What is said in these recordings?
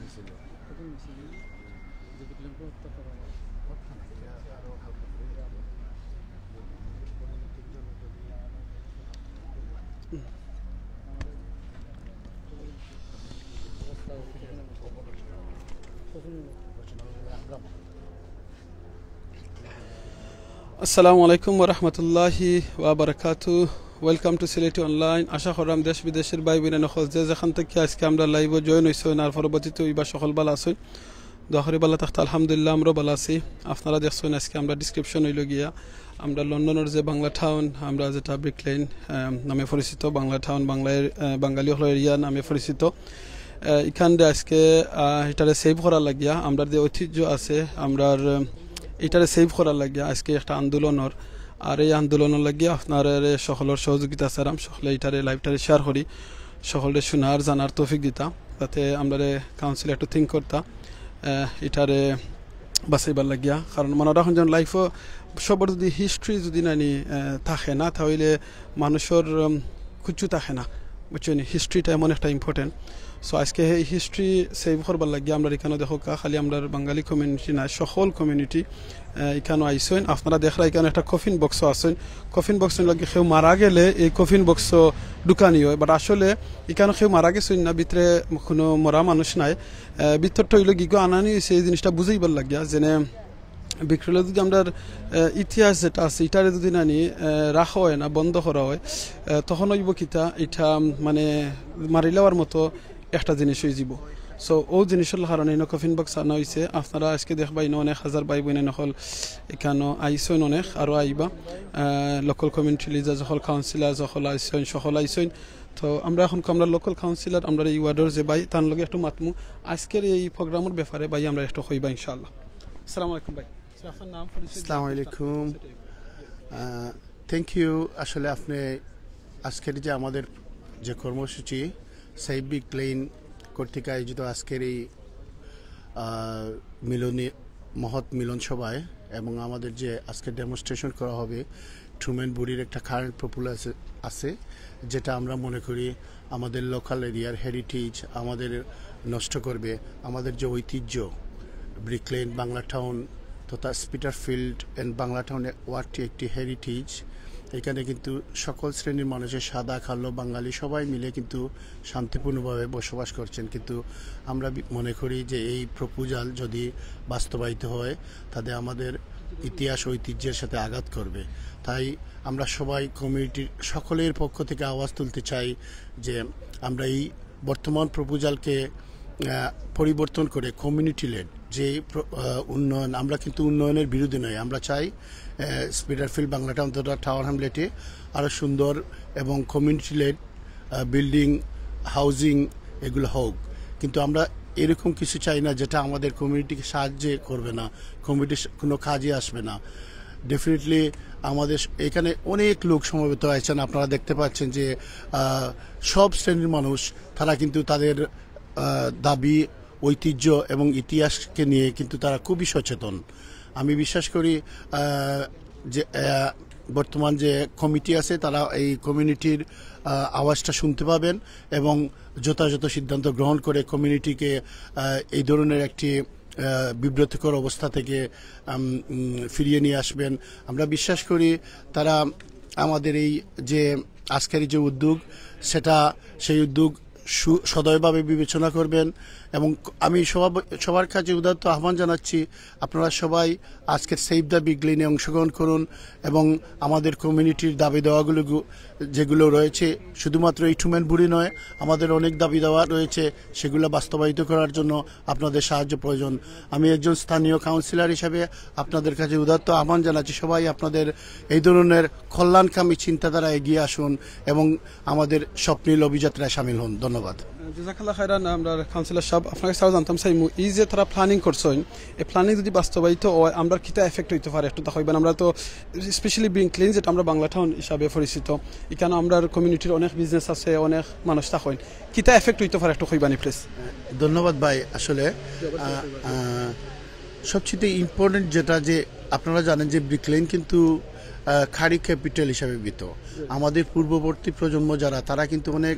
দিছিল আসসালামু আলাইকুম ওয়া রাহমাতুল্লাহি ওয়া বারাকাতুহু। Welcome to Sylheti online. আশা করাম দেশ বিদেশের ভাই বোনেরা নখল যেখান থেকে আজকে আমরা লাইভে জয়েন হইছেন আর পরবর্তীতে ইবা সকল ভালো আছেন। দোয়ারি ভালো থাকতে আলহামদুলিল্লাহ আমরা ভালো আছি। আপনারা দেখছেন আজকে আমরা ডিসক্রিপশন হইল গিয়া আমরা লন্ডনের যে বাংলা টাউন আমরা যেটা ব্রিক লেন নামে পরিচিত, বাংলা টাউন বাঙালি হল এরিয়া নামে পরিচিত। এখান দিয়ে আজকে এটারে সেভ করার লাগিয়া আমরা যে ঐতিহ্য আছে আমরা এটারে সেভ করার লাগিয়া আজকে একটা আন্দোলনের আর এই আন্দোলনের লাগিয়া আপনার সকলের সহযোগিতা চারাম, সকলে এটারে লাইভটারে শেয়ার করি, সকলে শোনার জানার তৌফিক দিতা যাতে আমরা কাউন্সিল একটু থিঙ্ক করতা এটারে বাঁচাইবার লাগিয়া। কারণ মনে রাখুন যেন লাইফও সবার যদি হিস্ট্রি যদি নানি থাকে না তাহলে মানুষের কিছু থাকে না, বুঝছেন? হিস্ট্রিটা এমন একটা ইম্পর্টেন্ট। সো আজকে এই হিস্ট্রি সেভ করবার লাগিয়া আমরা এখানে দেখো খালি আমরা বাঙালি কমিউনিটি না, সকল কমিউনিটি এখানে আইসেন। আপনারা দেখরা এখানে একটা কফিন বক্সও আছেন। কফিন বক্সের লাগে কেউ মারা গেলে এই কফিন বক্স ঢুকানি হয়, বাট আসলে এখানে কেউ মারা গেছেন না, ভিতরে কোনো মরা মানুষ নাই, ভিতরটা হইলে গিগো আনানি হয়েছে। এই জিনিসটা বুঝাইবার লাগিয়া যেনে বিক্রলে যদি আমরা ইতিহাস যেটা আছে এটারে যদি নানি রাখা হয় না, বন্ধ করা হয়, তখন হইব কিতা এটা মানে মারি লওয়ার মতো একটা জিনিস হয়ে যাব। সো ও জিনিসের কারণে কফিন বক্স আনা হয়েছে। আপনারা আজকে দেখবা অনেক হাজার ভাই বোনে নকল এখানে আইসইন, অনেক আরও আইবা লোকাল কমিউনিটি লিডার যখন কাউন্সিলার যখন আইসইন সকল আইসইন। তো আমরা এখন আমরা লোকাল কাউন্সিলর আমরা এই ওয়ার্ডের যে ভাই তার লগে একটু মাতমু আজকের এই প্রোগ্রামের ব্যাপারে ভাই আমরা একটু কইবা ইনশাআল্লাহ। আসসালামু আলাইকুম ভাই। আসসালামু আলাইকুম, থ্যাংক ইউ। আসলে আপনি আজকের যে আমাদের যে কর্মসূচি সেভ ব্রিক লেন কর্তৃক আয়োজিত আজকের এই মহৎ মিলন সভায় এবং আমাদের যে আজকে ডেমনস্ট্রেশন করা হবে ট্রুম্যান বুড়ির একটা কারেন্ট পপুলার আছে যেটা আমরা মনে করি আমাদের লোকাল এরিয়ার হেরিটেজ আমাদের নষ্ট করবে। আমাদের যে ঐতিহ্য ব্রিক লেন বাংলা টাউন তথা স্পিটারফিল্ড অ্যান্ড বাংলা টাউনের ওয়ার্ডটি একটি হেরিটেজ। এখানে কিন্তু সকল শ্রেণীর মানুষের সাদা কালো বাঙালি সবাই মিলে কিন্তু শান্তিপূর্ণভাবে বসবাস করছেন, কিন্তু আমরা মনে করি যে এই প্রপোজাল যদি বাস্তবায়িত হয় তাতে আমাদের ইতিহাস ঐতিহ্যের সাথে আঘাত করবে। তাই আমরা সবাই কমিউনিটির সকলের পক্ষ থেকে আওয়াজ তুলতে চাই যে আমরা এই বর্তমান প্রপোজালকে পরিবর্তন করে কমিউনিটি লেড যে উন্নয়ন, আমরা কিন্তু উন্নয়নের বিরুদ্ধে নয়, আমরা চাই স্পিটারফিল্ড বাংলা টাউন তথা টাওয়ার হ্যামলেটে আরও সুন্দর এবং কমিউনিটি লেড বিল্ডিং হাউজিং এগুলো হোক, কিন্তু আমরা এরকম কিছু চাই না যেটা আমাদের কমিউনিটিকে সাহায্য করবে না, কমিউনিটির কোনো কাজে আসবে না। ডেফিনেটলি আমাদের এখানে অনেক লোক সমবেত আছেন, আপনারা দেখতে পাচ্ছেন যে সব শ্রেণীর মানুষ তারা কিন্তু তাদের দাবি ঐতিহ্য এবং ইতিহাসকে নিয়ে কিন্তু তারা খুবই সচেতন। আমি বিশ্বাস করি যে বর্তমান যে কমিটি আছে তারা এই কমিউনিটির আওয়াজটা শুনতে পাবেন এবং যথাযথ সিদ্ধান্ত গ্রহণ করে কমিউনিটিকে এই ধরনের একটি বিব্রতকর অবস্থা থেকে ফিরিয়ে নিয়ে আসবেন। আমরা বিশ্বাস করি তারা আমাদের এই যে আজকের যে উদ্যোগ সেই উদ্যোগ সদয়ভাবে বিবেচনা করবেন এবং আমি সবার কাছে উদাত্ত আহ্বান জানাচ্ছি আপনারা সবাই আজকের সেভ দ্য ব্রিক লেনে অংশগ্রহণ করুন এবং আমাদের কমিউনিটির দাবি দেওয়াগুলো যেগুলো রয়েছে শুধুমাত্র এই ট্রুম্যান বুড়ি নয়, আমাদের অনেক দাবি দেওয়া রয়েছে, সেগুলো বাস্তবায়িত করার জন্য আপনাদের সাহায্য প্রয়োজন। আমি একজন স্থানীয় কাউন্সিলর হিসেবে আপনাদের কাছে উদাত্ত আহ্বান জানাচ্ছি সবাই আপনাদের এই ধরনের কল্যাণকামী চিন্তাধারা এগিয়ে আসুন এবং আমাদের স্বপ্নীল অভিযাত্রায় সামিল হন। ধন্যবাদ। জাজাকাল্লাহ খাইরান। আমরা কাউন্সিলর সাহেব আপনাকে স্যার জানতাম চাইমু এই যে তারা প্ল্যানিং করছেন এই প্ল্যানিং যদি বাস্তবায়িত হয় আমরা কিতা এফেক্ট হইতে পারে একটু দেখাইবেন। আমরা তো স্পেশালি ব্রিক লেন যেটা আমরা বাংলা টাউন হিসাবে পরিচিত, এখানে আমরা কমিউনিটির অনেক বিজনেস আছে, অনেক মানুষ থাকেন, কিতা এফেক্ট হইতে পারে একটু কইবানি প্লিজ। ধন্যবাদ ভাই। আসলে সবচেয়ে ইম্পর্টেন্ট যেটা যে আপনারা জানেন যে ব্রিক লেন কিন্তু খাড়ি ক্যাপিটাল হিসাবে বিত। আমাদের পূর্ববর্তী প্রজন্ম যারা তারা কিন্তু অনেক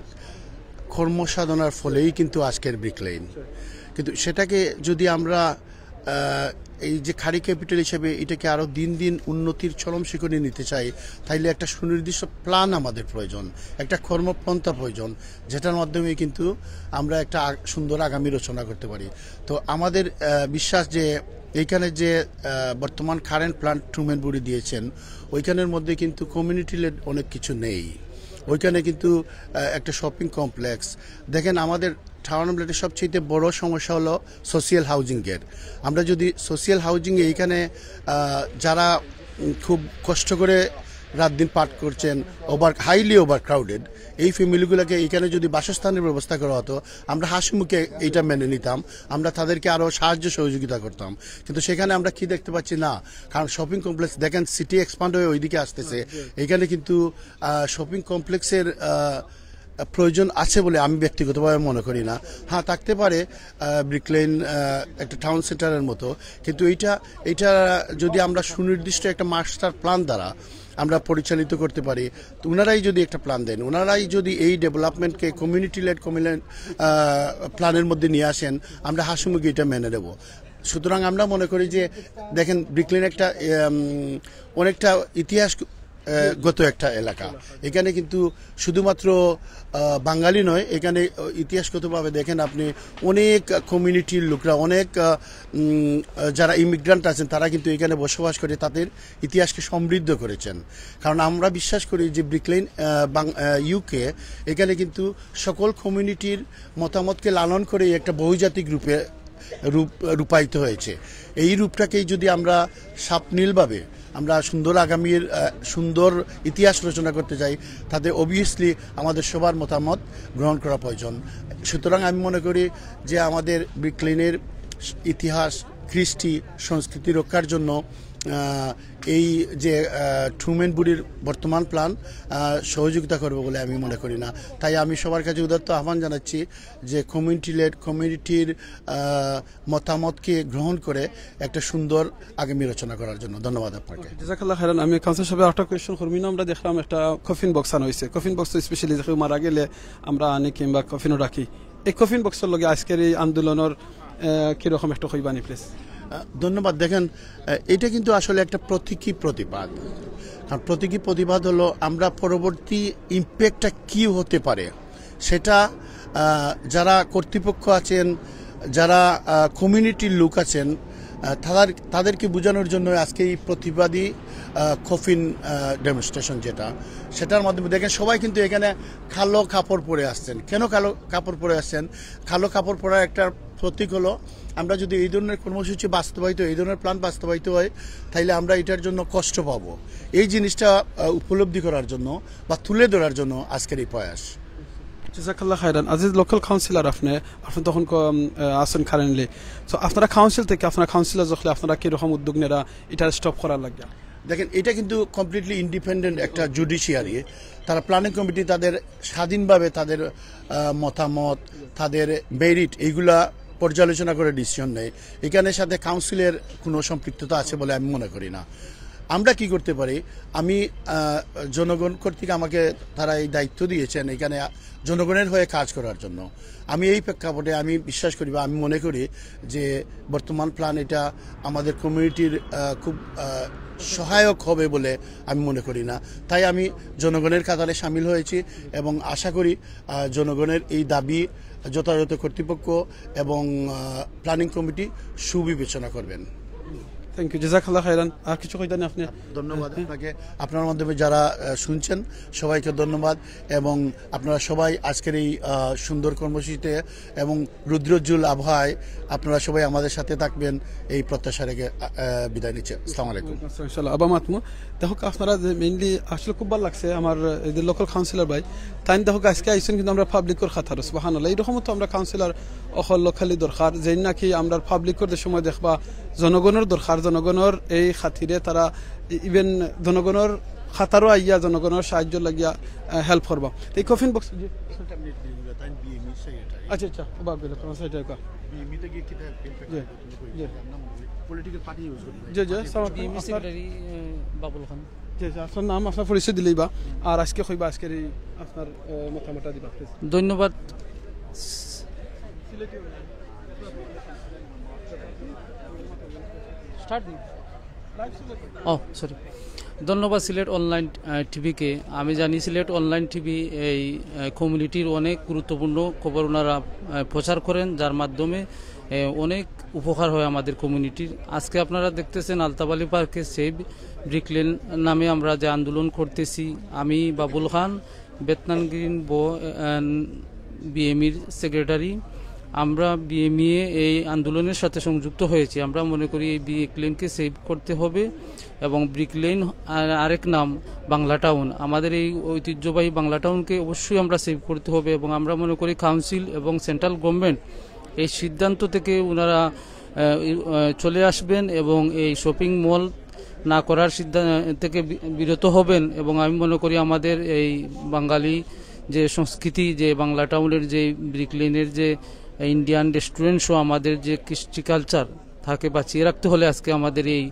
কর্মসাধনার ফলেই কিন্তু আজকের ব্রিক লেন কিন্তু সেটাকে যদি আমরা এই যে খাড়ি ক্যাপিটাল হিসেবে এটাকে আরও দিন দিন উন্নতির চরম শিখরে নিতে চাই, তাইলে একটা সুনির্দিষ্ট প্ল্যান আমাদের প্রয়োজন, একটা কর্মপন্থা প্রয়োজন, যেটার মাধ্যমে কিন্তু আমরা একটা সুন্দর আগামী রচনা করতে পারি। তো আমাদের বিশ্বাস যে এইখানে যে বর্তমান কারেন্ট প্ল্যান ট্রুম্যান বুড়ি দিয়েছেন, ওইখানের মধ্যে কিন্তু কমিউনিটি লেড অনেক কিছু নেই। ওইখানে কিন্তু একটা শপিং কমপ্লেক্স দেখেন, আমাদের টাউন প্লেটের সবচেয়ে বড় সমস্যা হলো সোশিয়াল হাউজিংয়ের। আমরা যদি সোশিয়াল হাউজিংয়ে এইখানে যারা খুব কষ্ট করে রাত দিন পাঠ করছেন, হাইলি ওভার ক্রাউডেড, এই ফ্যামিলিগুলোকে এইখানে যদি বাসস্থানের ব্যবস্থা করা হতো, আমরা হাসি মুখে এইটা মেনে নিতাম, আমরা তাদেরকে আরও সাহায্য সহযোগিতা করতাম। কিন্তু সেখানে আমরা কি দেখতে পাচ্ছি না, কারণ শপিং কমপ্লেক্স দেখেন সিটি এক্সপান্ড হয়ে ওইদিকে আসতেছে, এইখানে কিন্তু শপিং কমপ্লেক্সের প্রয়োজন আছে বলে আমি ব্যক্তিগতভাবে মনে করি না। হ্যাঁ, থাকতে পারে ব্রিকলেন একটা টাউন সেন্টারের মতো, কিন্তু এইটা যদি আমরা সুনির্দিষ্ট একটা মাস্টার প্ল্যান দ্বারা আমরা পরিচালিত করতে পারি, তো ওনারাই যদি একটা প্ল্যান দেন, ওনারাই যদি এই ডেভেলপমেন্টকে কমিউনিটি লেড প্ল্যানের মধ্যে নিয়ে আসেন, আমরা হাসিমুখে এটা মেনে নেব। সুতরাং আমরা মনে করি যে দেখেন, ব্রিকলেন একটা অনেকটা ইতিহাস গত একটা এলাকা। এখানে কিন্তু শুধুমাত্র বাঙালি নয়, এখানে ইতিহাসগতভাবে দেখেন আপনি অনেক কমিউনিটির লোকরা, অনেক যারা ইমিগ্রান্ট আছেন, তারা কিন্তু এখানে বসবাস করে তাদের ইতিহাসকে সমৃদ্ধ করেছেন। কারণ আমরা বিশ্বাস করি যে ব্রিকলেন ইউকে এখানে কিন্তু সকল কমিউনিটির মতামতকে লালন করে একটা বহুজাতিক রূপায়িত হয়েছে। এই রূপটাকেই যদি আমরা সাপনীলভাবে আমরা সুন্দর আগামীর সুন্দর ইতিহাস রচনা করতে চাই, তাতে অবভিয়াসলি আমাদের সবার মতামত গ্রহণ করা প্রয়োজন। সুতরাং আমি মনে করি যে আমাদের ব্রিকলেনের ইতিহাস, কৃষ্টি, সংস্কৃতি রক্ষার জন্য এই যে ট্রুম্যান বুড়ির বর্তমান প্ল্যান সহযোগিতা করবে বলে আমি মনে করি না। তাই আমি সবার কাছে উদাত্ত আহ্বান জানাচ্ছি যে কমিউনিটির মতামতকে গ্রহণ করে একটা সুন্দর আগামী রচনা করার জন্য। ধন্যবাদ আপনাকে। জাযাকাল্লাহ খাইরান। আমি কাউন্সিল সাহেব একটা কোয়েশ্চন করবি না, আমরা দেখলাম একটা কফিন বক্স আনা হয়েছে। কফিন বক্স স্পেশালি দেখে মারা গেলে আমরা আনি কিংবা কফিনও রাখি। এই কফিন বক্সের লগে আজকের এই আন্দোলনের কিরকম একটা হইবানি প্লিজ? ধন্যবাদ। দেখেন, এটা কিন্তু আসলে একটা প্রতীকী প্রতিবাদ। কারণ প্রতীকী প্রতিবাদ হলো আমরা পরবর্তী ইম্প্যাক্টটা কি হতে পারে সেটা যারা কর্তৃপক্ষ আছেন, যারা কমিউনিটির লোক আছেন, তাদেরকে বোঝানোর জন্য আজকে এই প্রতিবাদী কফিন ডেমনস্ট্রেশন সেটার মাধ্যমে দেখেন সবাই কিন্তু এখানে কালো কাপড় পরে আসছেন। কেন কালো কাপড় পরে আসছেন? কালো কাপড় পরার একটা প্রতীক হলো, আমরা যদি এই ধরনের কর্মসূচি বাস্তবায়িত, এই ধরনের প্ল্যান বাস্তবায়িত হয়, তাইলে আমরা এটার জন্য কষ্ট পাব। এই জিনিসটা উপলব্ধি করার জন্য বা তুলে ধরার জন্য আজকের এই প্রয়াস। জাযাকাল্লাহ খাইরান। আজ লোকাল কাউন্সিলর আপনি তখন আছেন কারেন্টলি, তো আপনারা কাউন্সিল থেকে আপনারা কাউন্সিলর যখন আপনারা কিরকম উদ্যোগ নেরা এটা স্টপ করার লাগে? দেখেন, এটা কিন্তু কমপ্লিটলি ইন্ডিপেন্ডেন্ট একটা জুডিশিয়ারি। তারা প্ল্যানিং কমিটি তাদের স্বাধীনভাবে তাদের মতামত, তাদের মেরিট এইগুলা পর্যালোচনা করে ডিসিশন নেয়। এখানে সাথে কাউন্সিলের কোনো সম্পৃক্ততা আছে বলে আমি মনে করি না। আমরা কি করতে পারি, আমি জনগণ কর্তৃক আমাকে তারা এই দায়িত্ব দিয়েছেন এখানে জনগণের হয়ে কাজ করার জন্য। আমি এই প্রেক্ষাপটে আমি বিশ্বাস করি বা আমি মনে করি যে বর্তমান প্ল্যান এটা আমাদের কমিউনিটির খুব সহায়ক হবে বলে আমি মনে করি না। তাই আমি জনগণের কাতারে সামিল হয়েছি এবং আশা করি জনগণের এই দাবি যথাযথ কর্তৃপক্ষ এবং প্ল্যানিং কমিটি সুবিবেচনা করবেন। Thank you, জাযাকাল্লাহ খাইরান। আর কিছু কইতেন আপনি? ধন্যবাদ আপনাকে, আপনার মাধ্যমে যারা শুনছেন সবাইকে ধন্যবাদ, এবং আপনারা সবাই আজকের এই সুন্দর কর্মসূচিতে এবং রুদ্রোজ্জ্বল আবহাওয়ায় আপনারা সবাই আমাদের সাথে থাকবেন এই প্রত্যাশা রেখে বিদায় নিচ্ছে। আসসালামু আলাইকুম। ইনশাআল্লাহ আবার মাতমু। দেখো আপনারা মেইনলি আসলে খুব ভালো লাগছে আমার এদের লোকাল কাউন্সিলর ভাই তাই দেখো আজকে আইসেন, কিন্তু আমরা পাবলিকর খাতার সুবহানাল্লাহ এইরকম তো আমরা কাউন্সিলর অকল লোকালি দরকার, যেই নাকি আমরা পাবলিকর সময় দেখবা জনগণের দরকার, জনগণের এই খাতিরে তারা ইভেন জনগণের খাতারও আইয়া জনগণের সাহায্য লাগিয়া হেল্প করবা। এই কফিন বক্স আচ্ছা আচ্ছা আপনার নাম আপনার পরিচয় দিলেই বা আর আজকে কইবা আজকের এই আপনার মতামতটা দিবা। ধন্যবাদ। সরি, ধন্যবাদ সিলেট অনলাইন টিভিকে। আমি জানি সিলেট অনলাইন টিভি এই কমিউনিটির অনেক গুরুত্বপূর্ণ খবর ওনারা প্রচার করেন, যার মাধ্যমে অনেক উপকার হয় আমাদের কমিউনিটির। আজকে আপনারা দেখতেছেন আলতাফ আলী পার্কে সেভ ব্রিকলেন নামে আমরা যে আন্দোলন করতেছি, আমি বাবুল খান বেতনান গ্রিন বিএমইর সেক্রেটারি, আমরা বিএমইএ এই আন্দোলনের সাথে সংযুক্ত হয়েছি। আমরা মনে করি এই ব্রিকলেনকে সেভ করতে হবে এবং ব্রিকলেন আরেক নাম বাংলা টাউন, আমাদের এই ঐতিহ্যবাহী বাংলা টাউনকে অবশ্যই আমরা সেভ করতে হবে। এবং আমরা মনে করি কাউন্সিল এবং সেন্ট্রাল গভর্নমেন্ট এই সিদ্ধান্ত থেকে ওনারা চলে আসবেন এবং এই শপিং মল না করার সিদ্ধান্ত থেকে বিরত হবেন। এবং আমি মনে করি আমাদের এই বাঙালি যে সংস্কৃতি, যে বাংলা টাউনের যে ব্রিকলেনের যে ইন্ডিয়ান রেস্টুরেন্ট সহ আমাদের যে কৃষ্টি কালচার থাকে বাঁচিয়ে রাখতে হলে আজকে আমাদের এই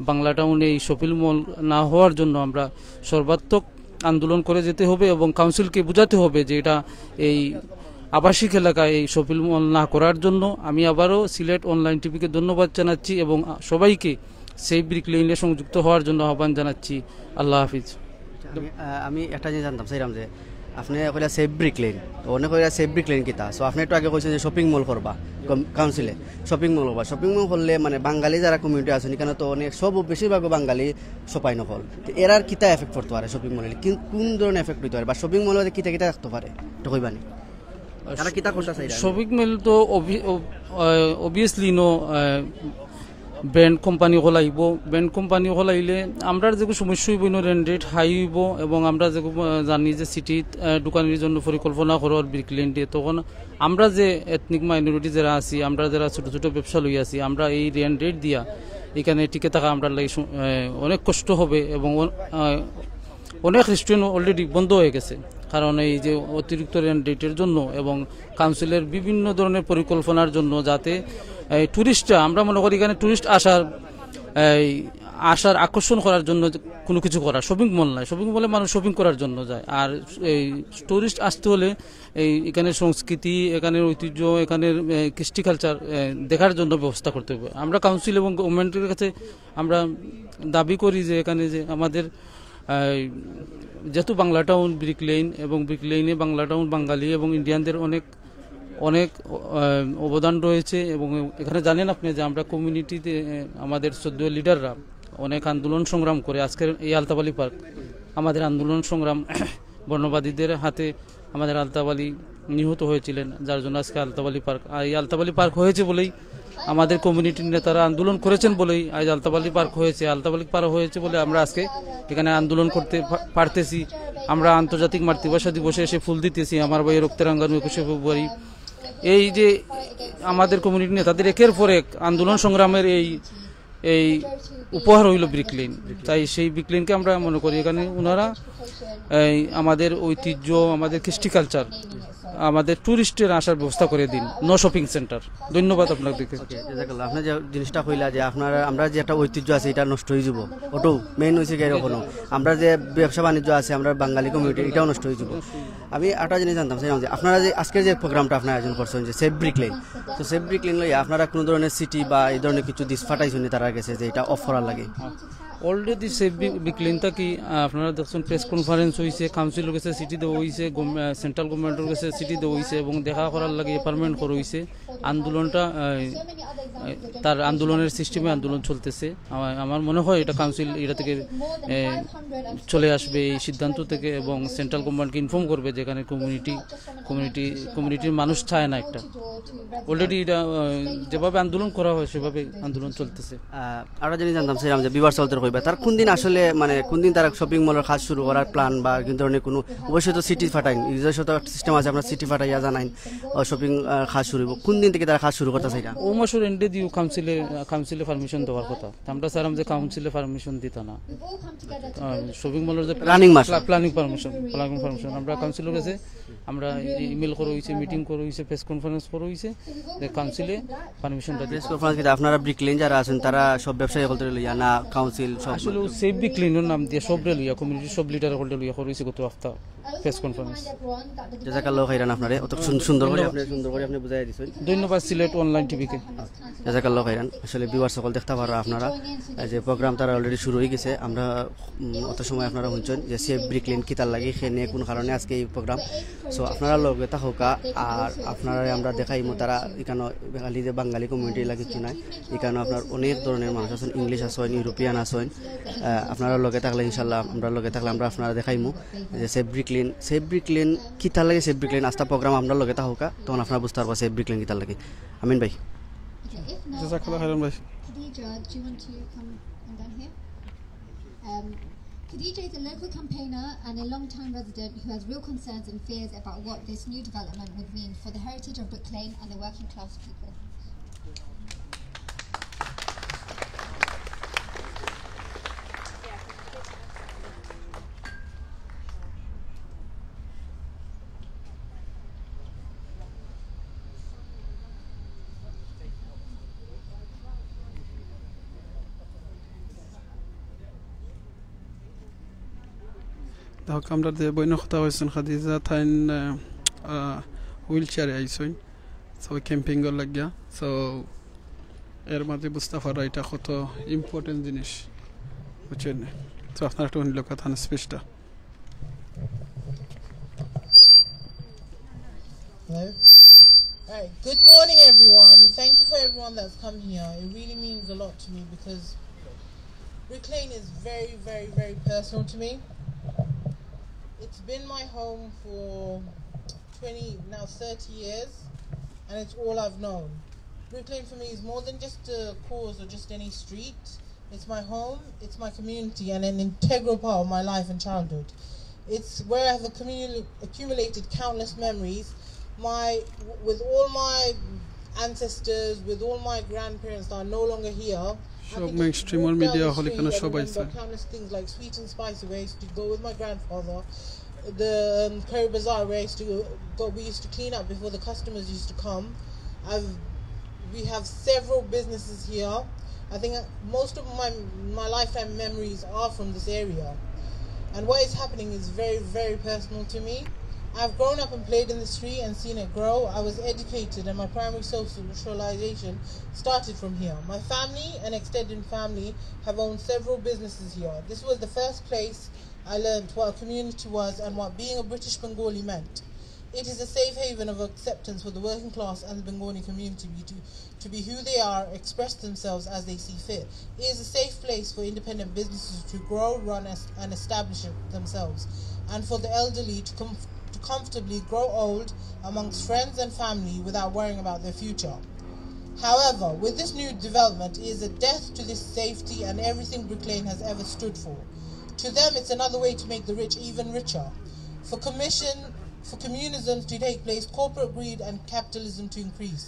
বাংলা টাউনে এই শপিং মল না হওয়ার জন্য আমরা সর্বাত্মক আন্দোলন করে যেতে হবে এবং কাউন্সিলকে বোঝাতে হবে যে এটা এই আবাসিক এলাকায় এই শপিং মল না করার জন্য। আমি আবারও সিলেট অনলাইন টিভিকে ধন্যবাদ জানাচ্ছি এবং সবাইকে সেই ব্রিকলেনে সংযুক্ত হওয়ার জন্য আহ্বান জানাচ্ছি। আল্লাহ হাফিজ। আমি একটা জিনিস জানতাম চাইলাম যে আপনি কইলা সেভ ব্রিকলেন, অনেক কইলা সেভ ব্রিকলেন কিতা, সো আপনি একটু আগে কইছেন যে শপিং মল করবা কাউন্সিলে, শপিং মল করবা। শপিং মল করলে মানে বাঙালি যারা কমিউনিটি আছেন এখানে তো অনেক সব বেশিরভাগ বাঙালি সপাই নকল, তো এরার কিতা এফেক্ট পড়তে পারে শপিং মলে, কোন ধরনের এফেক্ট হইতে পারে বা শপিং মলে কিতা কিতা থাকতে পারে একটু কইবানি তারা কিতা করতে চাই? শপিং মল তো অবভিয়াসলি নো ব্র্যান্ড কোম্পানি হলাইব, ব্র্যান্ড কোম্পানি হলাইলে আমরা যে সমস্যা হইব রেন্ট রেট হাই হইব এবং আমরা যে জানি যে সিটিত দোকানের জন্য পরিকল্পনা করার ব্রিকলেন দিয়ে, তখন আমরা যে এথনিক মাইনরিটি যারা আছি, আমরা যারা ছোটো ছোটো ব্যবসা লই আছি, আমরা এই রেন্ট রেট দিয়া এখানে টিকে থাকা আমরা লাগে অনেক কষ্ট হবে এবং অনেক রেস্টুরেন্ট অলরেডি বন্ধ হয়ে গেছে কারণ এই যে অতিরিক্ত রেন্ট রেটের জন্য এবং কাউন্সিলের বিভিন্ন ধরনের পরিকল্পনার জন্য, যাতে টুরিস্টরা, আমরা মনে করি এখানে টুরিস্ট আসার আকর্ষণ করার জন্য কোনো কিছু করা, শপিং মল নয়। শপিং মলে মানুষ শপিং করার জন্য যায়, আর এই টুরিস্ট আসতে হলে এই এখানের সংস্কৃতি, এখানের ঐতিহ্য, এখানের কৃষ্টি কালচার দেখার জন্য ব্যবস্থা করতে হবে। আমরা কাউন্সিল এবং গভর্নমেন্টের কাছে আমরা দাবি করি যে এখানে যে আমাদের যেহেতু বাংলা টাউন ব্রিকলেন এবং ব্রিকলেনে বাংলা টাউন বাঙালি এবং ইন্ডিয়ানদের অনেক অনেক অবদান রয়েছে এবং এখানে জানেন আপনি যে আমরা কমিউনিটিতে আমাদের শ্রদ্ধেয় লিডাররা অনেক আন্দোলন সংগ্রাম করে আজকের এই আলতাফ আলী পার্ক আমাদের আন্দোলন সংগ্রাম বর্ণবাদীদের হাতে আমাদের আলতাফ আলী নিহত হয়েছিলেন, যার জন্য আজকে আলতাফ আলী পার্ক। আর এই আলতাফ আলী পার্ক হয়েছে বলেই, আমাদের কমিউনিটির নেতারা আন্দোলন করেছেন বলেই আজ আলতাফ আলী পার্ক হয়েছে। আলতাফ আলী পার্ক হয়েছে বলে আমরা আজকে এখানে আন্দোলন করতে পারতেছি। আমরা আন্তর্জাতিক মাতৃভাষা দিবসে এসে ফুল দিতেছি, আমার ভাই রক্তরাঙ্গানু 21শে ফেব্রুয়ারি। এই যে আমাদের কমিউনিটি নেতাদের একের পর এক আন্দোলন সংগ্রামের এই উপহার হইল ব্রিকলেন, তাই সেই ব্রিকলেনকে আমরা মনে করি এখানে ওনারা আমাদের ঐতিহ্য, আমাদের কৃষ্টি কালচার, আমাদের টুরিস্টের আসার ব্যবস্থা করে দিন, নো শপিং সেন্টার। ধন্যবাদ আপনাকে। আপনার যে জিনিসটা কইলা যে আপনারা আমরা যে একটা ঐতিহ্য আছে এটা নষ্ট হয়ে যাব, ওটাও মেইন হয়েছে কি এরকম আমরা যে ব্যবসা বাণিজ্য আছে আমরা বাঙালি কমিউনিটি এটাও নষ্ট হয়ে যাব। আমি একটা জিনিস জানতাম যে আপনারা যে আজকের যে প্রোগ্রামটা আপনারা আয়োজন করছেন যে সেভ ব্রিকলেন, তো সেভ ব্রিকলেন লইয়া আপনারা কোনো ধরনের সিটি বা এই ধরনের কিছু দিস ফাটাইছেন তারা গেছে যে এটা অফ করার লাগে? অলরেডি সেভ ব্রিকলেনটা কি আপনারা দেখছেন, প্রেস কনফারেন্স হয়েছে, কাউন্সিলের কাছে সিটি দেওয়া হয়েছে, সেন্ট্রাল গভর্নমেন্টের কাছে সিটি দেওয়া হয়েছে এবং দেখা করার লাগে এপার্টমেন্ট করা হয়েছে। আন্দোলনটা তার আন্দোলনের সিস্টেমে আন্দোলন চলতেছে। আমার মনে হয় এটা কাউন্সিল এটা থেকে চলে আসবে এই সিদ্ধান্ত থেকে এবং সেন্ট্রাল গভর্নমেন্টকে ইনফর্ম করবে যেখানে কমিউনিটির মানুষ চায় না একটা। অলরেডি এটা যেভাবে আন্দোলন করা হয় সেভাবে আন্দোলন চলতেছে। আরো জিনিস জানতাম সেরকম যে বিবার চলতে কইবা তার কোন দিন আসলে মানে কোন দিন তারা শপিং মলের কাজ শুরু করার প্ল্যান বা কিন্তু ধরনের কোনো, অবশ্যই তো সিটি ফাটাইন নিজস্ব তো সিস্টেম আছে, আপনার সিটি ফাটাইয়া জানাইন শপিং কাজ শুরু হইব, কোন দিন থেকে তারা কাজ শুরু করতে চাইটা? ও মাসের এন্ডে দিও কাউন্সিলে পারমিশন দেওয়ার কথা। আমরা চাইলাম যে কাউন্সিলে পারমিশন দিত না, শপিং মলের যে প্ল্যানিং পারমিশন আমরা কাউন্সিলের কাছে আমরা ইমেল করা হয়েছে, মিটিং করা হয়েছে, প্রেস কনফারেন্স করা হয়েছে, যে কাউন্সিলে পারমিশনটা প্রেস কনফারেন্স কিন্তু আপনারা ব্রিকলেন যারা আছেন তারা সব ব্যবসায়ী হলতে লইয়া না কাউন্সিল সব আসলে সেভ বি ক্লিনের নাম দিয়ে সবরে লইয়া কমিউনিটি সব লিডার হলতে লইয়া করা হয়েছে গত সপ্তাহ প্রেস কনফারেন্স। জাযাকাল্লাহু খাইরান আপনারে অত সুন্দর করে আপনি বুঝাই দিছেন। ধন্যবাদ সিলেট অনলাইন টিভিকে। জাযাকাল্লাহু খাইরান। আসলে ভিউয়ার সকল দেখতে পারা আপনারা যে প্রোগ্রাম তারা অলরেডি শুরু হয়ে গেছে। আমরা অত সময় আপনারা শুনছেন যে সেভ ব্রিকলেন কি তার লাগে খেনে কোন কারণে আজকে এই প্রোগ্রাম। সো আপনারা লগে থাকা আর আপনারা আমরা দেখাইমু তারা এখানে খালি যে বাঙালি কমিউনিটি লাগে কিছু নাই, এখানে আপনার অনেক ধরনের মানুষ আছেন, ইংলিশ আছেন, ইউরোপিয়ান আছেন। আপনারা লগে থাকলে ইনশাল্লাহ আমরা লগে থাকলে আমরা আপনারা দেখাইমু যে সেভ ব্রিকলেন কি তার লাগে। সেভ ব্রিকলেন আস্তা প্রোগ্রাম আমরা লগে থাকা তখন আপনারা বুঝতে পারবো সেভ ব্রিকলেন কি তার লাগে। আমিন ভাই। জাযাকাল্লাহু খাইরান ভাই। Khadija, do you want to come and down here? Khadija is a local campaigner and a long-time resident who has real concerns and fears about what this new development would mean for the heritage of Brick Lane and the working class people. দেখো আমরা যে বইন কথা হয়েছেন Khadija থাইন wheel চেয়ারে আইসইন সবাই ক্যাম্পিংয়ের লাগিয়া। So এর মাঝে বুঝতে পারা এটা কত ইম্পর্টেন্ট জিনিস বুঝছেন। তো আপনার একটা অন্য কথা না স্পেসটা। Hello. Alright, good morning everyone. Thank you for everyone that's come here. It really means a lot to me because Brick Lane is very, very, very personal to me. It's been my home for 30 years and it's all I've known. Brick Lane for me is more than just a cause or just any street. It's my home, it's my community and an integral part of my life and childhood. It's where I've accumulated countless memories. With all my ancestors, with all my grandparents that are no longer here. সব mainstream media হলে কেন সবাই চায় countless things like sweet and spicy where I used to go with my grandfather. The Curry Bazaar where I used to go, we used to clean up before the customers used to come. We have several businesses here. I think most of my lifetime memories are from this area. And what is happening is very, very personal to me. I've grown up and played in the street and seen it grow. I was educated and my primary socialization started from here. My family and extended family have owned several businesses here. This was the first place I learned what a community was and what being a British Bengali meant. It is a safe haven of acceptance for the working class and the Bengali community to be who they are, express themselves as they see fit. It is a safe place for independent businesses to grow, run and establish themselves, and for the elderly to comfortably grow old amongst friends and family without worrying about their future. However, with this new development, it is a death to this safety and everything Brick Lane has ever stood for. To them, it's another way to make the rich even richer. For communism to take place, corporate greed and capitalism to increase.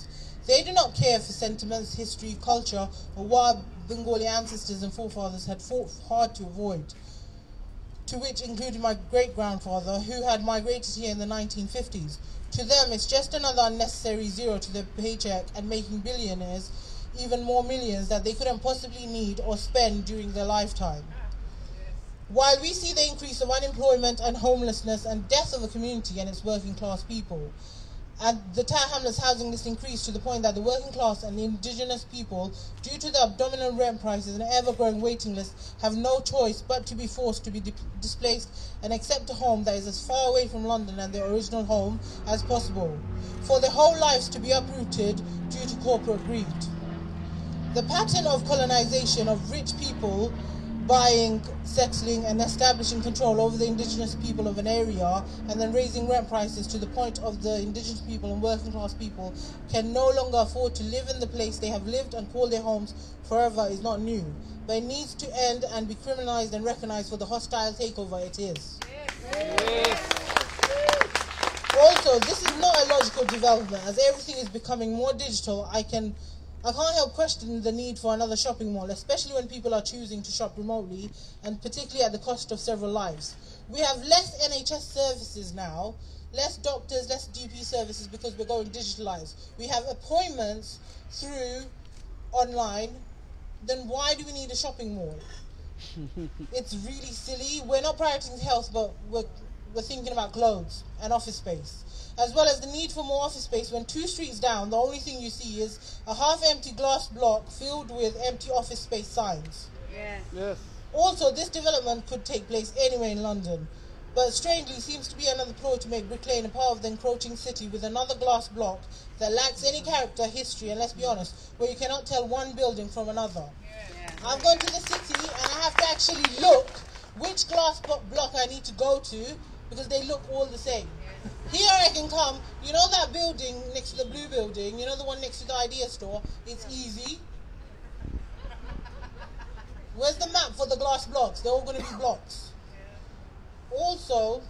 They do not care for sentiments, history, culture, or what Bengali ancestors and forefathers had fought hard to avoid, to which included my great-grandfather, who had migrated here in the 1950s. To them, it's just another unnecessary zero to their paycheck and making billionaires even more millions that they couldn't possibly need or spend during their lifetime. While we see the increase of unemployment and homelessness and death of a community and its working class people, and the Tower Hamlets housing list increased to the point that the working class and the indigenous people, due to the abdominal rent prices and ever-growing waiting lists, have no choice but to be forced to be displaced and accept a home that is as far away from London and their original home as possible, for their whole lives to be uprooted due to corporate greed. The pattern of colonization of rich people buying, settling and establishing control over the indigenous people of an area and then raising rent prices to the point of the indigenous people and working class people can no longer afford to live in the place they have lived and call their homes forever is not new, but it needs to end and be criminalized and recognized for the hostile takeover it is. Yes. Also, this is not a logical development. As everything is becoming more digital, I can't help questioning the need for another shopping mall, especially when people are choosing to shop remotely and particularly at the cost of several lives. We have less NHS services now less doctors, less GP services because we're going digitalized. We have appointments through online. Then why do we need a shopping mall? It's really silly. We're not prioritizing health, but we're thinking about clothes and office space. As well as the need for more office space when 2 streets down, the only thing you see is a half-empty glass block filled with empty office space signs. Yes. Also, this development could take place anywhere in London, but strangely seems to be another ploy to make Brick Lane a part of the encroaching city with another glass block that lacks any character, history, and let's be honest, where you cannot tell one building from another. I've gone to the city and I have to actually look which glass block I need to go to because they look all the same. Here I can come, you know that building next to the blue building, you know the one next to the Idea store, it's easy. Where's the map for the glass blocks? They're all going to be blocks. Also,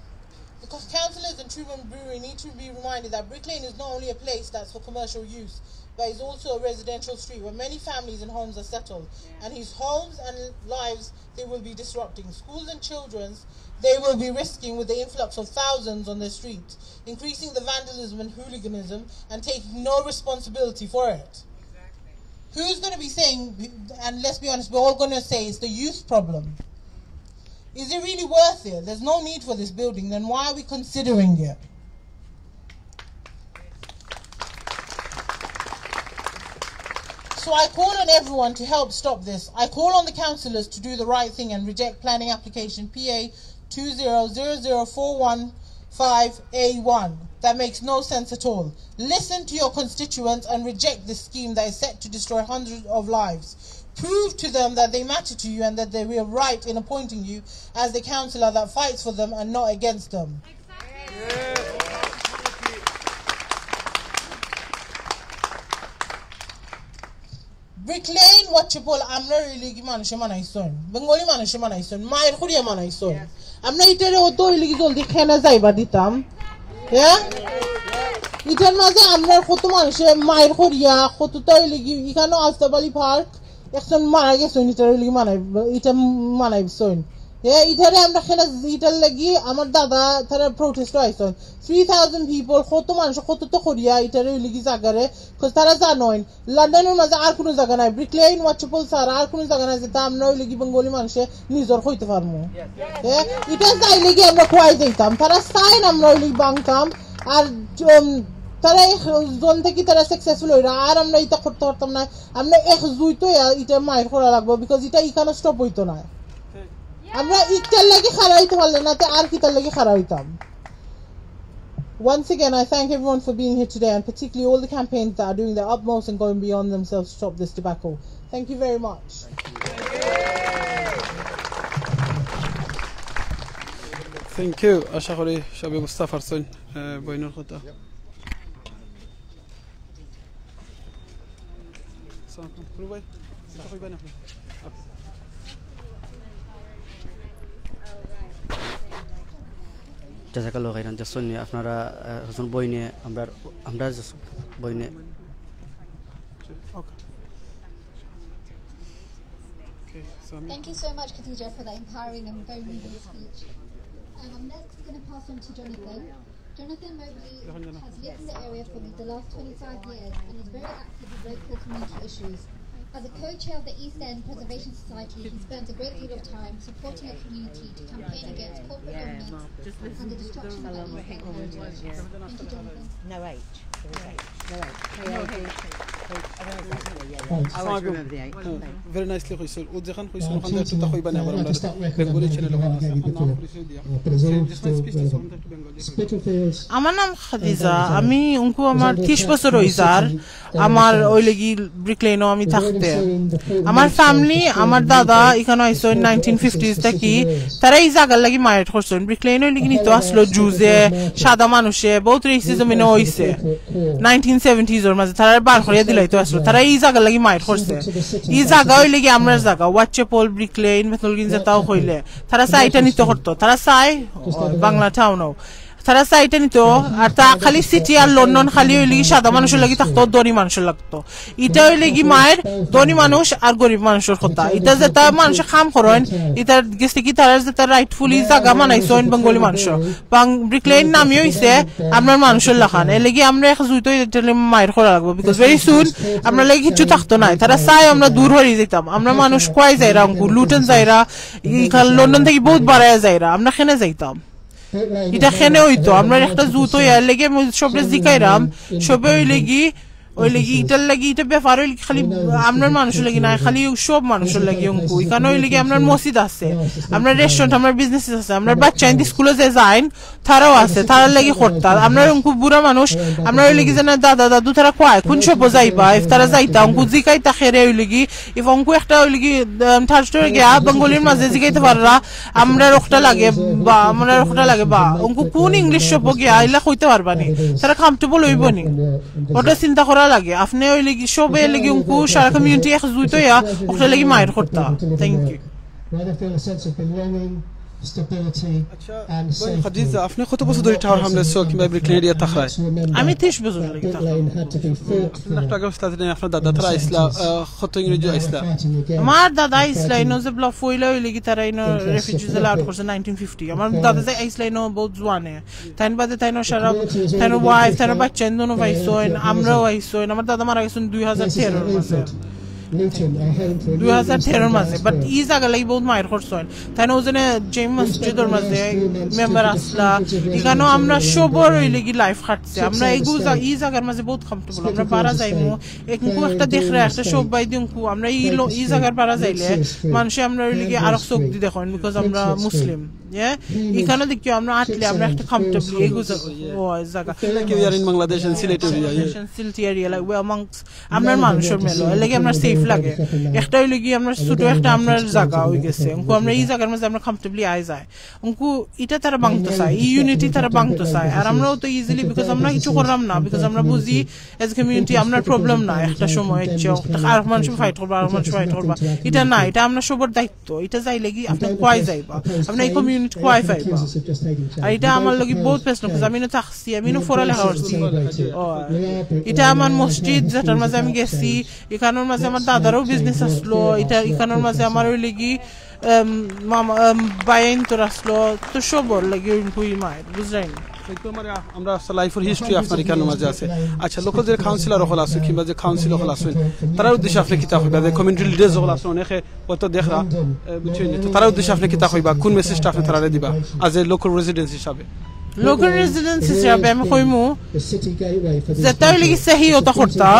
because councillors and Truman Brewery need to be reminded that Brick Lane is not only a place that's for commercial use, but it's also a residential street where many families and homes are settled, and whose homes and lives they will be disrupting. Schools and children's they will be risking with the influx of thousands on the streets, increasing the vandalism and hooliganism and taking no responsibility for it. Who's going to be saying, and let's be honest, we're all going to say it's the youth problem. Is it really worth it? There's no need for this building, then why are we considering it? So I call on everyone to help stop this. I call on the councillors to do the right thing and reject planning application PA 20004115A1. That makes no sense at all. Listen to your constituents and reject this scheme that is set to destroy hundreds of lives. Prove to them that they matter to you and that they were right in appointing you as the councillor that fights for them and not against them. Brick Lane, what you call, I'm not really man, Bengali man, my Korea man, I'm not eating a toilet all the Kenazai Baditam. Yeah? Itan maze amrar khutu manushe mayer khoriya khutu toilegi ikano Astabali Park ekson mara geson literally ita manai son yeah idhare amra khela ital lagi amar dada thara protest hoyson 3000 people khutu manushe khutu to khoriya itare ligi jagare cuz tara janoin London er maze ar kono jaga nai Brick Lane Watchpole sara ar kono jaga nai je tam noi ligi Bengali manushe nijor khoite parmo yeah ita jai ligi amra khoi deitam tara sign amra ligi bankam আর তারা zone থেকে তারা successful হইরা আর আমরা এটা করতে পারতাম না আমরা এক জুইতো এটা মাইর করা লাগবে বিকজ এটা ইকানো স্টপ হইতো না আমরা ইকটার লাগি খাড়া হইতে পারলে না তে আর কিটার লাগি খাড়া হইতাম Once again, I thank everyone for being here today and particularly all the campaigns that are doing their utmost and going beyond themselves to stop this debacle. Thank you very much. Thank you. আশা করি সবাই বুঝতে পারছেন বইনের কথা জাজাকাল্লাহ খাইরান জাসন আপনারা হজন বই নিয়ে আমরা বই নিয়ে Thank you so much, Khadija, for that empowering and very moving speech. Next, we're going to pass on to Jonathan. Jonathan Mobley has lived in the area for the last 25 years and is very active with local community issues. As a co-chair of the East End Preservation Society, he spends a great deal of time supporting the community to campaign against corporate dominance and the destruction of East End heritage. Thank you, Jonathan. No H. Very nicely কৈছিল ও যেখান কৈছিল ওখান থেকে তো কইবা না আমরা Bengali channel আমার নাম খাদিজা আমি উনকু আমার 30 বছর হইজার আমার ওই লাগি ব্রিক লেনও আমি থাকতে আমার ফ্যামিলি আমার দাদা এখানে আইসো 1950s থেকে তারা এই জায়গার লাগি মাইট করছেন ব্রিক লেনও লাগি নিতো আসলো জুজে সাদা মানুষে বহুত রেসিজম এনে হইছে 1970s এর মাঝে তারা বার করে দিলাইতো আসলো তারা এই জায়গার লাগি মাইট করছে এই জায়গা হই লাগি আমরা জায়গা ওয়াচপল ব্রিক লেন মেথলগিন যেটাও কইলে তারা চাইটা নিতে করতো তারা চাই বাংলা টাউনও তারা চাইতে নিত আর তা খালি সিটি আর লন্ডন খালি হইলে কি সাদা মানুষের লাগি থাকতো ধনী মানুষের লাগতো এটা হইলে কি মায়ের ধনী মানুষ আর গরিব মানুষের কথা এটা যেটা মানুষের কাম করেন এটা গেছে কি তারা যেটা রাইটফুলি জায়গা বানাইছেন বেঙ্গলি মানুষ ব্রিকলেন নামই হইছে আপনার মানুষের লাখান এর লাগি আমরা এক জুইতো মায়ের করা লাগবো বিকজ ভেরি সুন আমরা লাগি কিছু থাকতো না তারা চাই আমরা দূর হয়ে যেতাম আমরা মানুষ কয় যাইরা লুটন যাইরা লন্ডন থেকে বহুত বাড়ায় যাইরা আমরা খেনে যাইতাম এটা খেনে হইতো আমরা একটা জুতো ইয়ার লেগে সবরে জিকাইরাম সবে ওই লেগি ইটার লাগি এটা ব্যাপার হইলে খালি আপনার মানুষের লাগি না খালি সব মানুষের লাগি অঙ্কু এখানে ওই লেগে আপনার মসজিদ আছে আপনার রেস্টুরেন্ট আপনার বিজনেস আছে আপনার বাচ্চা স্কুলে যে যাইন তারাও আছে তারার লাগি করতাম আপনার অঙ্কু বুড়া মানুষ আপনার ওই লেগে যেন দাদা দাদু তারা কয় কোন সব যাইবা ইফ তারা যাইতা অঙ্কু জিকাইতা খেরে ওই লেগি ইফ অঙ্কু একটা ওই লেগি থার্স্টে গিয়া বেঙ্গলির মাঝে জিকাইতে পাররা আমরা রোখটা লাগে বা অঙ্কু কোন ইংলিশ সব গিয়া এলা কইতে পারবানি তারা কমফর্টেবল হইবনি ওটা চিন্তা করা লাগে আপনি ওই লাগি সবে লাগি উনকু সারা কমিউনিটি এক জুইতো ইয়া ওটা লাগি মায়ের করতা থ্যাংক ইউ খাদিজা আপনি কত বছর ধরে টাওয়ার হামলেছো কিংবা ব্রিকলেন এরিয়া থাকায় আমি 30 বছর লাগি আপনার উস্তাদ নেই আপনার দাদা তারা ইসলা কত ইংরেজি ইসলা আমার দাদা ইসলাইনো যে ব্লক ফইলা ওই লাগি তারা ইনো রেফিউজিজ আউট করছে 1950 আমার দাদা যে ইসলাইনো বহুত জওয়ানে তাইন বাদে তাইনো সারা তাইনো ওয়াইফ তাইনো বাচ্চা এন্দনো ভাইসোন আমরাও আইসোন আমার দাদা মারা গেছেন 2013 মাসে 2013 মাঝে বাট ই জায়গা লাগি বহুত মায়ের করছেন তাই না ওজনে যে মসজিদের মাঝে মেম্বার আসলা এখানেও আমরা সবর ওই লাগি লাইফ কাটছে আমরা এই জায়গার মাঝে বহুত কমফর্টেবল আমরা পারা যাইমু একটু একটা দেখরে একটা সব বাই দিনকু আমরা এই জায়গার পারা যাইলে মানুষে আমরা ওই লাগি আরো চোখ দি দেখেন বিকজ আমরা মুসলিম এখানে দেখি আমরা আটলে আমরা একটা কমফর্টেবল এই জায়গা কি we are in Bangladesh and Sylhet area like we amongst আমরা মানুষের মেলো লাগি আমরা সেফ লাগে একটা হইলে কি আমরা ছোট একটা আমরা জায়গা হয়ে গেছে উনকু আমরা এই জায়গার মধ্যে আমরা কমফর্টেবলি আই যায় উনকু এটা তারা বাংতো চায় এই ইউনিটি তারা বাংতো চায় আর আমরাও তো ইজিলি বিকজ আমরা কিছু করলাম না বিকজ আমরা বুঝি এজ কমিউনিটি আমরা প্রবলেম না একটা সময় আর মানুষ ফাইট করবা আর মানুষ ফাইট করবা এটা না এটা আমরা সবার দায়িত্ব এটা যাই লাগি আপনি কোয়াই যাইবা আপনি এই কমিউনিটি কোয়াই পাইবা আর এটা আমার লাগি বহুত প্রশ্ন বিকজ আমি না থাকছি আমি না পড়ালেখা করছি এটা আমার মসজিদ যেটার মাঝে আমি গেছি এখানের মাঝে আমার দাদারও বিজনেস আসলো এটা এখানের মাঝে আমার ওই লাগি বাইন তোর আসলো তো সবর লাগি ওই মায়ের বুঝলেন আমরা লাইফের হিস্ট্রি আপনার এখানের মাঝে আছে আচ্ছা লোকাল যে কাউন্সিলর হল আছে কিংবা যে কাউন্সিল হল আছেন তার উদ্দেশ্যে আপনি কিতাব হইবা যে কমিউনিটি লিডার্স হল আছে অনেকে হয়তো দেখরা বুঝছেন তো তার উদ্দেশ্যে আপনি কিতাব হইবা কোন মেসেজটা আপনি তারারে দিবা আজ এ লোকাল রেসিডেন্স হিসাবে লোকাল রেসিডেন্স হিসাবে আমি কইমু যেটা লাগি সহি ওটা করতা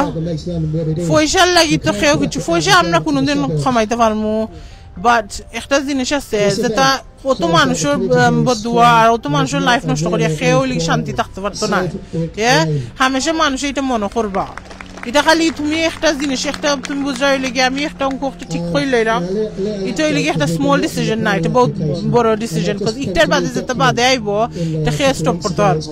পয়সা লাগি তো কেউ কিছু পয়সা আমরা কোনোদিন কমাইতে পারমু বাট একটা জিনিস আছে যেটা কত মানুষের বদুয়া আর কত মানুষের লাইফ নষ্ট করিয়া কেউ লাগি শান্তি থাকতে পারতো না হামেশা মানুষ এটা মনে করবা এটা খালি তুমি একটা জিনিস একটা তুমি বুঝাই লেগে আমি একটা অঙ্ক একটা ঠিক করে লইলাম এটা হইলে একটা স্মল ডিসিশন না এটা বহুত বড় ডিসিশন কজ ইটার বাদে যেটা বাদে আইব এটা খেয়ে স্টপ করতে পারবো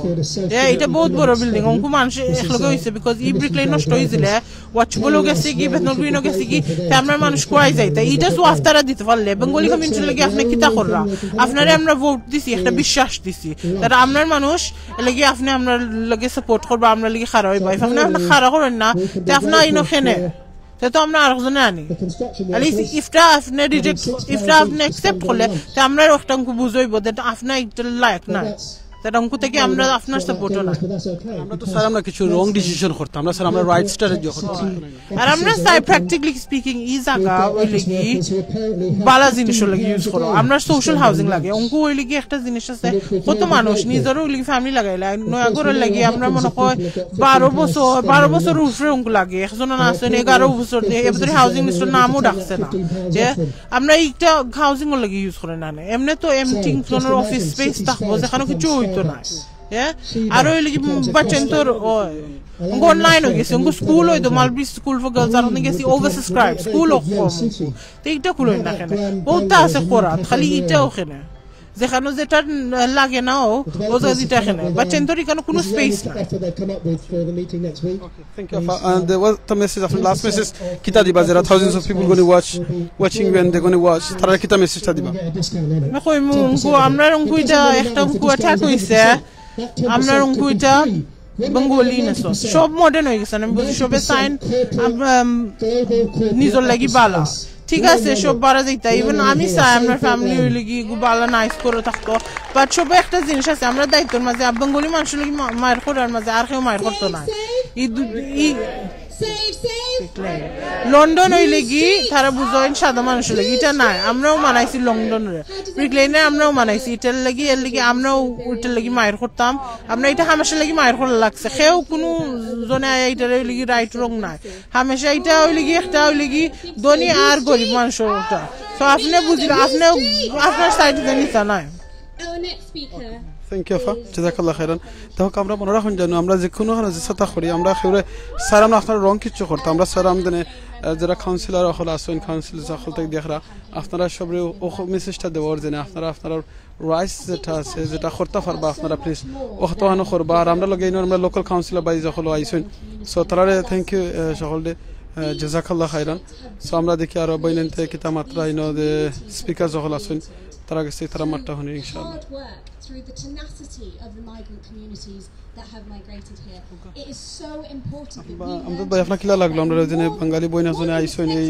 এটা বহুত বড় বিল্ডিং অঙ্ক মানুষ একলগে হয়েছে বিকজ ই ব্রিকলেন নষ্ট হয়েছিলে ওয়াচ বলো গেছে কি বেতন গ্রিনও গেছে কি আমরা মানুষ কোয়াই যাইতা এটা সো আফতারা দিতে পারলে বেঙ্গলি কমিউনিটির লাগে আপনি কিতা কররা আপনারে আমরা ভোট দিছি একটা বিশ্বাস দিছি তারা আপনার মানুষ লাগি আপনি আমরা লাগে সাপোর্ট করবা আমরা লাগি খারাপ হইবা আপনি আপনি খারাপ করেন না তে আপনি ইনো খেনে তো আমরা আরেকজনে আনি আলি ইফটা আপনি রিজেক্ট ইফটা আপনি অ্যাকসেপ্ট করলে তে আমরা একটা অঙ্ক বুঝাইব যে আপনি এটা লাইক না তার অঙ্ক থেকে আমরা আপনার সাপোর্টও না আমরা তো স্যার আমরা কিছু রং ডিসিশন করতাম আমরা স্যার আমরা রাইট স্ট্র্যাটেজি করতাম আর আমরা সাই প্র্যাকটিক্যালি স্পিকিং ই জায়গা ওই লাগি বালা জিনিস লাগি ইউজ করো আমরা সোশ্যাল হাউজিং লাগে অঙ্ক ওই লাগি একটা জিনিস আছে কত মানুষ নিজেরও ওই লাগি ফ্যামিলি লাগাইলা নয়াগরের লাগি আমরা মনে হয় 12 বছর উপরে অঙ্ক লাগে একজন না আছে 11 বছর এবারে হাউজিং মিনিস্টার নামও ডাকছে না যে আমরা এইটা হাউজিং এর লাগি ইউজ করে না এমনি তো এমটি কোন অফিস স্পেস থাকবো যেখানে কিছু হইতো না আর ওই লাগি বাচ্চা তোর অনলাইন হয়ে গেছে স্কুল হইতো মালব্রি স্কুল ফর গার্লস আর অনেক গেছি ওভার সাবস্ক্রাইব স্কুল ও তো এইটা খুলই না কেন বহুত আছে করা খালি এটা ওখানে যেখানে যেটা লাগে না ও যেটা এখানে বাচ্চা তোর এখানে কোনো স্পেস না Thank you. And there was the message of last message. Kita diba there are thousands of people going to watching when they're going to watch. Tara kita message ta diba. Me koi mu amra unku ita ekta unku attack hoise আপনার অঙ্কু এটা Bengali না সব modern হয়ে গেছে আমি বুঝি সবে sign নিজের লাগি বালা ঠিক আছে সব বাড়া যাইতা ইভেন আমি চাই আমার ফ্যামিলি হইলে কি বালা নাইস করে থাকতো বাট সবে একটা জিনিস আছে আমরা দায়িত্বের মাঝে বেঙ্গলি মানুষের লাগি মায়ের করার মাঝে আর কেউ মায়ের করতো না লন্ডন হইলে কি তারা বুঝেন সাদা মানুষের লাগি এটা নাই আমরাও মানাইছি লন্ডনের ব্রিকলেনে আমরাও মানাইছি এটার লাগি এর লাগি আমরাও ওইটার লাগি মায়ের করতাম আমরা এটা হামেশার লাগি মায়ের করা লাগছে কেউ কোনো জনে এইটার ওই লাগি রাইট রং নাই হামেশা এটা ওই লাগি একটা ওই লাগি ধনী আর গরিব মানুষের ওটা তো আপনি বুঝলেন আপনি আপনার সাইডে নিতে নাই থ্যাংক ইউ আফা জাজাকাল্লাহ খাইরান দেখো আমরা মনে রাখুন জানো আমরা যে কোনো যে চেষ্টা করি আমরা সেগুলো স্যার আমরা আপনার রং কিছু করতাম আমরা স্যার আমাদের যারা কাউন্সিলর হল আসেন কাউন্সিলর সকল থেকে দেখরা আপনারা সবরে ও মেসেজটা দেওয়ার জন্য আপনারা রাইস যেটা আছে যেটা করতে পারবা আপনারা প্লিজ ওখানে করবা আর আমরা লগে আমরা লোকাল কাউন্সিলর বাই যখন আইসেন সো তারা থ্যাংক ইউ সকলে জাজাকাল্লাহ খাইরান সো আমরা দেখি আর বইনেন থেকে কিতা মাত্রা স্পিকার যখন আসেন তারা গেছে তারা মাত্রা হন ইনশাআল্লাহ through the tenacity of the migrant communities that have migrated here. It is so important that we আমরা ভাই আপনার কিলা লাগলো আমরা জেনে বাঙালি বইনা জনে আইসেন এই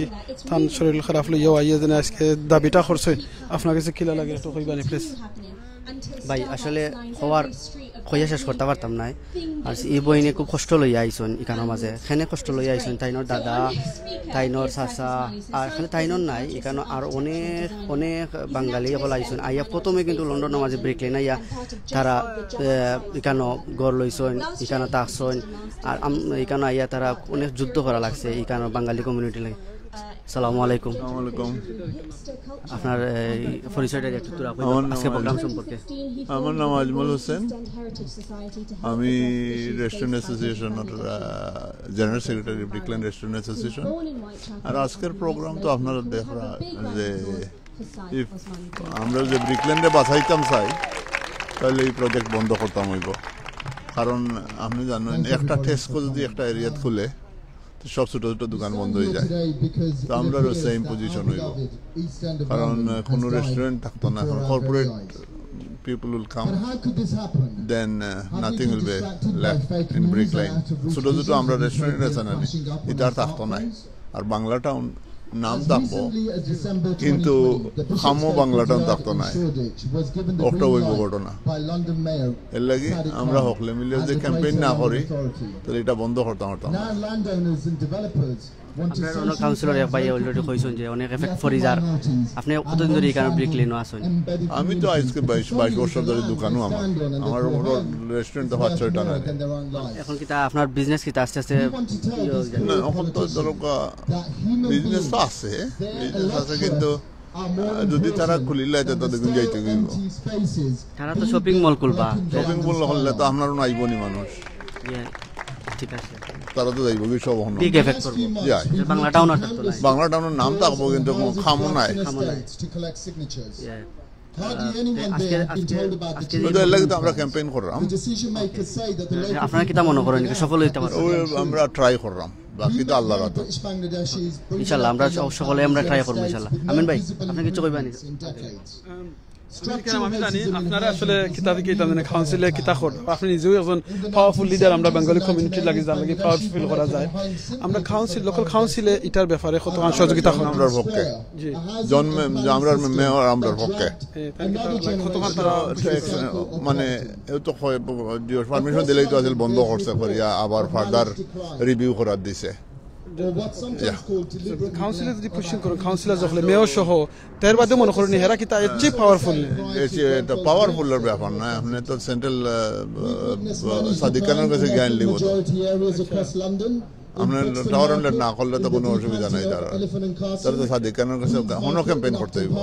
থান শরীর খারাপ লইয়া আইয়া জেনে আজকে দাবিটা করছেন আপনার কাছে কিলা লাগে একটু কইবানি প্লিজ ভাই আসলে হওয়ার কইয়া শেষ করতে পারতাম না আর এই বইনে খুব কষ্ট লইয়া আইসন এখানের মাঝে এখানে কষ্ট লইয়া আইসন তাইনোর দাদা তাইনোর চাচা আর এখানে তাইনোর নাই এখানে আর অনেক অনেক বাঙালি হল আইসন আইয়া প্রথমে কিন্তু লন্ডনের মাঝে ব্রেকলেন আইয়া তারা এখানে গড় লইসন এখানে থাকছন আর এখানে আইয়া তারা অনেক যুদ্ধ করা লাগছে এখানে বাঙালি কমিউনিটি লাগে আসসালামু আলাইকুম আপনার পরিচয়টা একটু তুই আজকে প্রোগ্রাম সম্পর্কে আমার নাম আজমল হোসেন আমি রেস্টুরেন্ট অ্যাসোসিয়েশনের general secretary Brick Lane restaurant association আর আজকের প্রোগ্রাম তো আপনারা দেখা যে আমরা যে ব্রিকল্যান্ডে বাঁচাইতাম চাই তাহলে এই প্রজেক্ট বন্ধ করতাম হইব কারণ আপনি জানেন একটা টেস্কো যদি একটা এরিয়াত খুলে সব ছোট ছোট দোকান বন্ধ হয়ে যায় তো আমরা সেম পজিশন হইব কারণ কোনো রেস্টুরেন্ট থাকতো না এখন corporate people will come then nothing will be left in Brick Lane ছোট ছোট আমরা রেস্টুরেন্ট আছে না এটা আর থাকতো না আর বাংলা টাউন নাম থাকবো কিন্তু খামো বাংলা টাউন থাকতো না একটা হইব ঘটনা এর লাগে আমরা হকলে মিলে যে ক্যাম্পেইন না করি তাহলে এটা বন্ধ করতাম আপনার অনেক কাউন্সিলর ভাই অলরেডি কইছেন যে অনেক এফেক্ট পড়ি যার আপনি কতদিন ধরে এখানে ব্রিকলেনও আছেন আমি তো আজকে 22 বছর ধরে দোকানও আমার রেস্টুরেন্ট তো 5-6টা না এখন কি তা আপনার বিজনেস কি আস্তে আস্তে না এখন তো দরকা বিজনেস তো আছে কিন্তু যদি তারা খুলিলে তো দেখুন যাইতে গিয়ে তারা তো শপিং মল খুলবা শপিং মল হলে তো আপনারও নাইবনি মানুষ ঠিক আছে তারা তো যাইব কি সব হন বিগ এফেক্ট করব বাংলা টাউন আর তো নাই বাংলা টাউনের নাম থাকবো কিন্তু খামো নাই আমরা ক্যাম্পেইন করলাম আপনারা কি তা মনে করেন সফল হইতে পারবো আমরা ট্রাই করলাম বাকি তো আল্লাহর হাতে ইনশাআল্লাহ আমরা সকলে আমরা ট্রাই করব ইনশাআল্লাহ আমিন ভাই আপনি কিছু কইবানি আমি জানি আপনারা আসলে কিতাবে কি জানেন কাউন্সিলে কিতা কর আপনি নিজেও একজন পাওয়ারফুল লিডার আমরা বেঙ্গলি কমিউনিটি লাগি যার লাগি পাওয়ারফুল ফিল করা যায় আমরা কাউন্সিল লোকাল কাউন্সিলে এটার ব্যাপারে কত সহযোগিতা করেন আমরার পক্ষে জি জন্মে আমরা মেয়র আমরার পক্ষে মানে এত পারমিশন দিলেই তো আসলে বন্ধ করছে করিয়া আবার ফার্দার রিভিউ করার দিছে কাউন্সিলর যদি পুশিং করো কাউন্সিলর যখন মেয়র সহ তার বাদে মনে করেন হেরা কি তা এত পাওয়ারফুল এটা পাওয়ারফুলের ব্যাপার না আপনি তো সেন্ট্রাল সাদিকানের কাছে জ্ঞান লিব আপনার টাওয়ার আন্ডার না করলে তো কোনো অসুবিধা নাই তারা তো সাদিকানের কাছে কোনো ক্যাম্পেইন করতে হইব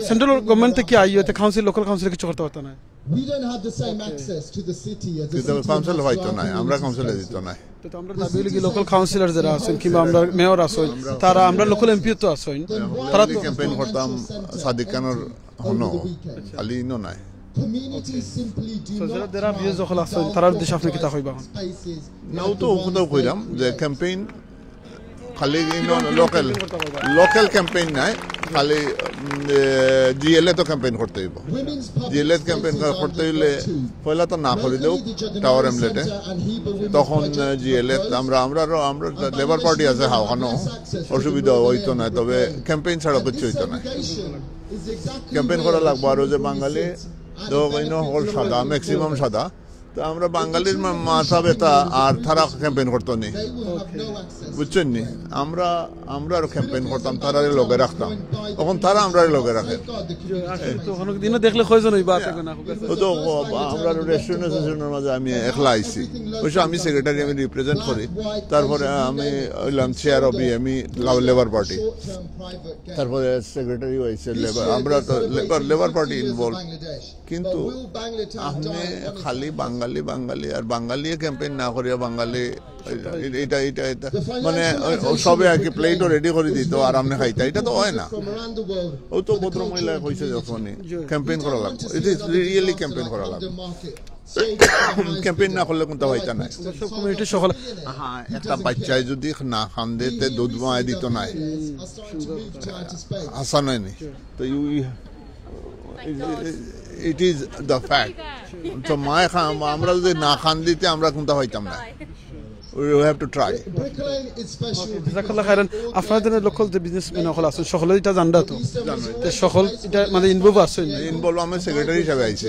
সেন্ট্রাল গভর্নমেন্ট থেকে আইতে কাউন্সিল লোকাল কাউন্সিল কিছু করতে পারতো না We don't have the same access to the city as the city. Council হয়তো নাই আমরা কাউন্সিলে দিত নাই তো আমরা দাবি লাগি লোকাল কাউন্সিলর যারা আছেন কিংবা আমরা মেয়র আছেন তারা আমরা লোকাল এমপিও তো আছেন তারা তো ক্যাম্পেইন করতাম সাদিকানের হনো খালি ইনো নাই community simply do not যারা ভিউজ যখন আছেন তারা দেশ আপনি কিতা কইবা নাও তো কোথাও কইলাম যে ক্যাম্পেইন খালি লোকাল ক্যাম্পেইন নাই খালি জিএলএ তো ক্যাম্পেইন করতে হইব জিএলএ ক্যাম্পেইন করতে হইলে পয়লা তো না করিলেও টাওয়ার এমলেটে তখন জিএলএ আমরা লেবার পার্টি আছে ওখানো অসুবিধা হইতো না তবে ক্যাম্পেইন ছাড়া কিছু হইতো না ক্যাম্পেইন করা লাগবো আরো যে বাঙালি হল সাদা ম্যাক্সিমাম সাদা তো আমরা বাঙালির মাথা ব্যথা আর তারা ক্যাম্পেইন করতো নি বুঝছেন নি আমরা আরো ক্যাম্পেইন করতাম তারা লগে রাখতাম তখন তারা আমরা লগে রাখে দিনে দেখলে কয়জন হইবা তো আমরা রেস্টুরেন্ট অ্যাসোসিয়েশনের মাঝে আমি একলা আইছি অবশ্য আমি সেক্রেটারি আমি রিপ্রেজেন্ট করি তারপরে আমি হইলাম চেয়ার অফ আমি লেবার পার্টি তারপরে সেক্রেটারি হয়েছে লেবার আমরা তো লেবার পার্টি ইনভলভ কিন্তু আপনি খালি বাঙালি আর বাঙালি ক্যাম্পেইন না করিয়া বাঙালি এটা মানে সবে আর কি প্লেটও রেডি করে দিত আর আপনি খাইতা এটা তো হয় না ও তো ভদ্র মহিলা কইছে যখনই ক্যাম্পেইন করা লাগবে ইট ইজ রিয়েলি ক্যাম্পেইন করা লাগবে ক্যাম্পেইন না করলে কোনটা হইতা নাই কমিউনিটি সকল হ্যাঁ একটা বাচ্চায় যদি না খান দিতে দুধ মায় দিত নাই আসা নাই তো ইট ইজ দ্য ফ্যাক্ট তো মায় আমরা যদি না খান দিতে আমরা কোনটা হইতাম না we have to try জাযাকাল্লাহ খাইরান আপনাদের লোকাল যে বিজনেসম্যান সকল আছেন সকলে এটা জানদা তো সকল এটা মানে ইনভলভ আছেন ইনভলভ আমি সেক্রেটারি হিসেবে আইছি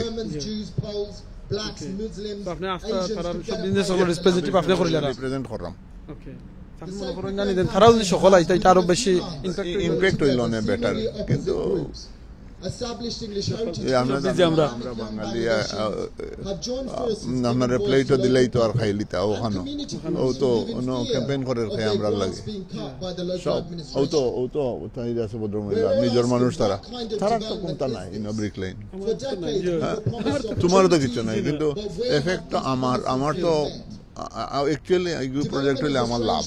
আপনি আস্থা তারার সব বিজনেস সকল রিপ্রেজেন্টেটিভ আপনি করিলা রিপ্রেজেন্ট করলাম ওকে আপনি মনে করেন না দেন তারাও যদি সকল আইতা এটা আরো বেশি ইমপ্যাক্ট হইল না বেটার কিন্তু আমরা বাঙালি আপনার প্লেটও দিলেই তো আর খাইলি তা ওখানে ও তো ক্যাম্পেইন করে খাই আমরা লাগে সব ও তো আছে ভদ্র মহিলা নিজের মানুষ তারা তো কোনটা নাই ব্রিক লাইন তোমারও তো কিছু নাই কিন্তু এফেক্ট আমার তো অ্যাকচুয়ালি এই প্রজেক্ট হলে আমার লাভ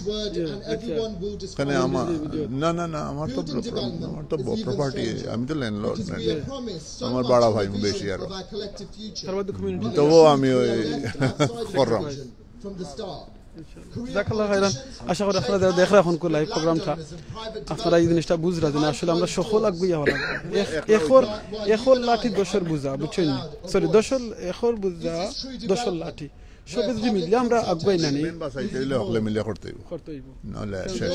কারণ আমার তো প্রপার্টি আমি তো ল্যান্ডলর্ড আমার বড় ভাই বেশি আরো তবুও আমি ওই করলাম জাযাকাল্লাহ খাইরান আশা করি আপনারা দেখরা এখন লাইভ প্রোগ্রামটা আপনারা এই জিনিসটা বুঝরা যে আসলে আমরা সকল আগুইয়া হলাম এখর লাঠি দশর বুঝা বুঝছেন সরি দশর এখর বুঝা দশর লাঠি সবে যদি মিলে আমরা আগুয়াই না নি হলে মিলে করতে হইব নাহলে শেষ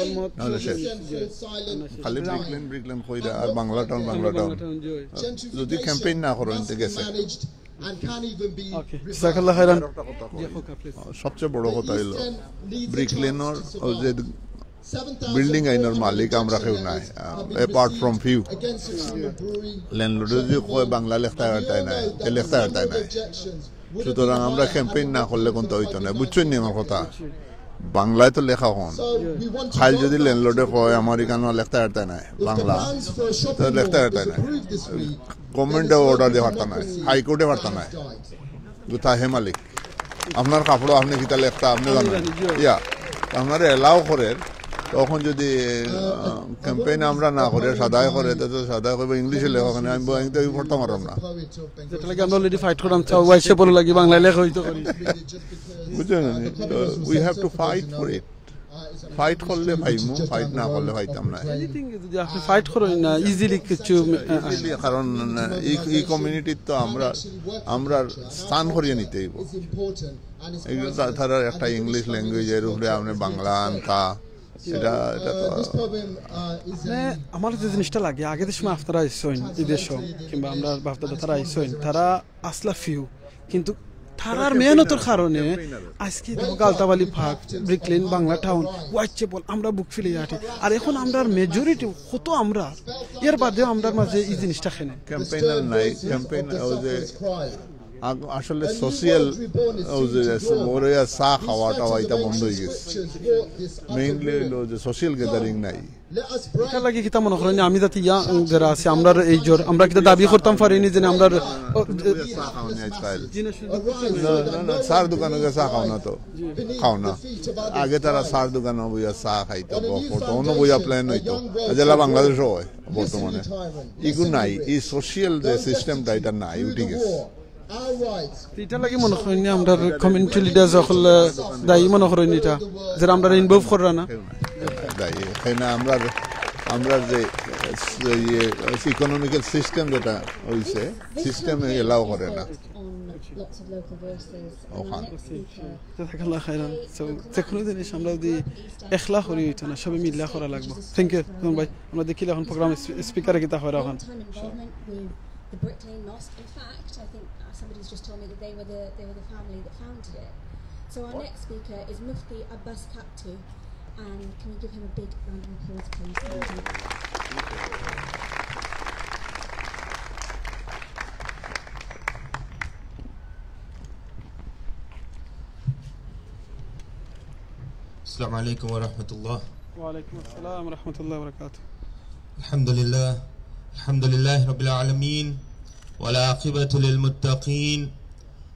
খালি ব্রিকলেন কইরা আর বাংলা টাউন যদি ক্যাম্পেইন না করেন তো গেছে জাযাকাল্লাহ খাইরান সবচেয়ে বড় কথা হলো ব্রিকলেনের যে বিল্ডিং আইনের মালিক আমরা কেউ নাই অ্যাপার্ট ফ্রম ফিউ ল্যান্ডলর্ড যদি কয় বাংলা লেখতে নাই সুতরাং আমরা ক্যাম্পেইন না করলে কোনটা হইতো না বুঝছেন নি আমার কথা বাংলায় তো লেখা হন খাইল যদি ল্যান্ডলর্ডে কয় আমার এখানে লেখতে পারতে নাই বাংলা তো লেখতে পারতে নাই গভর্নমেন্টে অর্ডার দিয়ে পারতা নাই হাইকোর্টে পারতা নাই তা হে মালিক আপনার কাপড় আপনি কিতা লেখতা আপনি জানেন আপনার এলাও করে তখন যদি ক্যাম্পেইন আমরা না করে সাদাই করে তো সাদাই করবে ইংলিশে লেখা ওখানে আমি পড়তে পারলাম না যেটা লাগে আমরা অলরেডি ফাইট করলাম ওয়াইসে বলে লাগি বাংলায় লেখা হইতো বুঝছেন we have to fight for it fight করলে ভাইমু ফাইট না করলে ভাইতাম না যদি আপনি ফাইট করেন না ইজিলি কিছু কারণ এই কমিউনিটির তো আমরা স্থান করিয়ে নিতে হইব এগুলো তারা একটা ইংলিশ ল্যাঙ্গুয়েজের উপরে আপনি বাংলা আনতা এটা তো আমার যে জিনিসটা লাগে আগে যে সময় আপনারা আইসেন ঈদের সময় কিংবা আমরা বাপদাদা তারা আইসেন তারা আসলা ফিউ কিন্তু তারার মেহনতের কারণে আজকে গালতাবালি ফাঁক ব্রিকলেন বাংলা টাউন ওয়াইচে বল আমরা বুক ফিলে আটি আর এখন আমরা মেজরিটি কত আমরা এর বাদেও আমরা মাঝে এই জিনিসটা খেনে ক্যাম্পেইনার নাই ক্যাম্পেইন আসলে সোশিয়াল চা খাওয়া টাওয়া এটা বন্ধ হয়ে গেছে মেইনলি সোশিয়াল গ্যাদারিং নাই এটা লাগে কিতা মনে করেন আমি যাতে যারা আছে আমরা এই জোর আমরা কিতা দাবি করতাম পারিনি যে আমরা চার দোকানে চা খাও না আগে তারা চার দোকানে বইয়া চা খাইতো অন্য বইয়া প্ল্যান হইতো জেলা বাংলাদেশও হয় বর্তমানে এগুলো নাই এই সোশিয়াল যে সিস্টেমটা এটা নাই উঠে গেছে এটা লাগে মনে করেন আমরা কমিউনিটি লিডার সকল দায়ী মনে করেন এটা যারা আমরা ইনভলভ করা না দায়ী এখানে আমরা যে ইকোনমিক্যাল সিস্টেম যেটা হয়েছে সিস্টেমে এলাও করে না জাযাকাল্লাহ খাইরান। সো যে কোনো জিনিস আমরা যদি একলা করি হইতো না, সবাই মিল্লা করা লাগবে। থ্যাংক ইউ ভাই। আমরা দেখিলে এখন প্রোগ্রাম স্পিকারে কিতা হয় এখন the Brick Lane Mosque. In fact, I think somebody's just told me that they were the family that founded it. So our next speaker is Mufti Abbas Kaptu, and can we give him a big round of applause, please? Thank you. Assalamu alaikum wa rahmatullah. Wa alaikum assalam wa rahmatullahi wa barakatuh. Alhamdulillah. Alhamdulillah Rabbil Alameen. والعاقبة للمتقين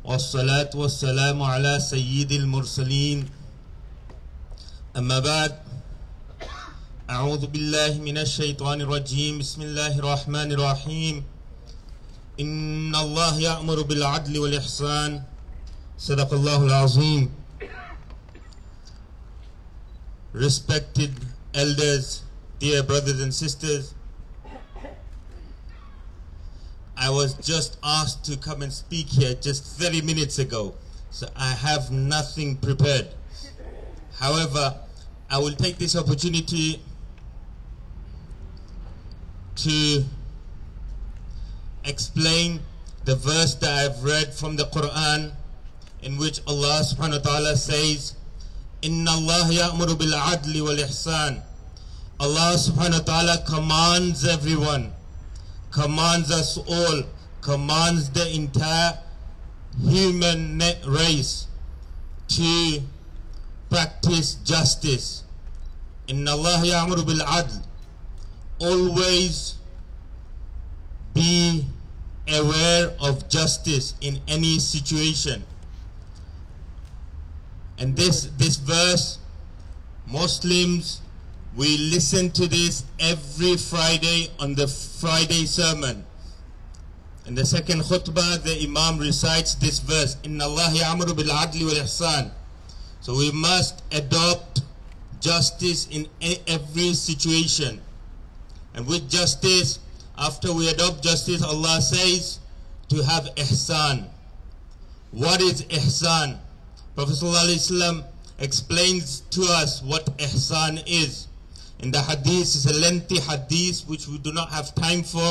والصلاة والسلام على سيد المرسلين أما بعد أعوذ بالله من الشيطان الرجيم بسم الله الرحمن الرحيم إن الله يأمر بالعدل والإحسان صدق الله العظيم. Respected elders, dear brothers and sisters, I was just asked to come and speak here just 30 minutes ago, so I have nothing prepared. However, I will take this opportunity to explain the verse that I've read from the Quran, in which Allah subhanahu wa ta'ala says, Inna Allah ya'muru bil adli wal ihsan. Allah subhanahu wa ta'ala commands everyone, commands us all, commands the entire human race to practice justice. Inna Allah ya'muru bil adl. Always be aware of justice in any situation. And this verse, Muslims, we listen to this every Friday on the Friday sermon. In the second khutbah, the Imam recites this verse, Inna Allah ya'muru bil adli wal ihsan. So we must adopt justice in every situation. And with justice, after we adopt justice, Allah says to have ihsan. What is ihsan? Prophet ﷺ explains to us what ihsan is. In the hadith, it's a lengthy hadith which we do not have time for,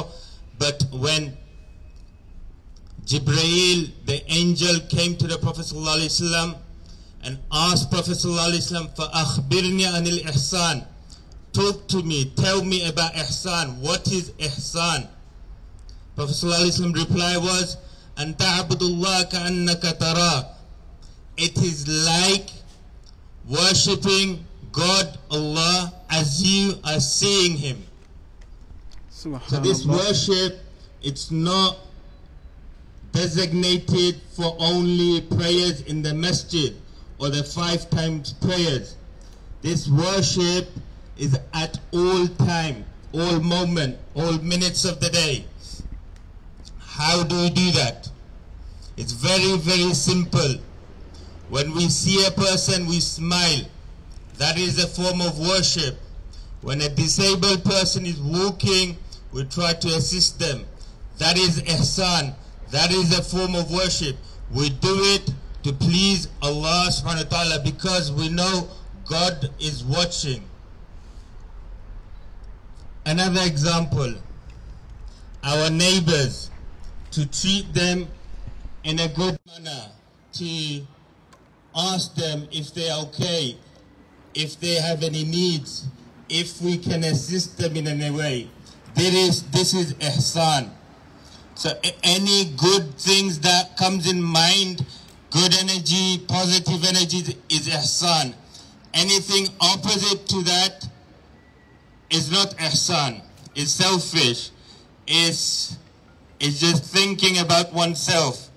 but when Jibreel, the angel, came to the Prophet ﷺ and asked Prophet ﷺ, فَأَخْبِرْنِي عَنِ الْإِحْسَانِ, talk to me, tell me about ihsan. What is ihsan? Prophet ﷺ reply was, أَن تَعْبُدُ اللَّهَ كَأَنَّكَ تَرَاهُ. It is like worshipping God, Allah, as you are seeing Him. So this worship, it's not designated for only prayers in the masjid or the 5 times prayers. This worship is at all time, all moment, all minutes of the day. How do we do that? It's very, very simple. When we see a person, we smile. That is a form of worship. When a disabled person is walking, we try to assist them. That is ihsan. That is a form of worship. We do it to please Allah subhanahu wa ta'ala because we know God is watching. Another example, our neighbors, to treat them in a good manner, to ask them if they are okay, if they have any needs, if we can assist them in any way. This is ihsan. So any good things that comes in mind, good energy, positive energy is ihsan. Anything opposite to that is not ihsan. It's selfish. It's just thinking about oneself.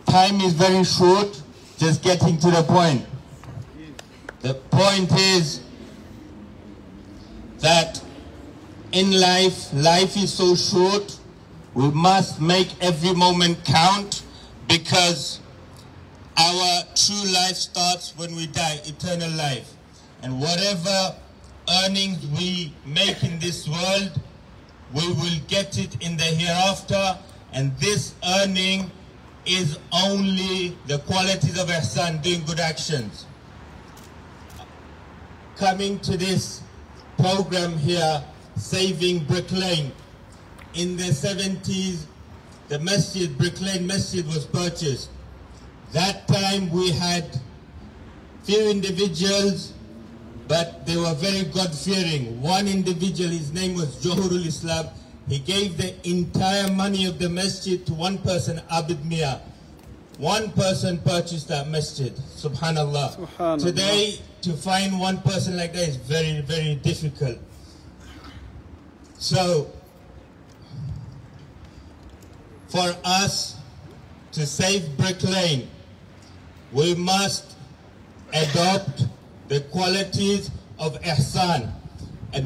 Time is very short, just getting to the point. The point is that in life, life is so short. We must make every moment count, because our true life starts when we die, eternal life. And whatever earnings we make in this world, we will get it in the hereafter. And this earning is only the qualities of ihsan, doing good actions. Coming to this program here, Saving Brick Lane. In the 70s, the masjid, Brick Lane Masjid, was purchased. That time we had few individuals, but they were very God-fearing. One individual, his name was Johurul Islam. He gave the entire money of the masjid to one person, Abid Mia. One person purchased that masjid. Subhanallah. Subhanallah. Today, to find one person like that is very, very difficult. So, for us to save Brick Lane, we must adopt the qualities of ihsan. And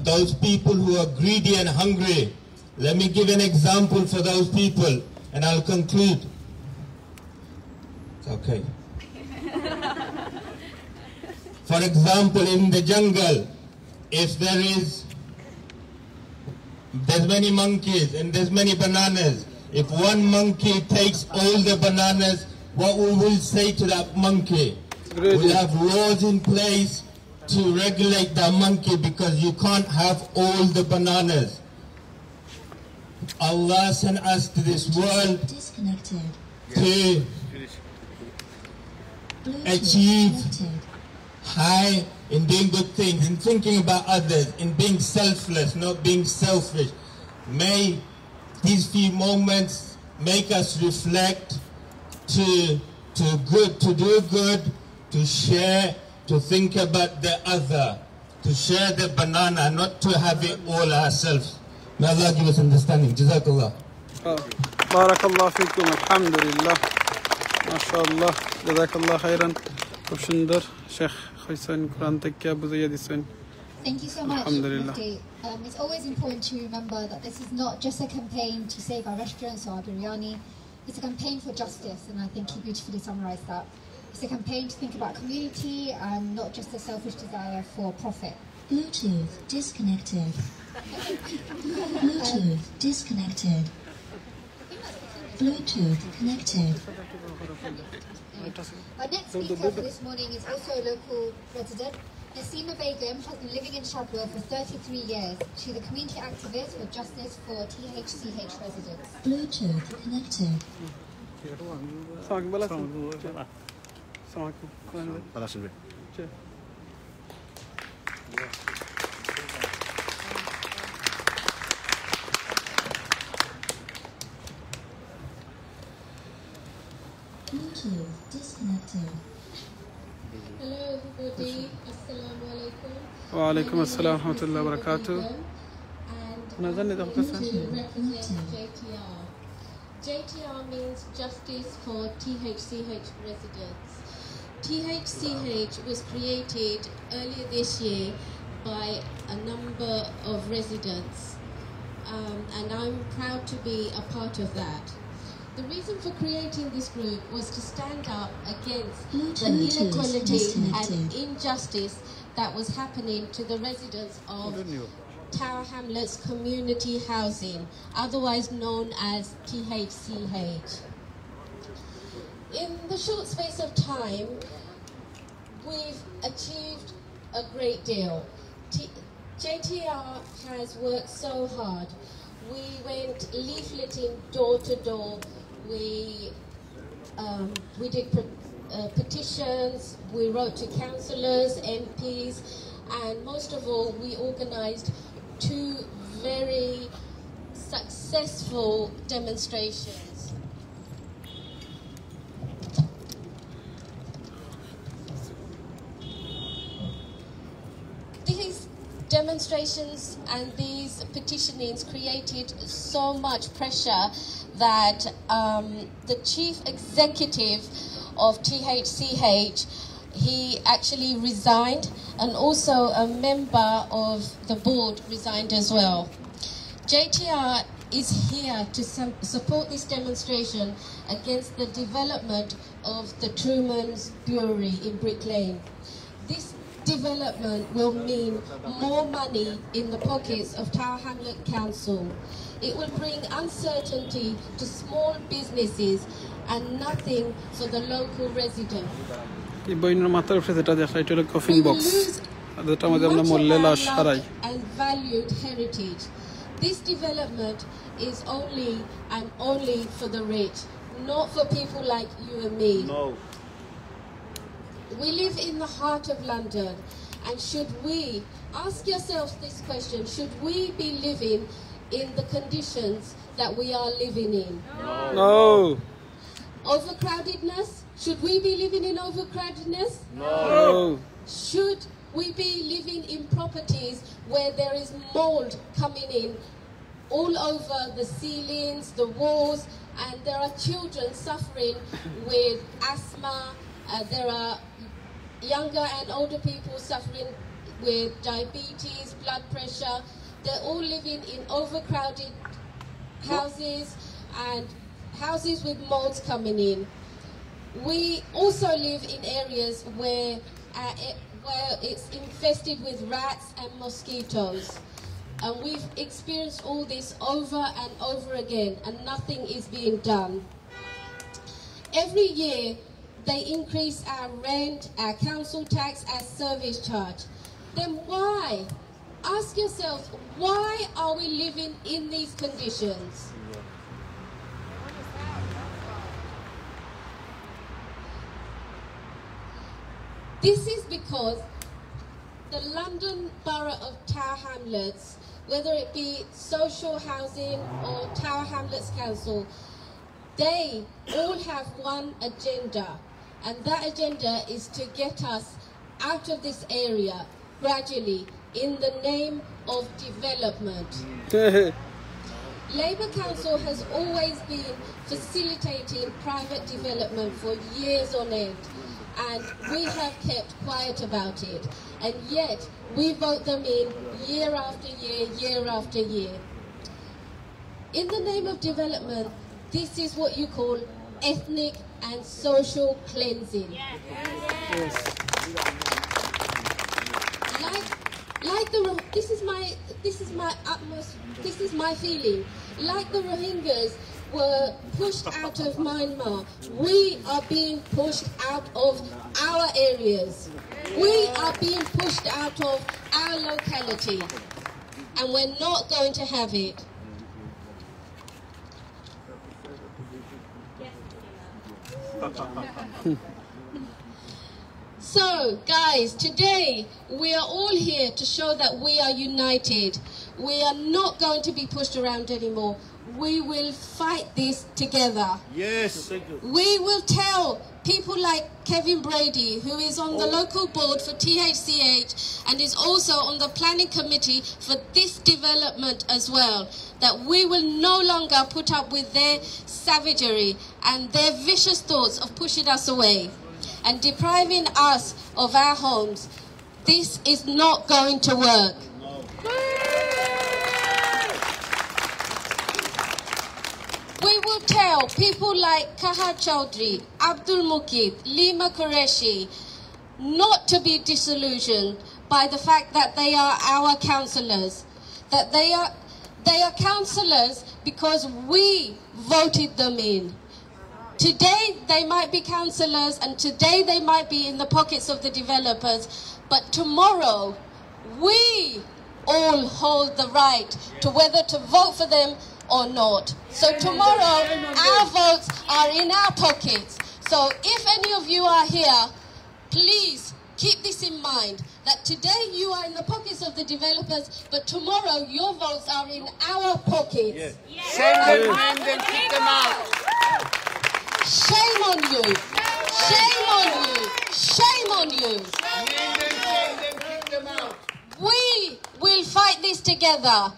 those people who are greedy and hungry, let me give an example for those people, and I'll conclude. It's okay. For example, in the jungle, if there's many monkeys and there's many bananas, if one monkey takes all the bananas, what we will say to that monkey? We'll have laws in place to regulate that monkey, because you can't have all the bananas. Allah sent us to this world to achieve high in doing good things, in thinking about others, in being selfless, not being selfish. May these few moments make us reflect to do good, to share, to think about the other, to share the banana, not to have it all ourselves. May Allah give us understanding. Jazakallah. Barakallah fikum. Alhamdulillah. MashaAllah. Jazakallah khairan. Kushindir. Sheikh Khoisan Quran Tekya Buzaya Diswen. Thank you so much. Alhamdulillah. It's always important to remember that this is not just a campaign to save our restaurants or our biryani. It's a campaign for justice, and I think he beautifully summarized that. It's a campaign to think about community and not just a selfish desire for profit. Bluetooth disconnected. Bluetooth disconnected. Bluetooth connected. Our next speaker for this morning is also a local resident. Nasima Begum has been living in Shadwell for 33 years. She's a community activist for justice for THCH residents. Bluetooth connected. Bluetooth disconnected. Hello everybody, Assalamu alaikum. Wa alaikum assalam wa rahmatullahi wa barakatuh. And to represent JTR. JTR means Justice for THCH residents. THCH was created earlier this year by a number of residents, and I'm proud to be a part of that. The reason for creating this group was to stand up against the inequality and injustice that was happening to the residents of Tower Hamlets Community Housing, otherwise known as THCH. In the short space of time, we've achieved a great deal. JTR has worked so hard. We went leafleting door to door. We did petitions, we wrote to councillors, MPs, and most of all, we organised 2 very successful demonstrations. These demonstrations and these petitionings created so much pressure that the chief executive of THCH, he actually resigned, and also a member of the board resigned as well. JTR is here to support this demonstration against the development of the Truman's Brewery in Brick Lane. This development will mean more money in the pockets of Tower Hamlet Council. It will bring uncertainty to small businesses and nothing for the local resident. We will lose much of our and valued heritage. This development is only and only for the rich, not for people like you and me. No. We live in the heart of London, and should we, ask yourselves this question, should we be living in the conditions that we are living in? No. No. Overcrowdedness? Should we be living in overcrowdedness? No. Should we be living in properties where there is mold coming in all over the ceilings, the walls, and there are children suffering with asthma, there are younger and older people suffering with diabetes, blood pressure. They're all living in overcrowded houses and houses with molds coming in. We also live in areas where it's infested with rats and mosquitoes. And we've experienced all this over and over again, and nothing is being done. Every year, they increase our rent, our council tax, our service charge. Then why? Ask yourselves, why are we living in these conditions? This is because the London Borough of Tower Hamlets, whether it be social housing or Tower Hamlets Council, they all have one agenda, and that agenda is to get us out of this area gradually in the name of development. Labour Council has always been facilitating private development for years on end, and we have kept quiet about it, and yet we vote them in year after year, year after year. In the name of development, this is what you call ethnic and social cleansing. Yes. This is my feeling. Like the Rohingyas were pushed out of Myanmar, we are being pushed out of our areas. We are being pushed out of our locality, and we're not going to have it. So, guys, today we are all here to show that we are united. We are not going to be pushed around anymore. We will fight this together. Yes. We will tell people like Kevin Brady, who is on the local board for THCH and is also on the planning committee for this development as well, that we will no longer put up with their savagery and their vicious thoughts of pushing us away and depriving us of our homes. This is not going to work. We will tell people like Kahar Chaudhry, Abdul Muqid, Lima Qureshi not to be disillusioned by the fact that they are our councillors, that they are councillors because we voted them in. Today they might be councillors and today they might be in the pockets of the developers, but tomorrow we all hold the right to whether to vote for them or not. So tomorrow our votes are in our pockets. So if any of you are here, please keep this in mind, that today you are in the pockets of the developers, but tomorrow your votes are in our pockets. Yes. Send them and then kick them out. Shame on you. Shame on you. Shame on you. We will fight this together,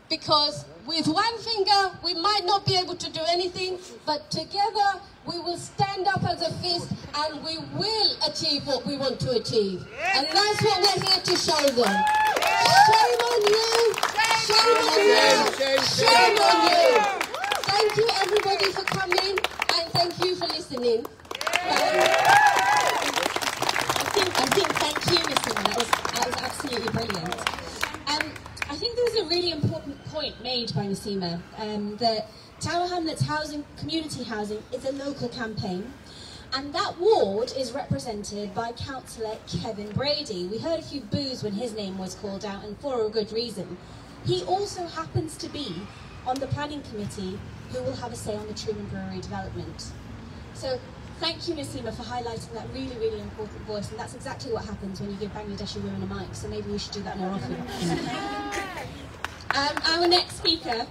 because with one finger we might not be able to do anything, but together we will stand up as a fist and we will achieve what we want to achieve. And that's what we're here to show them. Shame on you! Shame on you! Shame on you! Thank you everybody for coming and thank you for listening. I think thank you, Miss Simon. That was absolutely brilliant. I think there was a really important point made by Naseema, that Tower Hamlets housing, community housing, is a local campaign, and that ward is represented by Councillor Kevin Brady. We heard a few boos when his name was called out, and for a good reason. He also happens to be on the planning committee who will have a say on the Truman Brewery development. So thank you, Naseema, for highlighting that really, really important voice, and that's exactly what happens when you give Bangladeshi women a mic, so maybe we should do that more often. Our next speaker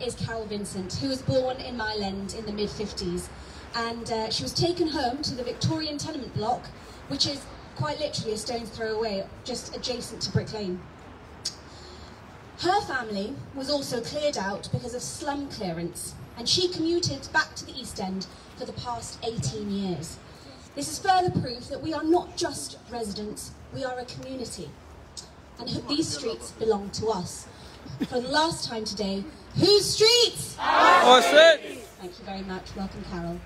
is Carol Vincent, who was born in Mile End in the mid-50s, and she was taken home to the Victorian tenement block, which is quite literally a stone's throw away, just adjacent to Brick Lane. Her family was also cleared out because of slum clearance, and she commuted back to the East End for the past 18 years. This is further proof that we are not just residents, we are a community. And these streets belong to us. For the last time today, whose streets? Our streets! Thank you very much. Welcome, Carol.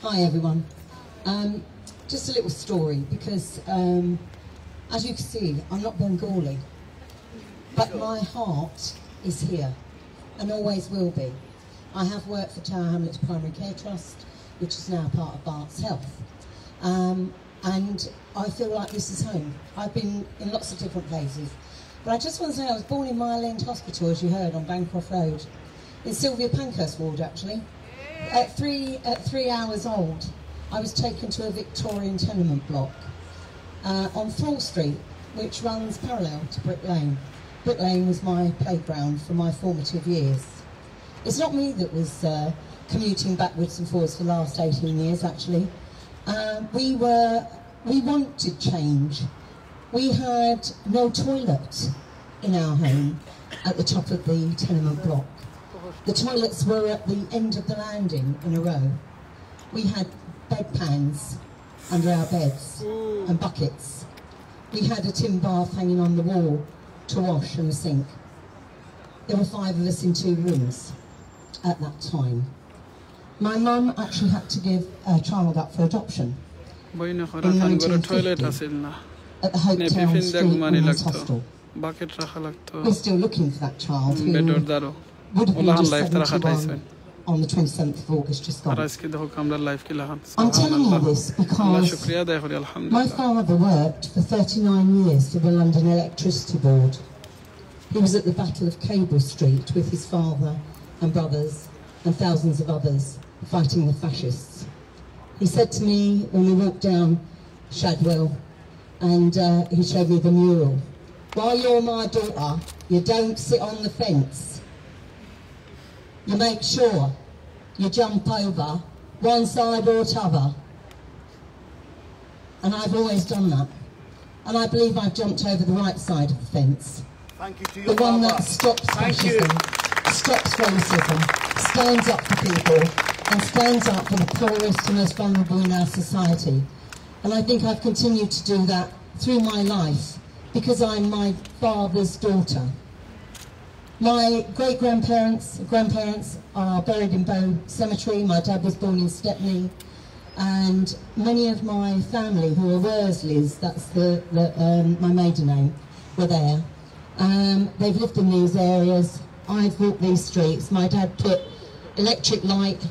Hi, everyone. Just a little story, because as you can see, I'm not Bengali, but my heart is here and always will be. I have worked for Tower Hamlets Primary Care Trust, which is now part of Barts Health, and I feel like this is home. I've been in lots of different places, but I just want to say I was born in Mile End Hospital, as you heard, on Bancroft Road, in Sylvia Pankhurst ward, actually. At 3 hours old, I was taken to a Victorian tenement block on Fall Street, which runs parallel to Brick Lane. Brick Lane was my playground for my formative years. It's not me that was commuting backwards and forwards for the last 18 years, actually. We wanted change. We had no toilet in our home at the top of the tenement block. The toilets were at the end of the landing in a row. We had bedpans under our beds and buckets. We had a tin bath hanging on the wall to wash and a sink. There were 5 of us in 2 rooms at that time. My mum actually had to give a child up for adoption in 1950 at the Hope Town Street Women's Hostel. We're still looking for that child who would have been just 71 on the 27th of August, just gone. I'm telling you this because my father worked for 39 years for the London Electricity Board. He was at the Battle of Cable Street with his father and brothers and thousands of others fighting the fascists. He said to me when we walked down Shadwell, and he showed me the mural, "While you're my daughter, you don't sit on the fence. You make sure you jump over one side or t'other." And I've always done that. And I believe I've jumped over the right side of the fence. Thank you to you, the one Mama. that stops fascism, stops racism, stands up for people, and stands up for the poorest and most vulnerable in our society. And I think I've continued to do that through my life because I'm my father's daughter. My great-grandparents, grandparents are buried in Bow Cemetery. My dad was born in Stepney, and many of my family, who are Worsleys, that's my maiden name, were there. They've lived in these areas. I've walked these streets. My dad put electric light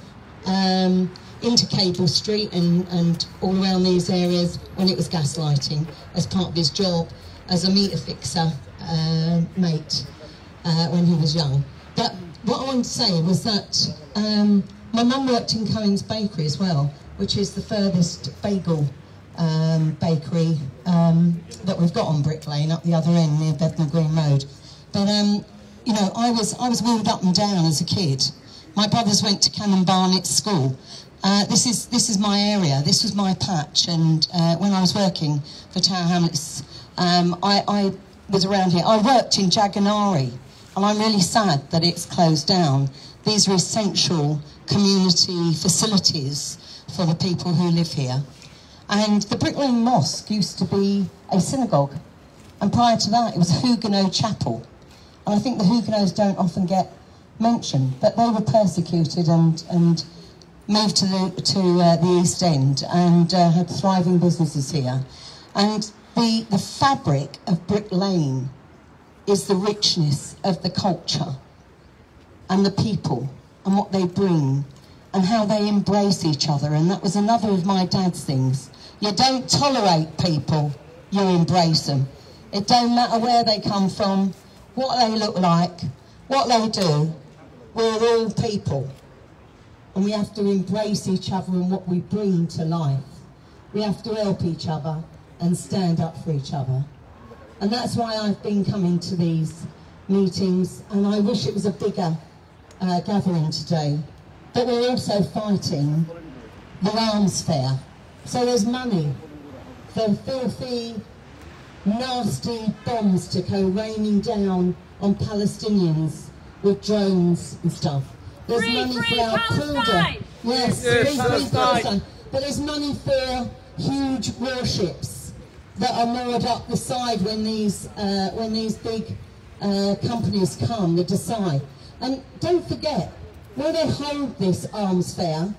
into Cable Street and all around these areas when it was gas lighting as part of his job as a meter fixer mate. When he was young. But what I wanted to say was that my mum worked in Cohen's Bakery as well, which is the furthest bagel bakery that we've got on Brick Lane, up the other end near Bethnal Green Road. But you know, I was wheeled up and down as a kid. My brothers went to Canon Barnett School. This is my area. This was my patch. And when I was working for Tower Hamlets, was around here. I worked in Jaganari, and I'm really sad that it's closed down. These are essential community facilities for the people who live here. And the Brick Lane Mosque used to be a synagogue, and prior to that it was a Huguenot chapel. And I think the Huguenots don't often get mentioned, but they were persecuted and moved to the East End and had thriving businesses here. And the fabric of Brick Lane is the richness of the culture and the people and what they bring and how they embrace each other. And that was another of my dad's things. You don't tolerate people, you embrace them. It don't matter where they come from, what they look like, what they do. We're all people. And we have to embrace each other and what we bring to life. We have to help each other and stand up for each other. And that's why I've been coming to these meetings, and I wish it was a bigger gathering today. But we're also fighting the arms fair. So there's money for filthy, nasty bombs to go raining down on Palestinians with drones and stuff. There's money for our Quilda. Yes, free Palestine. But there's money for huge warships that are moored up the side when these big companies come, they decide. And don't forget, where they hold this arms fair,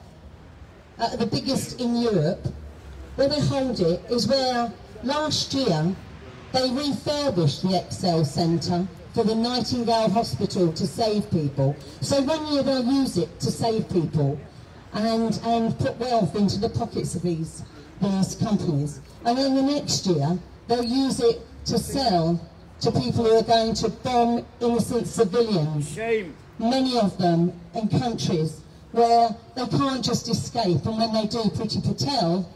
the biggest in Europe, where they hold it is where last year they refurbished the Excel Centre for the Nightingale Hospital to save people. So 1 year they'll use it to save people and put wealth into the pockets of these companies. And then the next year they'll use it to sell to people who are going to bomb innocent civilians. Shame. Many of them in countries where they can't just escape, and when they do, Priti Patel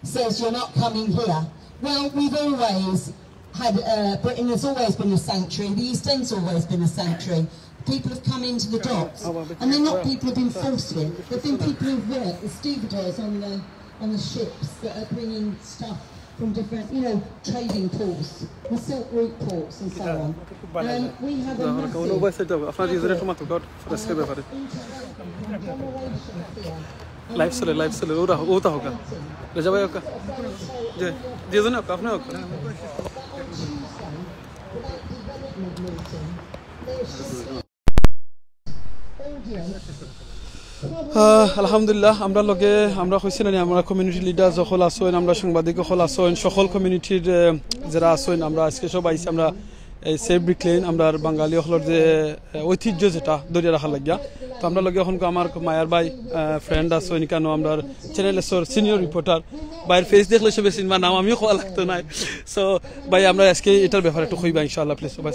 says you're not coming here. Well, we've always had, Britain has always been a sanctuary, the East End's always been a sanctuary. People have come into the docks, and they're not people who've been forced here. They've been people who've worked, the stevedores on the ships that are bringing stuff from different, trading ports, the Silk Route ports and so on. We have a massive live चले वो तो होगा रजा भाई होगा जी जो ना आपने होगा আলহামদুলিল্লাহ আমরা লগে আমরা কইছি না আমরা কমিউনিটি লিডার যখন আছেন আমরা সাংবাদিক যখন আছেন সকল কমিউনিটির যারা আছেন আমরা আজকে সব আইছি আমরা এই সেভ ব্রিক লেন আমরা বাঙালি হলর যে ঐতিহ্য যেটা ধরে রাখা লাগিয়া তো আমরা লগে এখন আমার মায়ার ভাই ফ্রেন্ড আছেন কেন আমরা চ্যানেলের সিনিয়র রিপোর্টার ভাইয়ের ফেস দেখলে সবে সিনেমা নাম আমিও কোয়া লাগতো না সো ভাই আমরা আজকে এটার ব্যাপারে একটু কইবা ইনশাআল্লাহ প্লিজ সবাই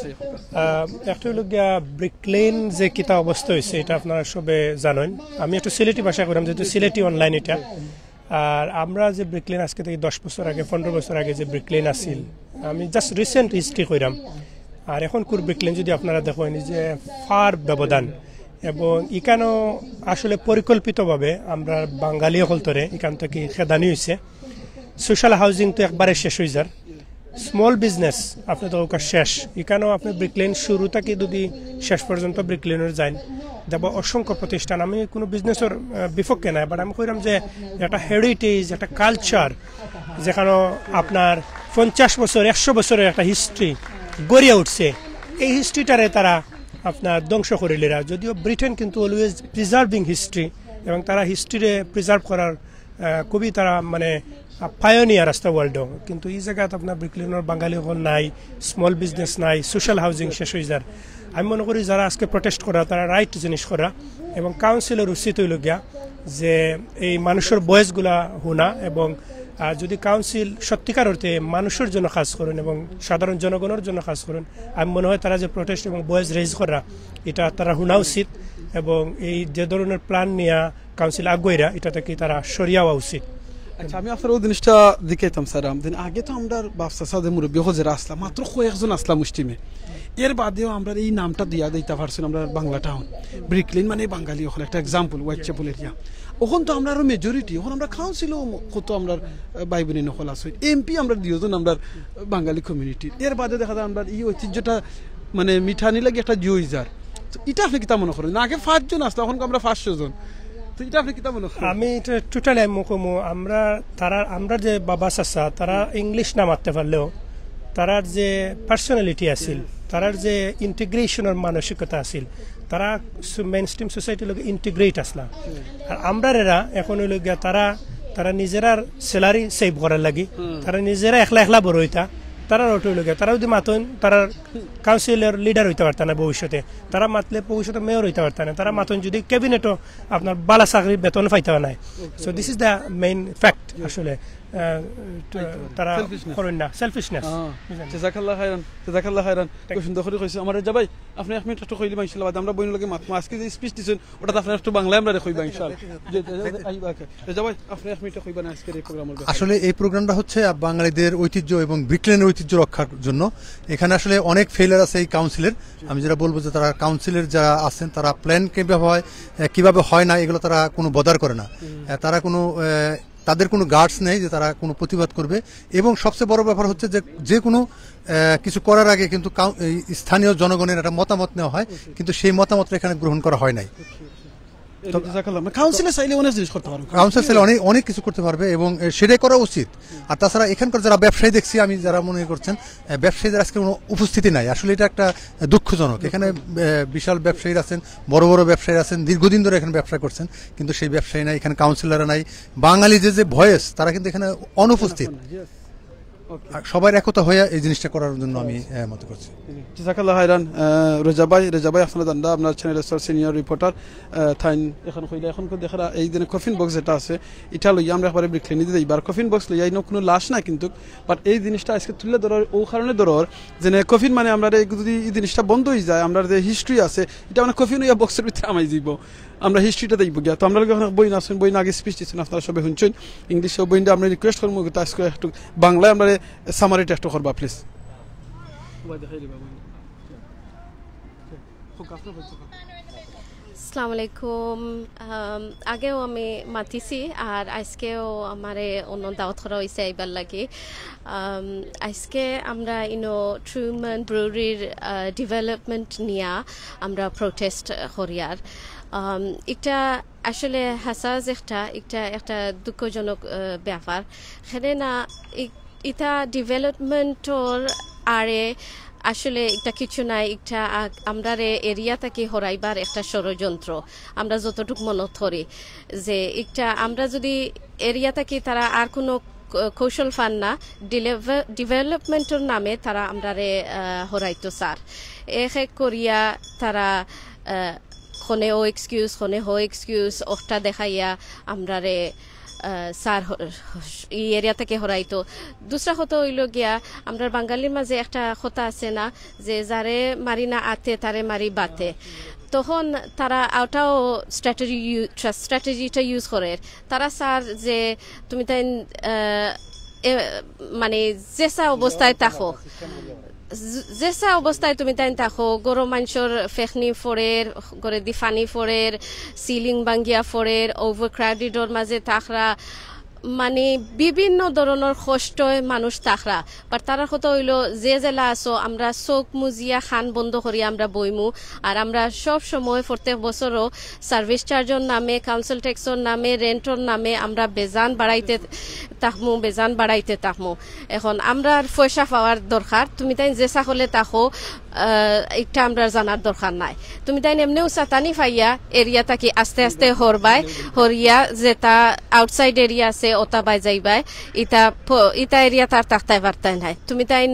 একটা লগিয়া ব্রিক লেন যে কিতা অবস্থা হয়েছে এটা আপনারা সবে জানেন আমি একটু সিলেটি ভাষা কইরাম যেহেতু সিলেটি অনলাইন এটা আর আমরা যে ব্রিক লেন আজকে থেকে 10 বছর আগে 15 বছর আগে যে ব্রিক লেন আছিল আমি জাস্ট রিসেন্ট হিস্ট্রি কইরাম আর এখন কোর ব্রিক লেন যদি আপনারা দেখেন যে ফার ব্যবধান এবং এখানেও আসলে পরিকল্পিতভাবে আমরা বাঙালি হলতরে এখান থেকে খেদানি হয়েছে সোশ্যাল হাউজিং তো একবারে শেষ হয়ে যার স্মল বিজনেস আপনি তো শেষ এখানেও আপনি ব্রিক লেন শুরু থেকে যদি শেষ পর্যন্ত ব্রিক লেনের যান দেখব অসংখ্য প্রতিষ্ঠান আমি কোনো বিজনেসের বিপক্ষে নাই বাট আমি কইরাম যে একটা হেরিটেজ একটা কালচার যেখানে আপনার 50 বছর 100 বছরের একটা হিস্ট্রি গড়িয়ে উঠছে এই হিস্ট্রিটারে তারা আপনার ধ্বংস করিলেরা যদিও ব্রিটেন কিন্তু অলওয়েজ প্রিজার্ভিং হিস্ট্রি এবং তারা হিস্ট্রিরে প্রিজার্ভ করার খুবই তারা মানে পায়োনিয়ার রাস্তা ওয়ার্ল্ডও কিন্তু এই জায়গাতে আপনার ব্রিক লেনের বাঙালি হল নাই স্মল বিজনেস নাই সোশ্যাল হাউজিং শেষ হয়ে যার আমি মনে করি যারা আজকে প্রটেস্ট করা তারা রাইট জিনিস করা এবং কাউন্সিলের উচিত হইল গিয়া যে এই মানুষের বয়সগুলা শোনা এবং যদি কাউন্সিল সত্যিকার অর্থে মানুষের জন্য কাজ করেন এবং সাধারণ জনগণের জন্য কাজ করেন আমি মনে হয় তারা যে প্রটেস্ট এবং বয়েস রেজ করা এটা তারা শোনা উচিত এবং এই যে ধরনের প্ল্যান নিয়ে কাউন্সিল আগুয়াইরা এটা থেকে তারা সরিয়ে হওয়া উচিত আচ্ছা আমি আপনার ওই জিনিসটা দিকেতাম স্যার আমদিন আগে তো আমরা বাপসা সাদে মুরব্বী হজেরা আসলাম মাত্র কয়েকজন আসলাম মুষ্টিমে এর বাদেও আমরা এই নামটা দিয়া দিতে পারছিলাম আমরা বাংলা টাউন ব্রিকলিন মানে বাঙালি ওখানে একটা এক্সাম্পল হোয়াইট চ্যাপেল এরিয়া ওখান তো আমরা আরো মেজরিটি ওখানে আমরা কাউন্সিলও কত আমরা ভাই বোনের নকল আছে এমপি আমরা দুজন আমরা বাঙালি কমিউনিটি এর বাদে দেখা যায় আমরা এই ঐতিহ্যটা মানে মিঠানি লাগে একটা জিওইজার এটা আপনি কিতা মনে করেন না আগে 5 জন আসলো এখন আমরা 500 জন তো এটা আপনি কিতা মনে করেন আমি এটা টোটালি মুখমু আমরা যে বাবা চাচা তারা ইংলিশ না মারতে পারলেও তারার যে পার্সোনালিটি আছিল তারার যে ইন্টিগ্রেশনের মানসিকতা আছিল তারা মেইন স্ট্রিম সোসাইটির লোক ইন্টিগ্রেট আসলা আর আমরা এরা এখন হইল গিয়া তারা নিজেরার স্যালারি সেভ করার লাগি তারা নিজেরা একলা বড় হইতা তারা রট হইল গিয়া তারা যদি মাতন তারা কাউন্সিলর লিডার হইতে পারত না ভবিষ্যতে তারা মাতলে ভবিষ্যতে মেয়র হইতে পারত না তারা মাতন যদি ক্যাবিনেটও আপনার বালা চাকরির বেতন পাইতে নাই so this is the main fact আসলে তারা করেন না সেলফিশনেস জাযাকাল্লাহ খায়রান খুব সুন্দর করে কইছে আমার যা ভাই আপনি 1 মিনিট একটু কইলি ইনশাআল্লাহ বাদ আমরা বইন লাগে আজকে যে স্পিচ দিছেন ওটা আপনারা একটু বাংলায় আমরা কইবা ইনশাআল্লাহ যা ভাই আপনি 1 মিনিট কইবা না আজকে এই প্রোগ্রামের আসলে এই প্রোগ্রামটা হচ্ছে বাঙালিদের ঐতিহ্য এবং ব্রিকলেনের ঐতিহ্য রক্ষার জন্য এখানে আসলে অনেক ফেইলার আছে এই কাউন্সিলের আমি যেটা বলবো যে তারা কাউন্সিলের যারা আছেন তারা প্ল্যান কিভাবে হয় না এগুলো তারা কোনো বদার করে না তারা কোনো তাদের কোনো গার্ডস নেই যে তারা কোনো প্রতিবাদ করবে এবং সবচেয়ে বড় ব্যাপার হচ্ছে যে কোনো কিছু করার আগে কিন্তু স্থানীয় জনগণের একটা মতামত নেওয়া হয় কিন্তু সেই মতামতটা এখানে গ্রহণ করা হয় নাই কাউন্সিলে চাইলে অনেক জিনিস করতে পারবে কাউন্সিল চাইলে অনেক কিছু করতে পারবে এবং সেটাই করা উচিত আর তাছাড়া এখানকার যারা ব্যবসায়ী দেখছি আমি যারা মনে করছেন ব্যবসায়ীদের আজকে কোনো উপস্থিতি নাই আসলে এটা একটা দুঃখজনক এখানে বিশাল ব্যবসায়ী আছেন বড় বড় ব্যবসায়ী আছেন দীর্ঘদিন ধরে এখানে ব্যবসা করছেন কিন্তু সেই ব্যবসায়ী নাই এখানে কাউন্সিলররা নাই বাঙালি যে ভয়েস তারা কিন্তু এখানে অনুপস্থিত সবার একতা হয়ে এই জিনিসটা করার জন্য আমি মত করছি জাযাকাল্লাহ খায়রান রেজা ভাই আপনারা জানদা আপনার চ্যানেলের সিনিয়র রিপোর্টার থাইন এখন কইলে এখন দেখা এই দিনে কফিন বক্স যেটা আছে এটা লইয়া আমরা একবারে ব্রিকলেনি দিই বার কফিন বক্স লইয়া ইনো কোনো লাশ না কিন্তু বাট এই জিনিসটা আজকে তুলে ধরার ও কারণে ধরার যে কফিন মানে আমরা যদি এই জিনিসটা বন্ধ হয়ে যায় আমরা যে হিস্ট্রি আছে এটা মানে কফিন হইয়া বক্সের ভিতরে আমাই দিব আমরা হিস্ট্রিটা দেখব গিয়া তো আমরা বই না শুন বই না আগে স্পিচ দিচ্ছেন আপনারা সবাই শুনছেন ইংলিশেও বইটা আমরা রিকোয়েস্ট করবো আজকে একটু বাংলায় আমরা সামারি টেস্ট করবা প্লিজ আসসালামু আলাইকুম আগেও আমি মাতিছি আর আজকেও আমারে অন্য দাওয়াত করা হয়েছে এইবার লাগে আজকে আমরা ট্রুম্যান ব্রুরির ডেভেলপমেন্ট নিয়ে আমরা প্রোটেস্ট করিয়ার এটা আসলে হাসাজ একটা দুঃখজনক ব্যাপার সেখানে না এটা ডেভেলপমেন্টর আরে আসলে এটা কিছু নাই এটা আমরা এরিয়া থেকে হরাইবার একটা ষড়যন্ত্র আমরা যতটুকু মনে ধরি যে এটা আমরা যদি এরিয়া থেকে তারা আর কোনো কৌশল ফান না ডেভেলপমেন্টর নামে তারা আমরা হরাইতো স্যার এক করিয়া তারা খনে ও এক্সকিউজ ওটা দেখাইয়া আমরা স্যার এই এরিয়া থেকে হরাইতো দুসরা কথা হইল গিয়া আমরা বাঙালির মাঝে একটা কথা আছে না যে যারে মারি না আতে তারে মারি বাতে তখন তারা ওটাও স্ট্র্যাটেজিটা ইউজ করে তারা স্যার যে তুমি তাই মানে যেসা অবস্থায় থাকো যেসা অবস্থায় তুমি তাই থাকো গরম মানুষের ফেকনি ফোরের গড়ে দি ফানি ফোরের সিলিং বাঙ্গিয়া ফোরের ওভার ক্রাউডেডর মাঝে থাকরা মানে বিভিন্ন ধরনের কষ্ট মানুষ থাকরা বাট তারা কথা হইল যে জেলা আছো আমরা চোখ মুজিয়া খান বন্ধ করি আমরা বইমু আর আমরা সব সময় প্রত্যেক বছরও সার্ভিস চার্জের নামে কাউন্সিল ট্যাক্সের নামে রেন্টর নামে আমরা বেজান বাড়াইতে থাকমু এখন আমরা পয়সা পাওয়ার দরকার তুমি তাই যে সকলে থাকো এটা আমরা জানার দরকার নাই তুমি তাই এমনিও সাতানি ফাইয়া এরিয়া থাকি আস্তে আস্তে হরিয়া যেটা আউটসাইড এরিয়া আছে ওটা বাই যাইবাই ইটা এরিয়া তার থাকতে পারতাই নাই তুমি তাই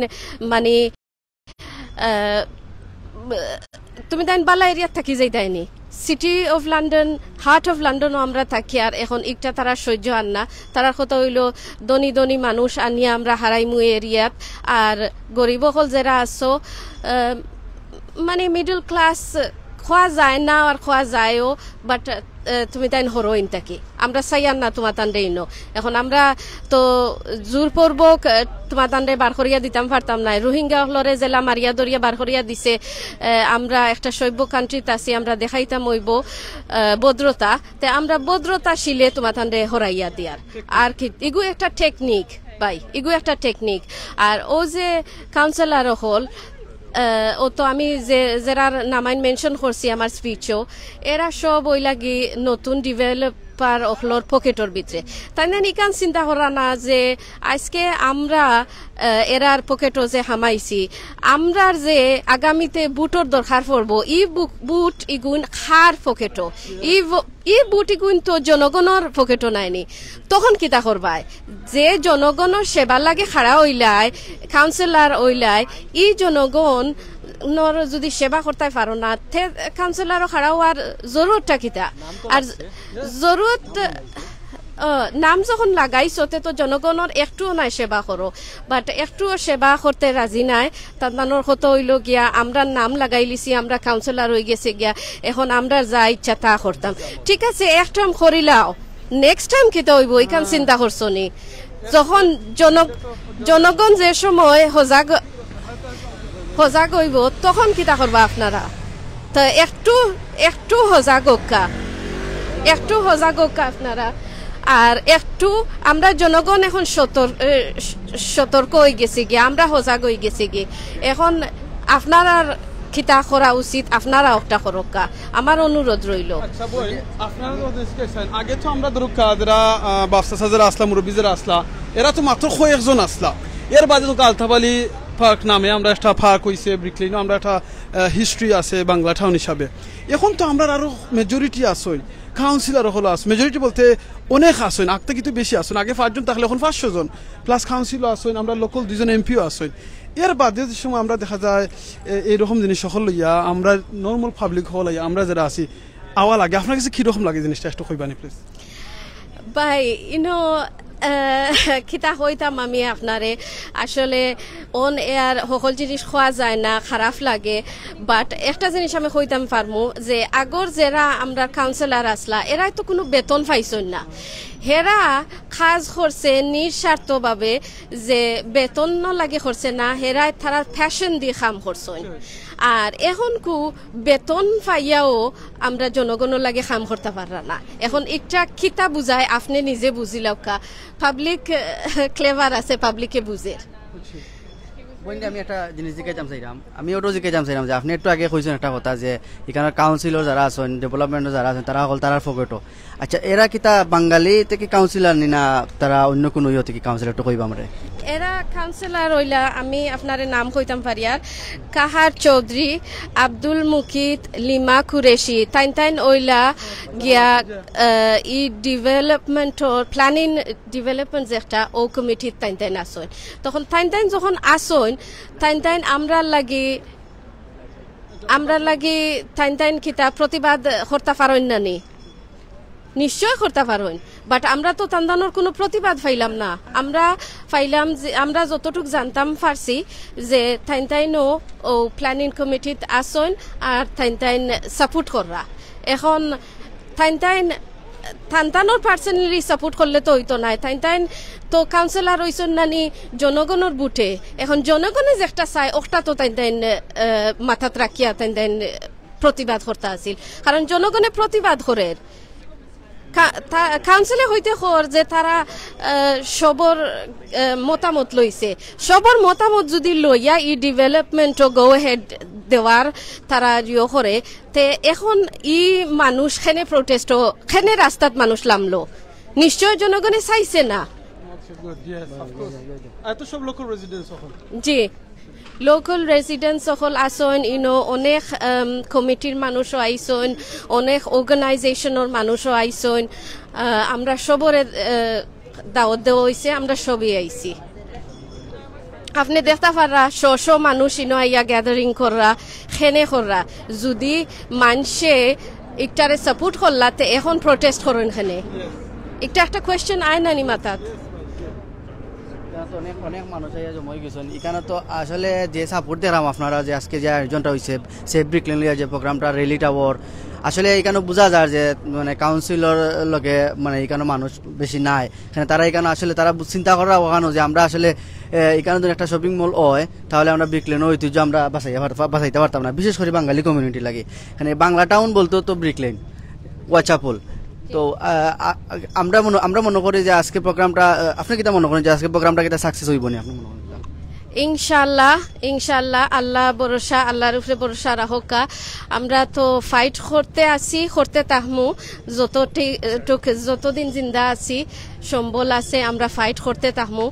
মানে তুমি তাই বালা এরিয়া থাকি যাইতাইনি city of London heart of লন্ডনও আমরা থাকি আর এখন একটা তারা সহ্য আন না তারার কথা হইল ধনী মানুষ আনিয়া আমরা হারাইমু এরিয়াত আর গরিব হল যারা আছো মানে মিডল ক্লাস খোয়া যায় না আর খোয়া যায়ও বাট তুমি তাই হরোইন থাকি আমরা চাইয়ার না তোমার তান্ডে ইনো এখন আমরা তো জোরপূর্বক তোমার তান্ডে বার করিয়া দিতাম পারতাম না রোহিঙ্গা হলরে জেলা মারিয়া দরিয়া বার করিয়া দিছে আমরা একটা সভ্য কান্ট্রিতে আছি আমরা দেখাইতাম হইব ভদ্রতা তে আমরা ভদ্রতা শিলে তোমার তান্ডে হরাইয়া দিয়ার আর কি এগু একটা টেকনিক ভাই এগু একটা টেকনিক আর ও যে কাউন্সিলর হল ও তো আমি যারার নামাইন মেনশন করছি আমার স্পিচও এরা সব ওই লাগি নতুন ডেভেলপার অখলোর পকেটর ভিতরে তাই না নিকান চিন্তা করা না যে আজকে আমরা এরার পকেটও যে হামাইছি আমরার যে আগামীতে বুটর দরকার পড়বো ই বুট ইগুন খার পকেটও ই বুট ইগুন তো জনগণের পকেটও নাইনি তখন কিতা করবাই যে জনগণের সেবা লাগে খাড়া হইলায় কাউন্সিলর হইলায় ই জনগণ যদি সেবা করতে পারো না তে কাউন্সিলরও খাড়া হওয়ার জরুরটা কিতা আর জরুরত নাম যখন লাগাইছো তে তো জনগণের একটুও নাই সেবা করো বাট একটুও সেবা করতে রাজি নাই তার মানুষ কত হইল গিয়া আমরা নাম লাগাই লিছি আমরা কাউন্সিলর হয়ে গেছে গিয়া এখন আমরা যা ইচ্ছা তা করতাম ঠিক আছে এক টাইম করিলাও নেক্সট টাইম কিতা হইব এইখান চিন্তা করছো নি যখন জনগণ যে সময় সজাগ হইব তখন কিতা করবা আপনারা তো একটু সজাগ হোকা আপনারা আর একটু আমরা জনগণ এখন সতর্ক হয়ে গেছি গিয়ে আমরা সজাগ হয়ে গেছি গিয়ে এখন আপনারা কিতা করা উচিত আপনারা একটা করকা আমার অনুরোধ রইল আগে তো আমরা ধরুক যারা বাপসা যারা আসলা মুরব্বী যারা আসলা এরা তো মাত্র কয়েকজন আসলা এর বাদে তো আলতাবালি পার্ক নামে আমরা একটা পার্ক হয়েছে ব্রিকলেনও আমরা একটা হিস্ট্রি আছে বাংলা টাউন হিসাবে এখন তো আমরা আরো মেজরিটি আসই কাউন্সিলর হলো আস মেজরিটি বলতে অনেক আসেন আগে কিন্তু বেশি আসেন আগে 5 জন থাকলে এখন 500 জন প্লাস কাউন্সিলর আসেন আমরা লোকাল 2 জন এমপিও আসেন এর বাদে যে সময় আমরা দেখা যায় এইরকম জিনিস সকল লইয়া আমরা নর্মাল পাবলিক হল আমরা যারা আছি আওয়া লাগে আপনার কাছে কিরকম লাগে জিনিসটা একটু কইবানি প্লিজ ভাই কিতা হইতাম আমি আপনারে আসলে অন এয়ার সকল জিনিস খোয়া যায় না খারাপ লাগে বাট একটা জিনিস আমি হইতাম পারমু যে আগর যারা আমরা কাউন্সিলর আসলা এরাই তো কোনো বেতন পাইছেন না হেরা কাজ করছে নিঃস্বার্থভাবে যে বেতন লাগে করছে না হেরাই তারা ফ্যাশন দিয়ে কাম করছেন আর এখন কু বেতন পাইয়াও আমরা জনগণের লাগে কাম করতে পাররা না এখন একটা কিতা বুঝায় আপনি নিজে বুঝিলাও কা পাবলিক ক্লেভার আছে পাবলিকে বুঝে আমি একটা জিনিস জিজ্ঞাসা চাইলাম আমি ওটাও জিজ্ঞাসা চাইলাম যে আপনি একটু আগে কইছেন একটা কথা যে এখানে কাউন্সিলর যারা আছেন ডেভেলপমেন্টর যারা আছেন তারা হল তারার পকেটও আচ্ছা এরা কিতা বাঙালি থেকে কাউন্সিলর নি না তারা অন্য কোনো ইয়ে থেকে কাউন্সিলর একটু কইবা আমরা এরা কাউন্সিলর হইলা আমি আপনার নাম কইতাম পারি আর কাহার চৌধুরী আব্দুল মুকিত লিমা কুরেশি তাইন ওইলা গিয়া ই ডেভেলপমেন্ট প্ল্যানিং ডেভেলপমেন্ট যেটা ও কমিটির তাইন আসেন তখন তাইন যখন আসেন তাইন আমরা লাগি তাইন কিতা প্রতিবাদ করতে পারেন না নি নিশ্চয় করতে পারেন বাট আমরা তো তান্দানোর কোনো প্রতিবাদ পাইলাম না আমরা পাইলাম যে আমরা যতটুক জানতাম পারছি যে তাইনও ও প্ল্যানিং কমিটিত আসেন আর তাইন সাপোর্ট কররা এখন তাইনর পার্সোনালি সাপোর্ট করলে তো হইতো নাই তাইন তো কাউন্সিলর হইছেন নানি জনগণের বুটে এখন জনগণে যে একটা চাই ওটা তো তাইন মাথাত রাখিয়া তাইন প্রতিবাদ করতে আসিল কারণ জনগণে প্রতিবাদ করে কাউন্সিলে হইতে খর যে তারা সবর মতামত লইছে সবর মতামত যদি লইয়া ই ডেভেলপমেন্ট গো হেড দেওয়ার তারা ইয়ে করে তে এখন ই মানুষ খেনে প্রোটেস্ট খেনে রাস্তাত মানুষ নামলো নিশ্চয় জনগণে চাইছে না জি লোকাল রেসিডেন্ট সকল আসন ইনো অনেক কমিটির মানুষও আইসন অনেক অর্গানাইজেশনের মানুষও আইসন আমরা সবরে দাওয়াত দেওয়া হয়েছে আমরা সবই আইছি আপনি দেখতে পারা শ মানুষ ইনো আইয়া গ্যাদারিং করা খেনে করা যদি মানুষে একটারে সাপোর্ট করলাতে এখন প্রোটেস্ট করেন খেনে একটা কোয়েশ্চেন আয় নানি মাথাত এখানে তো অনেক মানুষ জমা গেছেন এখানে তো আসলে যে সাপোর্ট দিলাম আপনারা যে আজকে যে আয়োজনটা হয়েছে সেভ ব্রিকলেন যে প্রোগ্রামটা রেলি টাওয়ার আসলে এখানে বোঝা যায় যে মানে কাউন্সিলর লগে মানে এখানে মানুষ বেশি নাই এখানে তারা এখানে আসলে তারা চিন্তা করা ওখানে যে আমরা আসলে এখানে যদি একটা শপিং মল হয় তাহলে আমরা ব্রিকলেন ঐতিহ্য আমরা বাঁচাইতে পারতাম না বিশেষ করে বাঙালি কমিউনিটি লাগে এখানে বাংলা টাউন বলতো তো ব্রিকলেন ওয়াচাপল তো আমরা মনে করি যে আজকে প্রোগ্রামটা আপনি কিটা মনে করেন যে আজকে প্রোগ্রামটা কিটা সাকসেস হইব না আপনি মনে করেন ইনশাল্লাহ আল্লাহ ভরসা আল্লাহর উপরে ভরসা রাখা আমরা তো ফাইট করতে থাকমু যতদিন জিন্দা আছি সম্বল আছে আমরা ফাইট করতে থাকমু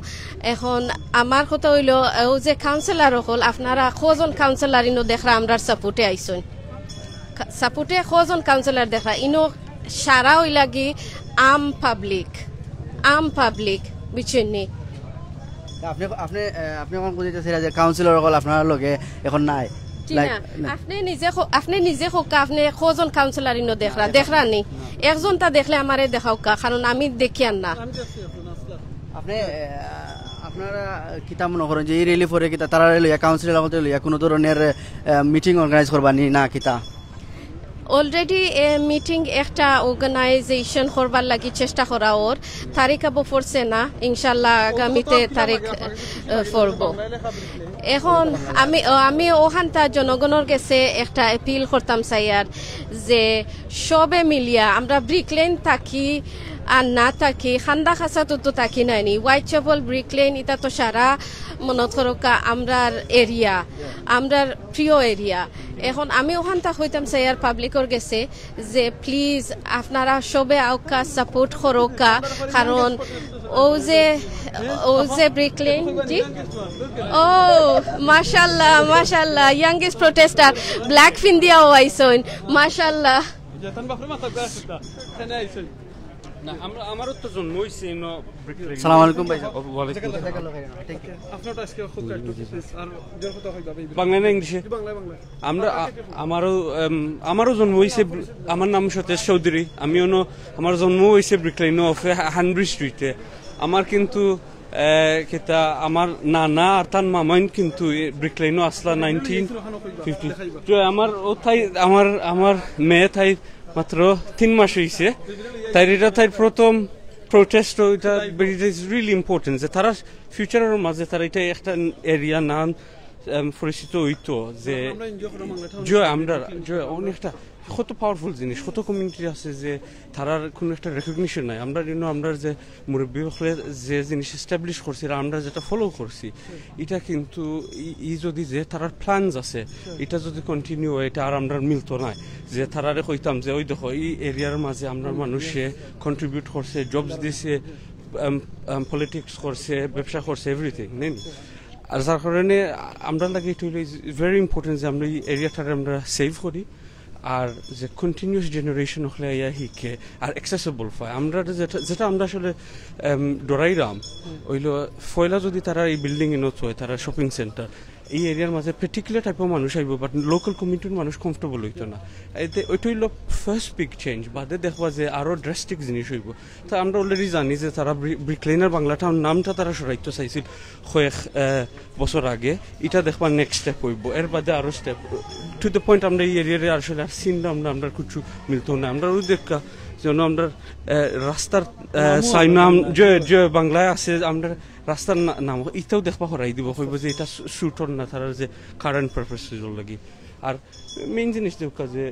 এখন আমার কথা হইল ও যে কাউন্সিলর হল আপনারা কজন কাউন্সিলর ইনো দেখরা আমরা সাপোর্টে আইসন সাপোর্টে কজন কাউন্সিলর দেখরা ইনো সারা ওই লাগি আম পাবলিক বুঝছেন আপনি এখন বুঝতেছেন যে কাউন্সিলর হল আপনার লগে এখন নাই আপনি নিজে হোকা আপনি কজন কাউন্সিলর ইনো দেখরা নি একজন তা দেখলে আমারে দেখাও কারণ আমি দেখি আর না আপনি আপনারা কিতা মনে করেন যে এই রেলি পরে কিতা তারা লইয়া কাউন্সিলর মধ্যে লইয়া কোনো ধরনের মিটিং অর্গানাইজ করবা নি না কিতা অলরেডি মিটিং একটা অর্গানাইজেশন করবার লাগি চেষ্টা করা ওর তারিখ আবো পড়ছে না ইনশাল্লাহ আগামীতে তারিখ পড়ব এখন আমি ওখানটা জনগণের কাছে একটা অ্যাপিল করতাম চাইয়ার যে সবে মিলিয়া আমরা ব্রিকলেন থাকি আর না থাকি খান্দা খাসা তো থাকি নাইনি হোয়াইট চ্যাপেল ব্রিকলেন এটা তো সারা মনত করকা আমরার এরিয়া আমরার প্রিয় এরিয়া এখন আমি ওখানটা হইতাম চাইয়ার পাবলিকর গেছে যে প্লিজ আপনারা সবে আউকা সাপোর্ট করোকা কারণ ও যে ব্রিকলেন জি ও মাশাল্লাহ ইয়াংগেস্ট প্রোটেস্টার ব্ল্যাক ফিন্দিয়া ও আইসন মাশাল্লাহ না আমারও তো জন্ম হইছে ইনো ব্রিকলেন আসসালামু আলাইকুম ভাই ওয়ালাইকুম আপনারটা আজকে খুব একটু আর জোর কথা হইবা বাংলা না ইংলিশে আমরা আমারও জন্ম হইছে আমার নাম সতেজ চৌধুরী আমার জন্ম হইছে ব্রিকলেন অফ হানব্রি স্ট্রিটে আমার কিন্তু কেতা আমার নানা আর তার মামাইন কিন্তু ব্রিকলেনও আসলা 1950 আমার ও তাই আমার মেয়ে তাই মাত্র 3 মাস হয়েছে তাই এটা তাই প্রথম প্রোটেস্ট এটা ইজ রিয়েলি ইম্পর্টেন্ট যে তারা ফিউচারের মাঝে তারা এটা একটা এরিয়া নাম পরিচিত হইতো যে আমরা অনেকটা কত পাওয়ারফুল জিনিস কত কমিউনিটি আছে যে তারার কোনো একটা রেকগনিশন নাই আমরা যে মুরব্বী হলে যে জিনিস এস্টাবলিশ করছি আমরা যেটা ফলো করছি এটা কিন্তু যদি যে তারার প্ল্যানস আছে এটা যদি কন্টিনিউ হয় এটা আর আমরা মিলতো না যে তারারে কইতাম যে ওই দেখো এই এরিয়ার মাঝে আমরা মানুষে কন্ট্রিবিউট করছে জবস দিছে পলিটিক্স করছে ব্যবসা করছে এভরিথিং নেন আর যার কারণে আমরা লাগে এটা হলো ভেরি ইম্পর্টেন্ট যে আমরা এই এরিয়াটারে আমরা সেভ করি আর যে কন্টিনিউয়াস জেনারেশন হলে ইয়া হিকে আর অ্যাক্সেসেবল হয় আমরা যেটা আমরা আসলে ডরাইরাম ওইলো ফয়লা যদি তারা এই বিল্ডিং এ নত হয় তারা শপিং সেন্টার এই এরিয়ার মাঝে পার্টিকুলার টাইপের মানুষ আইব বাট লোকাল কমিউনিটির মানুষ কমফর্টেবল হইতো না ওইটা হইল ফার্স্ট বিগ চেঞ্জ বাদে দেখবা যে আরো ড্রাস্টিক জিনিস হইব তা আমরা অলরেডি জানি যে তারা ব্রিকলেনের বাংলা টাউন নামটা তারা সরাইতে চাইছিল কয়েক বছর আগে এটা দেখবা নেক্সট স্টেপ হইব এর বাদে আরো স্টেপ টু দ্য পয়েন্ট আমরা এই এরিয়ারে আসলে আর সিনটা আমরা কিছু মিলতো না আমরা ওই দেখা যেন আমরা রাস্তার সাইন নাম যে বাংলায় আছে আমরা রাস্তার নাম এটাও দেখবা হরাই দিব হইব যে এটা শুটর না তার যে কারেন্ট পারপাস লাগি আর মেইন জিনিস দেখা যে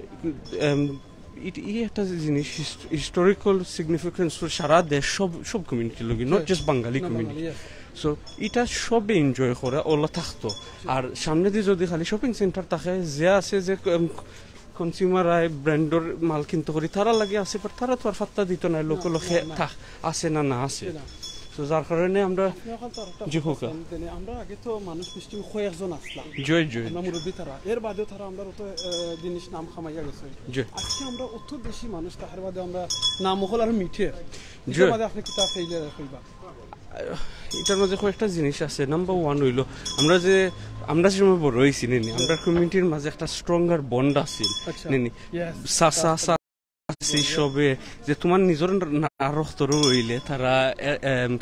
এই একটা জিনিস হিস্টোরিক্যাল সিগনিফিকেন্স সারা দেশ সব কমিউনিটির লাগি not just Bangali community so এটা সবে এনজয় করে ওলা থাকতো আর সামনে দিয়ে যদি খালি শপিং সেন্টার থাকে যে আছে যে কনজিউমার আই ব্র্যান্ডর মাল কিনতে করি তারা লাগে আছে বাট তারা তো আর ফাত্তা দিত না লোক আছে না আছে তো যার কারণে আমরা আমরা আগে তো মানুষ মিষ্টি কয়েকজন আসলাম জয় আমরা মুরব্বী তারা এর বাদেও তারা আমরা অত জিনিস নাম খামাইয়া গেছে আজকে আমরা অত বেশি মানুষ তাহার বাদে আমরা নাম হল আর মিঠে বাদে আপনি কিতাব ফেইলে কইবা এটার মধ্যে কয়েকটা জিনিস আছে নাম্বার 1 হইলো আমরা যে সময় বড় হয়েছি নেনি আমরা কমিউনিটির মাঝে একটা স্ট্রঙ্গার বন্ড আছে নেনি সবে যে তোমার নিজের রক্তর রইলে তারা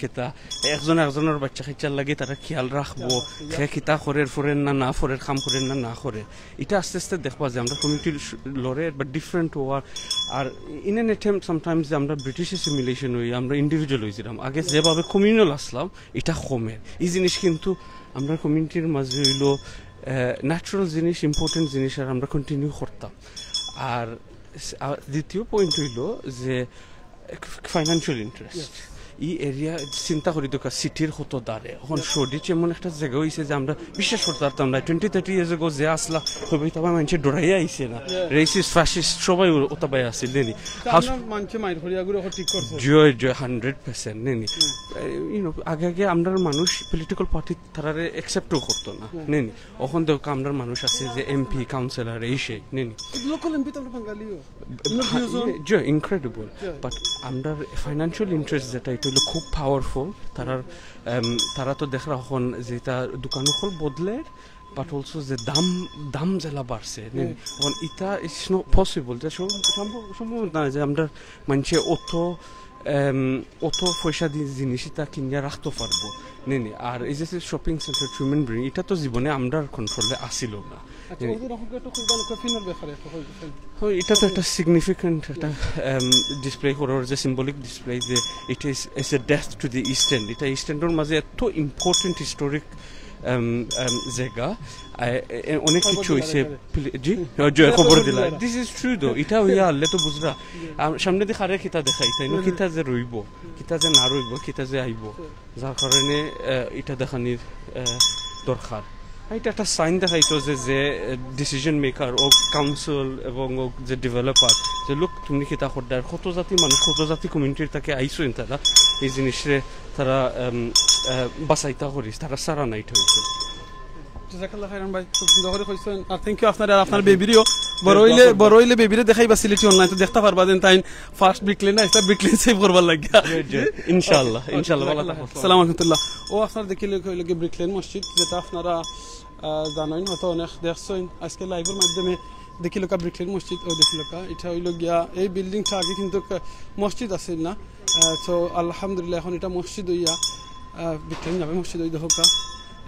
কেতা একজনের বাচ্চা খাইচার লাগে তারা খেয়াল রাখবো খে খিতা করের ফরেন না ফরের খাম করেন না করে এটা আস্তে আস্তে দেখবা যে আমরা কমিউনিটির লড়ে বা ডিফারেন্ট হওয়ার আর ইন এন অ্যাটেম্পট সামটাইমস যে আমরা ব্রিটিশ অ্যাসিমিলেশন হই আমরা ইন্ডিভিজুয়াল হয়েছিলাম আগে যেভাবে কমিউনাল আসলাম এটা কমে এই জিনিস কিন্তু আমরা কমিউনিটির মাঝে হইল ন্যাচারাল জিনিস ইম্পর্টেন্ট জিনিস আর আমরা কন্টিনিউ করতাম আর দ্বিতীয় পয়েন্ট হইল যে ফাইন্যান্সিয়াল ইন্টারেস্ট এই এরিয়া চিন্তা করি দোকান সিটির হতো দাঁড়ে এখন সডিচ এমন একটা জায়গা হয়েছে যে আমরা বিশ্বাস করতে পারতাম না 20-30 ইয়ার্স এগো যে আসলা হইবে তবে মানুষের ডরাইয়া আইছে না রেসিস্ট ফ্যাসিস্ট সবাই ওতাবাই আসছিল নেনি জয় 100% নেনি আগে আমরা মানুষ পলিটিক্যাল পার্টি তারা একসেপ্টও করতো না নেনি এখন দেখো আমরা মানুষ আছে যে এমপি কাউন্সিলর এই সেই নেনি জয় ইনক্রেডিবল বাট আমরা ফাইন্যান্সিয়াল ইন্টারেস্ট যেটা এটা হলো খুব পাওয়ারফুল তারা তো দেখা এখন যে তার দোকান হল বদলে বাট অলসো যে দাম জেলা বাড়ছে এখন এটা ইটস নট পসিবল যে সম্ভব না যে আমরা মানুষে অত পয়সা দিয়ে জিনিস এটা কিনে রাখতে পারবো নেনি আর এই যে শপিং সেন্টার ট্রুম্যান ব্রিং এটা তো জীবনে আমরা কন্ট্রোলে আসিল না এটা তো একটা সিগনিফিকেন্ট একটা ডিসপ্লে করার যে সিম্বলিক ডিসপ্লে যে it is a death to the East End এটা ইস্ট এন্ডের মাঝে এত ইম্পর্টেন্ট হিস্টোরিক জায়গা অনেক কিছু হয়েছে জি খবর দিলা দিস ইজ ট্রু দো এটা হইয়া আনলে তো বুঝরা সামনে দিয়ে খারে খিতা দেখাই তাই না খিতা যে রইব খিতা যে না রইব খিতা যে আইব যার কারণে এটা দেখানির দরকার এটা একটা সাইন দেখাইতো যে ডিসিশন মেকার ও কাউন্সিল এবং যে ডেভেলপার যে লোক তুমি খিতা খোদ্দার কত জাতি মানুষ কত জাতি কমিউনিটির তাকে আইসেন তারা এই জিনিসে তারা বাসাইতা করিস তারা সারা নাইট হয়েছে জাজাকাল্লাহ খাইরান ভাই খুব সুন্দর করে কইছেন আর থ্যাংক ইউ আপনারা আপনার বেবিরিও বড় হইলে বেবিরে দেখাইবা সিলেটি অনলাইন তো দেখতে পারবা দেন তাই ফার্স্ট ব্রিকলেন না এটা ব্রিকলেন সেভ করবার লাগিয়া ইনশাআল্লাহ ভালো থাকো আসসালামু আলাইকুম ও আপনারা দেখিলে কইলে কি ব্রিকলেন মসজিদ যেটা আপনারা জানেন হয়তো অনেক দেখছেন আজকে লাইভের মাধ্যমে দেখিল কা ব্রিকলেন মসজিদ ও দেখিল কা এটা হইল গিয়া এই বিল্ডিংটা আগে কিন্তু মসজিদ আছে না তো আলহামদুলিল্লাহ এখন এটা মসজিদ হইয়া ব্রিকলেন যাবে মসজিদ হই দেখা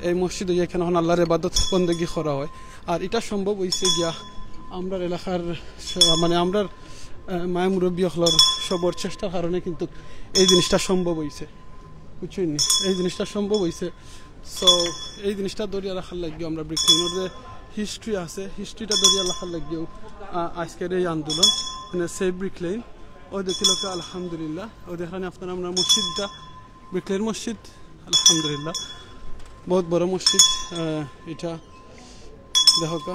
এই মসজিদ হইয়া এখানে এখন আল্লাহর ইবাদত বন্দেগী করা হয় আর এটা সম্ভব হয়েছে গিয়া আমরা এলাকার মানে আমরা মায়া মুরব্বী হলর সবর চেষ্টার কারণে কিন্তু এই জিনিসটা সম্ভব হয়েছে বুঝছেন এই জিনিসটা সম্ভব হয়েছে সো এই জিনিসটা দরিয়া রাখার লাগিও আমরা ব্রিকলেনের যে হিস্ট্রি আছে হিস্ট্রিটা দরিয়া রাখার লাগিও আজকের এই আন্দোলন মানে সেভ ব্রিকলেন ও দেখিল আলহামদুলিল্লাহ ও দেখানে আপনারা আমরা মসজিদটা ব্রিকলেন মসজিদ আলহামদুলিল্লাহ বহুত বড় মসজিদ এটা দেখো কা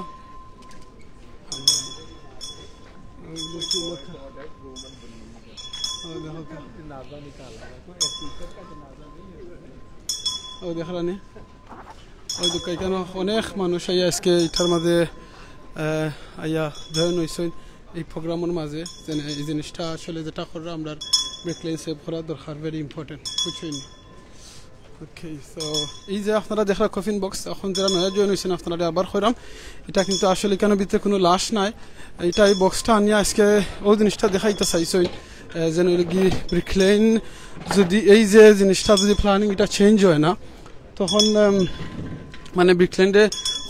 ও দেখালানি ওই দোকান কেন অনেক মানুষ আইয়া আজকে এটার মাঝে আইয়া জয়েন হয়েছেন এই প্রোগ্রামের মাঝে এই জিনিসটা আসলে যেটা করা আমরা ব্রিকলেন সেভ করা দরকার ভেরি ইম্পর্টেন্ট বুঝছেন ওকে সো এই যে আপনারা দেখলা কফিন বক্স এখন যারা নয়া জয়েন হয়েছেন আপনারা আবার কইরাম এটা কিন্তু আসলে কেন ভিতরে কোনো লাশ নাই এটা এই বক্সটা আনিয়া আজকে ও জিনিসটা দেখাইতে চাইছেন যেন কি ব্রিকলেন যদি এই যে জিনিসটা যদি প্ল্যানিং এটা চেঞ্জ হয় না তখন মানে ব্রিকলেন্ডে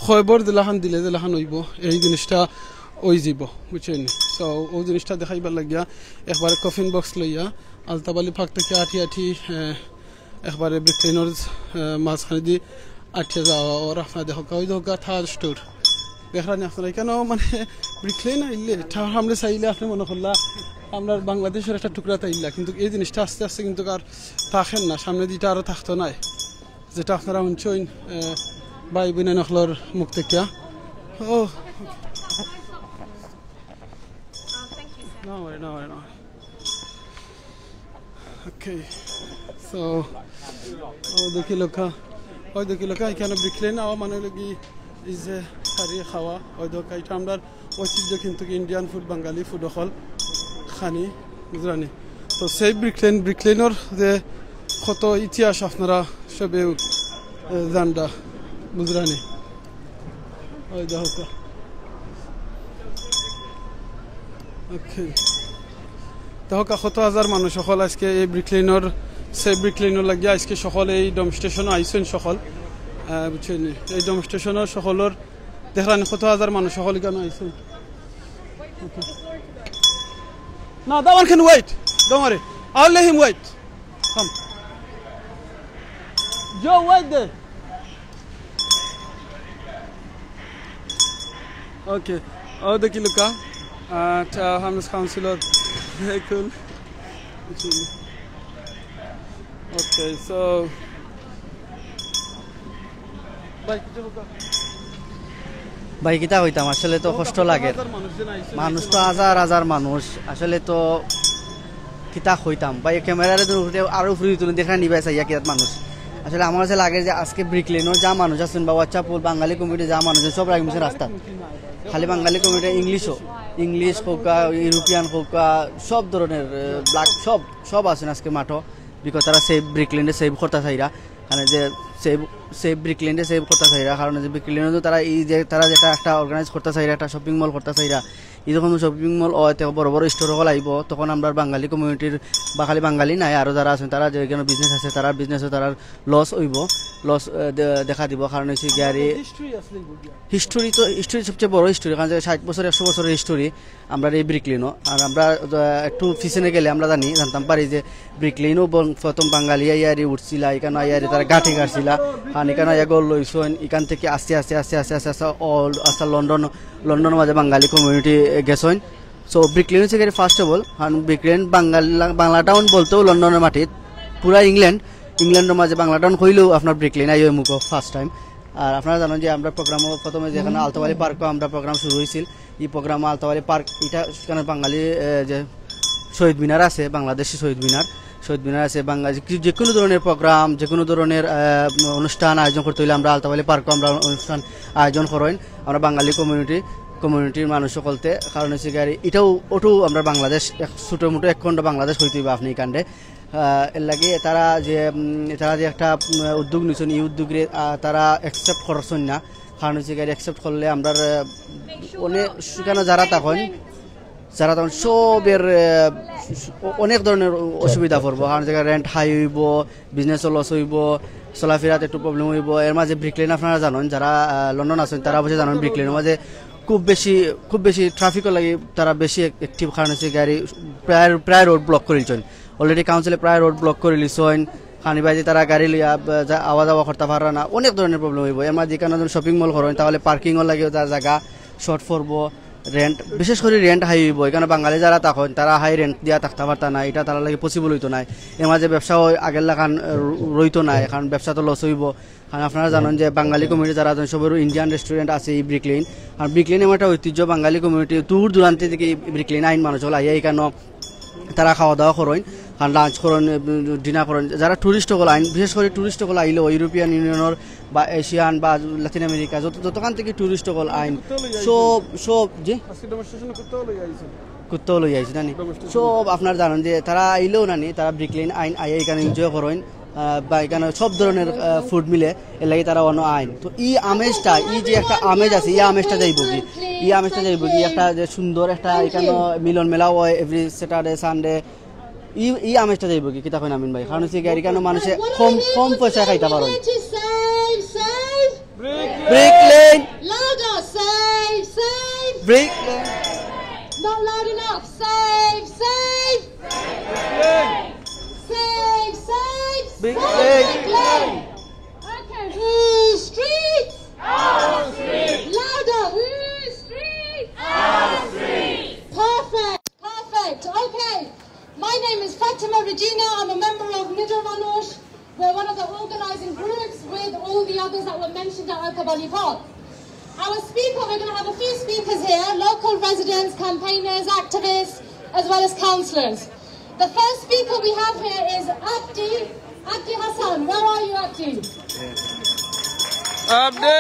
খবর দিলাখান দিলে দিলাখান হইব এই জিনিসটা ওই যাব বুঝছেন সো ও জিনিসটা দেখাইবার লাগিয়া একবারে কফিন বক্স লইয়া আলতাবালি ফাঁক থেকে আঠি একবারে ব্রিকলেনের মাঝখানে দিয়ে আঠিয়া যাওয়া ওর আপনার দেখো ওই দেখা থার্ড স্টোর দেখলেন আপনারা কেন মানে ব্রিকলেন আইলে আমরা চাইলে আপনি মনে করলা আমরা বাংলাদেশের একটা টুকরা তাইলা কিন্তু এই জিনিসটা আস্তে আস্তে কিন্তু আর থাকেন না সামনে দিটা আরও থাকতো নাই যেটা আপনারা শুনছেন ভাই বোনে নখলর মুখ থেকে ও ওকে সো ওই দেখি লোকা এখানে ব্রিকলেন আওয়া মানে লাগি এই যে খারিয়ে খাওয়া ওই দোকা এটা আমরা ঐতিহ্য কিন্তু ইন্ডিয়ান ফুড বাঙালি ফুড হল খানি বুঝলানি তো সেই ব্রিকলেনের যে কত ইতিহাস আপনারা সবে জানডা বুঝলানি ওই দেখা ওকে দেখো 100,000 মানুষ সকল আজকে এই ব্রিকলেনর সেই ব্রিকলেনর লাগিয়ে আজকে সকল এই ডেমনস্ট্রেশনও আইসেন সকল বুঝছেন এই ডেমনস্ট্রেশনের সকলের দেখলেন 100,000 মানুষ সকল কেন আইসেন না that one can wait don't worry I'll let him wait come Joe wait there okay oh the kiluka Hamnes councilor very cool okay so ভাই কিতা হইতাম আসলে তো কষ্ট লাগে মানুষ তো হাজার হাজার মানুষ আসলে তো কিতা হইতাম ভাই ক্যামেরারে আরো ফ্রি তুলে দেখা নিবাই চাইয়া কিতা মানুষ আসলে আমার কাছে লাগে যে আজকে ব্রিকলেনও যা মানুষ আছেন বা হোয়াটসঅ্যাপ বাঙালি কমিউনিটি যা মানুষ সব রাখছে রাস্তা খালি বাঙালি কমিউনিটি ইংলিশ হোক ইউরোপিয়ান হোক সব ধরনের ব্ল্যাক সব আছেন আজকে মাঠও বিকজ তারা সেভ ব্রিকলেন্ডে সেভ করতে চাইরা মানে যে সেভ ব্রিকলেন্ডে সেভ করতে চাইরা কারণ যে ব্রিকলেন্ডে তারা এই যে তারা যেটা একটা অর্গানাইজ করতে চাইরা একটা শপিং মল করতে চাইরা এই যখন শপিং মল বড় বড় স্টোর হল আইব তখন আমরা বাঙালি কমিউনিটির বা খালি বাঙালি নাই আরও যারা আছেন তারা যেখানে বিজনেস আছে তারা বিজনেসও তারা লস হইব লস দেখা দিব কারণ হচ্ছে গাড়ি হিস্টোরি সবচেয়ে বড় হিস্টোরি কারণ 60 বছর 100 বছরের হিস্টোরি আমরা এই ব্রিকলেনও আর আমরা একটু পিছনে গেলে আমরা জানতাম পারি যে ব্রিকলেনও প্রথম বাঙালি আইয়ারি উঠছিল এখানে আইয়ারি তারা গাঁঠি কাটছিল কারণ এখানে আইয়া গোল লইছেন এখান থেকে আস্তে আস্তে আস্তে আস্তে আস্তে আস্তে অল আস্তে লন্ডনের মাঝে বাঙালি কমিউনিটি গেছেন সো ব্রিকলেন হচ্ছে ফার্স্ট অফ অল কারণ ব্রিকলেন বাংলা টাউন বলতেও লন্ডনের মাটিত পুরা ইংল্যান্ডের মাঝে বাংলা টাউন হইলেও আপনার ব্রিকলেন আইও মুখ ফার্স্ট টাইম আর আপনারা জানেন যে আমরা প্রোগ্রামও প্রথমে যেখানে আলতাবাড়ি পার্কও আমরা প্রোগ্রাম শুরু হয়েছিল এই প্রোগ্রাম আলতাবাড়ি পার্ক এটা সেখানে বাঙালি যে শহীদ মিনার আছে বাংলাদেশি শহীদ মিনার আছে বাংলা যে কোনো ধরনের প্রোগ্রাম যে কোনো ধরনের অনুষ্ঠান আয়োজন করতে হইলে আমরা আলতাবাড়ি পার্কও আমরা অনুষ্ঠান আয়োজন করেন আমরা বাঙালি কমিউনিটির মানুষ সকলতে কারণ হচ্ছে গাড়ি এটাও ওটাও আমরা বাংলাদেশ ছোটো মোটো এক খণ্ড বাংলাদেশ হইতে হইবে আপনি এই কাণ্ডে এর লাগে তারা যে একটা উদ্যোগ নিয়েছেন এই উদ্যোগে তারা অ্যাকসেপ্ট করছেন না কারণ হচ্ছে গাড়ি অ্যাকসেপ্ট করলে আমরা অনেক সেখানে যারা তখন সবের অনেক ধরনের অসুবিধা পড়বো কারণ জায়গায় রেন্ট হাই হইব বিজনেসও লস হইব চলাফেরাতে একটু প্রবলেম হইব এর মাঝে ব্রিকলেন আপনারা জানেন যারা লন্ডন আছেন তারা অবশ্যই জানেন ব্রিকলেনের মাঝে খুব বেশি ট্রাফিকও লাগে তারা বেশি অ্যাক্টিভ কারণ হচ্ছে গাড়ি প্রায় রোড ব্লক করে লিছেন অলরেডি কাউন্সিলে প্রায় রোড ব্লক করে লিছেন খানি বাজে তারা গাড়ি লিয়া আওয়া যাওয়া করতে পারে না অনেক ধরনের প্রবলেম হইব এর মাঝে যেখানে শপিং মল করেন তাহলে পার্কিংও লাগে তার জায়গা শর্ট পড়বো রেন্ট বিশেষ করে রেন্ট হাই হইব এখানে বাঙালি যারা তখন তারা হাই রেন্ট দিয়া থাকতে পারত না এটা তারা লাগে পসিবল হইতো না এর মাঝে ব্যবসাও আগের লাগান রইতো না এখন ব্যবসা তো লস হইব কারণ আপনারা জানেন যে বাঙালি কমিউনিটি যারা আছেন সবেরও ইন্ডিয়ান রেস্টুরেন্ট আছে এই ব্রিকলেন আর ব্রিকলেন এমন একটা ঐতিহ্য বাঙালি কমিউনিটি দূর দূরান্তে থেকে ব্রিকলেন আইন মানুষ হল আইয়া এখানে তারা খাওয়া দাওয়া করেন আর লাঞ্চ করেন ডিনার করেন যারা টুরিস্ট হল আইন বিশেষ করে টুরিস্ট হল আইলেও ইউরোপিয়ান ইউনিয়নের বা এশিয়ান বা লাতিন আমেরিকা যতখান থেকে টুরিস্ট হল আইন সব যে কুত্তাও লই আইছে নানি সব আপনার জানেন যে তারা আইলেও নানি তারা ব্রিকলেন আইন আইয়া এখানে এনজয় করেন বা এখানে সব ধরনের ফুড মিলে এর লাগে তারা অন্য আইন তো এই আমেজটা এই যে একটা আমেজ আছে এই আমেজটা যাইব কি একটা যে সুন্দর একটা এখানে মিলন মেলাও হয় এভরি স্যাটারডে সানডে এই আমেজটা যাইব কি কিতা কইন আমিন ভাই কারণ হচ্ছে এখানে মানুষে কম পয়সা খাইতে পারে Brick Lane louder save Brick Lane not loud enough save Bricklane. Okay, who streets? Our streets. Louder, who streets? Our streets. Perfect. Okay. My name is Fatima Regina. I'm a member of Nidra Manush. We're one of the organising groups with all the others that were mentioned at Al-Kabali Park. We're going to have a few speakers here, local residents, campaigners, activists, as well as councillors. The first speaker we have here is Abdi Hassan. Where are you, Abdi? Abdi!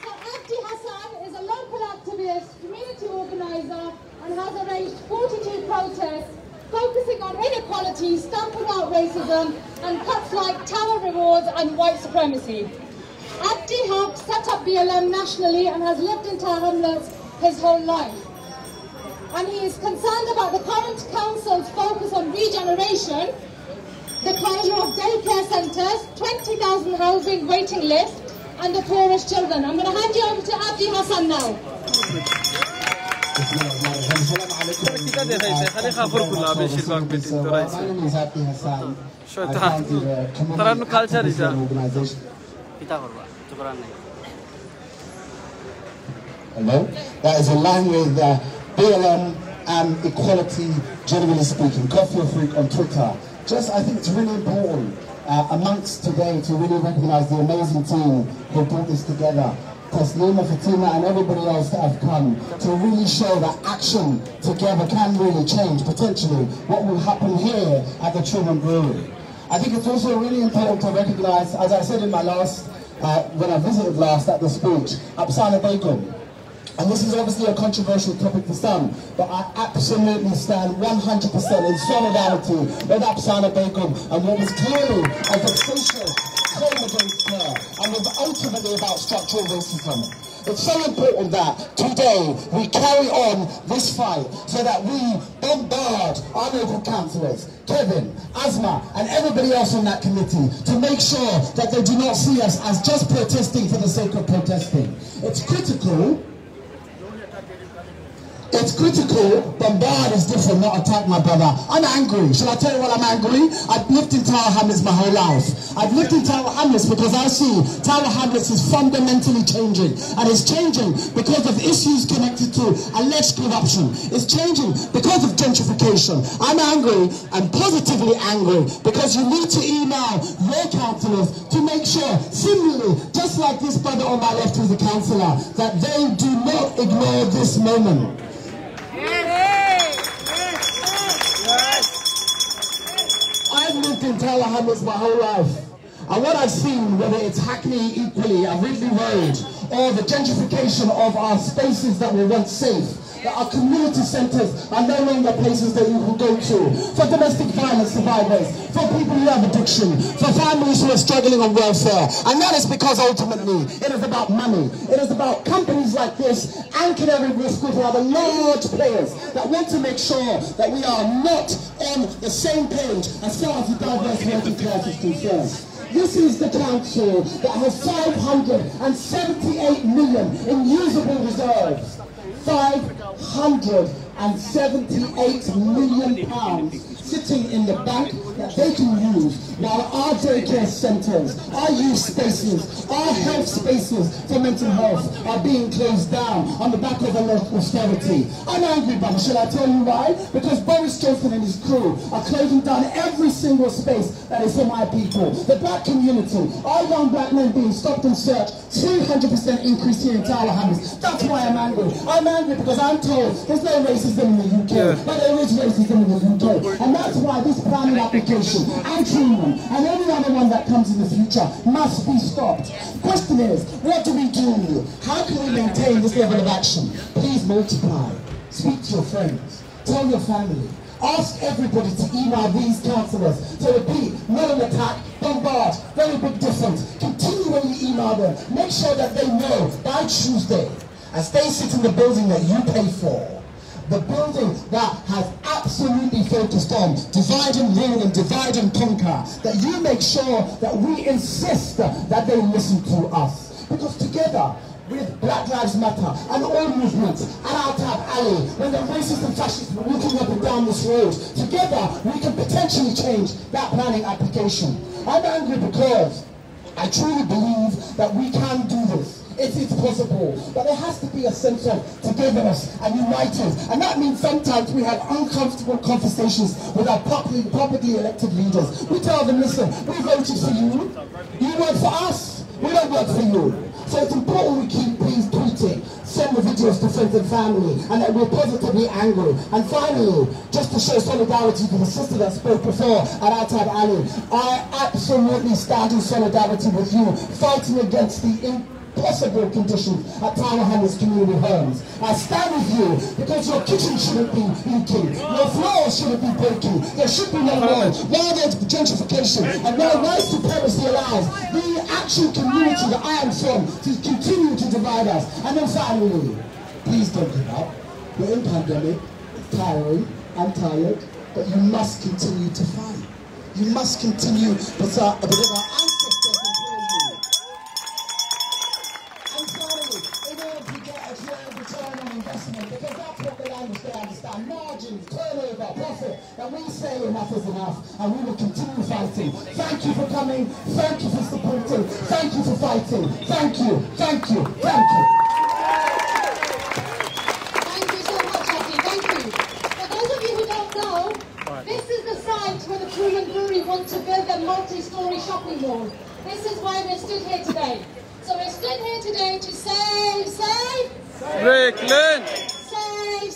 So Abdi Hassan is a local activist, community organiser, and has arranged 42 protests focusing on inequality, stamping out racism, and cuts like tower rewards and white supremacy. Abdi helped set up BLM nationally and has lived in Tower Hamlets his whole life. And he is concerned about the current council's focus on regeneration, the closure of daycare centres, 20,000 housing waiting list, and the poorest children. I'm going to hand you over to Abdi Hassan now. Hello? That is in line with BLM and equality, generally speaking. Coffee or Freak on Twitter. I think it's really important amongst today to really recognize the amazing team who brought this together. Taslima, Fatima and everybody else that have come to really show that action together can really change potentially what will happen here at the Truman Brewery. I think it's also really important to recognize, as I said in my last, when I visited last at the speech, Apsana Begum. And this is obviously a controversial topic for some, but I absolutely stand 100% in solidarity with Apsana Begum and what was clearly a vexatious claim against her and was ultimately about structural racism. It's so important that today we carry on this fight so that we bombard our local councillors, Kevin, Asma and everybody else on that committee to make sure that they do not see us as just protesting for the sake of protesting. It's critical, bombard is different, not attack, my brother. I'm angry. Shall I tell you what I'm angry? I've lived in Tower Hamlets my whole life. I've lived in Tower Hamlets because I see Tower Hamlets is fundamentally changing. And it's changing because of issues connected to alleged corruption. It's changing because of gentrification. I'm angry and positively angry because you need to email your councillors to make sure, similarly, just like this brother on my left who's a councillor, that they do not ignore this moment. I've lived in Tower Hamlets my whole life, and what I've seen, whether it's Hackney equally, Ridley Road, or the gentrification of our spaces that were once safe, that our community centres are no longer places that you can go to, for domestic violence survivors, for people who have addiction, for families who are struggling on welfare. And that is because ultimately it is about money. It is about companies like this and Canary Risk Group, who are the large players that want to make sure that we are not on the same page as far as the diverse working class is concerned. This is the council that has 578 million in usable reserves. 578 million pounds sitting in the bank that they can use, while our daycare centres, our youth spaces, our health spaces for mental health are being closed down on the back of austerity. I'm angry, brother. Shall I tell you why? Because Boris Johnson and his crew are closing down every single space that is for my people, the black community, our young black men being stopped and searched, 300% increase here in Tower Hamlets. That's why I'm angry. I'm angry because I'm told there's no racism in the UK, but there is racism in the UK. And that's why this planning application and Truman and any other one that comes in the future must be stopped. The question is, what do we do? How can we maintain this level of action? Please multiply. Speak to your friends. Tell your family. Ask everybody to email these councillors to repeat, not an attack, bombard, very big difference. Continually email them. Make sure that they know by Tuesday, as they sit in the building that you pay for, the building that has absolutely focused on divide and rule and divide and conquer, that you make sure that we insist that they listen to us. Because together, with Black Lives Matter and all movements and Al-Tab Ali, when the racists and fascists were walking up and down this road, together we can potentially change that planning application. I'm angry because I truly believe that we can do this. It's possible, but there has to be a sense of togetherness and united, and that means sometimes we have uncomfortable conversations with our publicly elected leaders. We tell them, listen, we voted for you, you work for us, we don't work for you. So it's important we keep please tweeting, send the videos to friends and family, and that we're positively angry. And finally, just to show solidarity to the sister that spoke before at Al-Tab Ali, I absolutely stand in solidarity with you, fighting against the impossible conditions at Tower Hamlets community homes. I stand with you because your kitchen shouldn't be leaking, your floors shouldn't be breaking, there should be no more. While there's gentrification and while white supremacy allows the actual community that I am from to continue to divide us. And then finally, Please don't give up. We're in pandemic, tiring, I'm tired, but you must continue to fight. You must continue with our ancestors employ you. And finally, in order to get a clear return on investment, because that's what the language they understand, margins, turnover, profit, and we say enough is enough, and we will continue fighting. Thank you for coming, thank you for supporting, thank you for fighting, thank you, thank you, thank you. Thank you so much, Abdi, thank you. For those of you who don't know, this is the site where the Truman Brewery want to build a multi-story shopping mall. This is why we're stood here today. So we're stood here today to save Bricklane! Save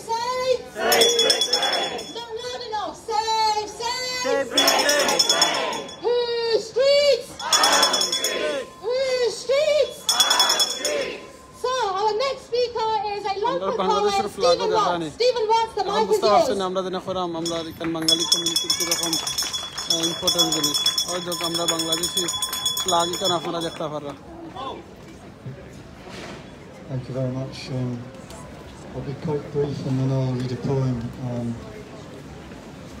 Bricklane! Not loud enough. Save Bricklane! Whose streets? Our streets! Whose streets? Our streets! So our next speaker is a local বাংলাদেশের poet, ফ্ল্যাগও Stephen দেখানি Watts. Stephen Watts, the mic is বুঝতে পারছেন yours. আমরা দিনে করাম আমরা এখানে বাঙালি কমিউনিটির কিরকম ইম্পর্টেন্ট জিনিস হয়তো আমরা বাংলাদেশি ফ্ল্যাগ এখানে আপনারা দেখতে পাররা Thank you very much. I'll be quite brief and then I'll read a poem.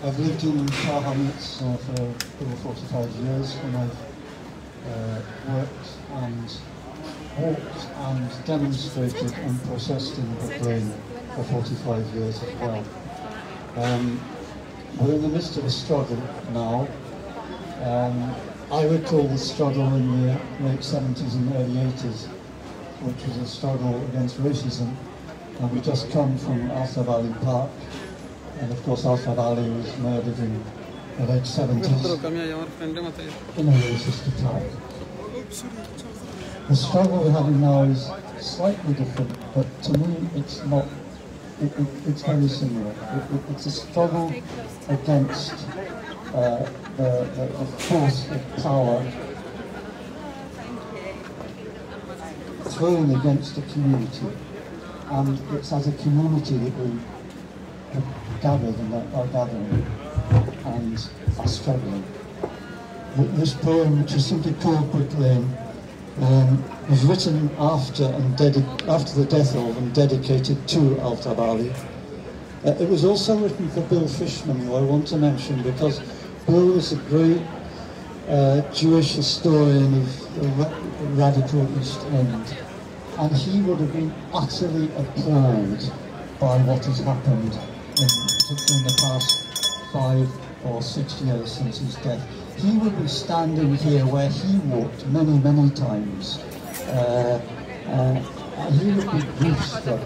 I've lived in Tower Hamlets for over 45 years, and I've worked and walked and demonstrated and processed in Brick Lane for 45 years as well. We're in the midst of a struggle now. I recall the struggle in the late 70s and early 80s, which was a struggle against racism, and we just come from Alpha Valley Park, and of course Alpha Valley was murdered in the late 70s in a racist attack. The struggle we're having now is slightly different, but to me it's not, it's very similar. It's a struggle against the force of power thrown against the community, and it's as a community that we have gathered and are gathering and are struggling. This poem, which is simply called Brick Lane, was written after the death of and dedicated to Alta Valley. It was also written for Bill Fishman, who I want to mention because Bill is a great Jewish historian of the radical East End, and he would have been utterly appalled by what has happened in the past 5 or 6 years since his death. He would be standing here where he walked many, many times. He would be grief-struck.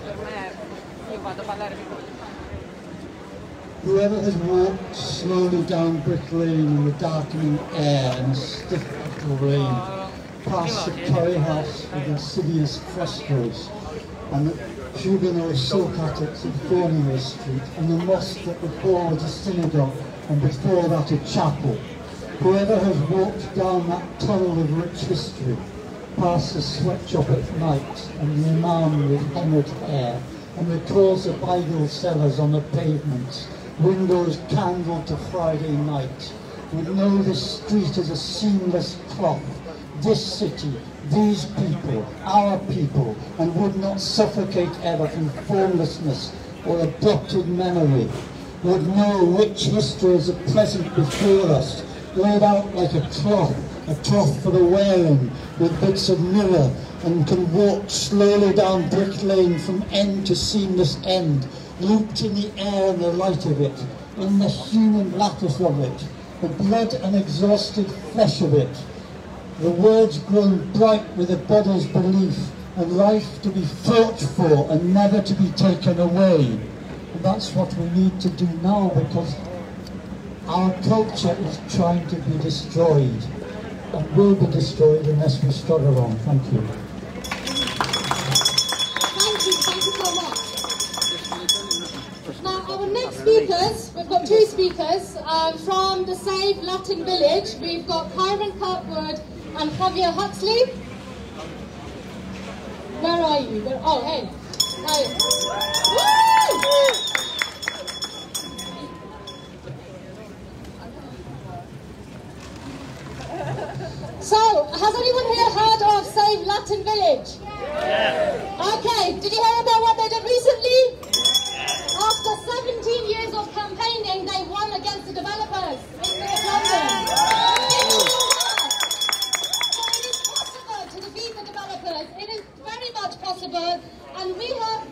Whoever has walked slowly down Brick Lane in the darkening air and a stiff little rain, past the curry house with insidious frescoes, and the Huguenot silk attics in Fournier Street, and the mosque that before was a synagogue and before that a chapel. Whoever has walked down that tunnel of rich history, past the sweatshop at night and the imam with hemorrhaged hair, and recalls the Bible sellers on the pavements, windows candled to Friday night, would know this street is a seamless cloth, this city, these people, our people, and would not suffocate ever from formlessness or abrupted memory, would know rich history is a present before us, laid out like a cloth for the wearing, with bits of mirror, and can walk slowly down Brick Lane from end to seamless end, looped in the air and the light of it, in the human lattice of it, the blood and exhausted flesh of it, the words grown bright with the body's belief, and life to be fought for and never to be taken away. And that's what we need to do now, because our culture is trying to be destroyed, and will be destroyed unless we struggle on. Thank you. Thank you so much. Now our next speakers, we've got 2 speakers from the Save Latin Village. We've got Kyron Kirkwood and Javier Huxley. Where are you? Oh, hey. Hey. Woo! So, has anyone here heard of Save Latin Village? Okay, did you hear about what they did recently? After 17 years of campaigning, they won against the developers in North London. So it is possible to defeat the developers. It is very much possible. And we have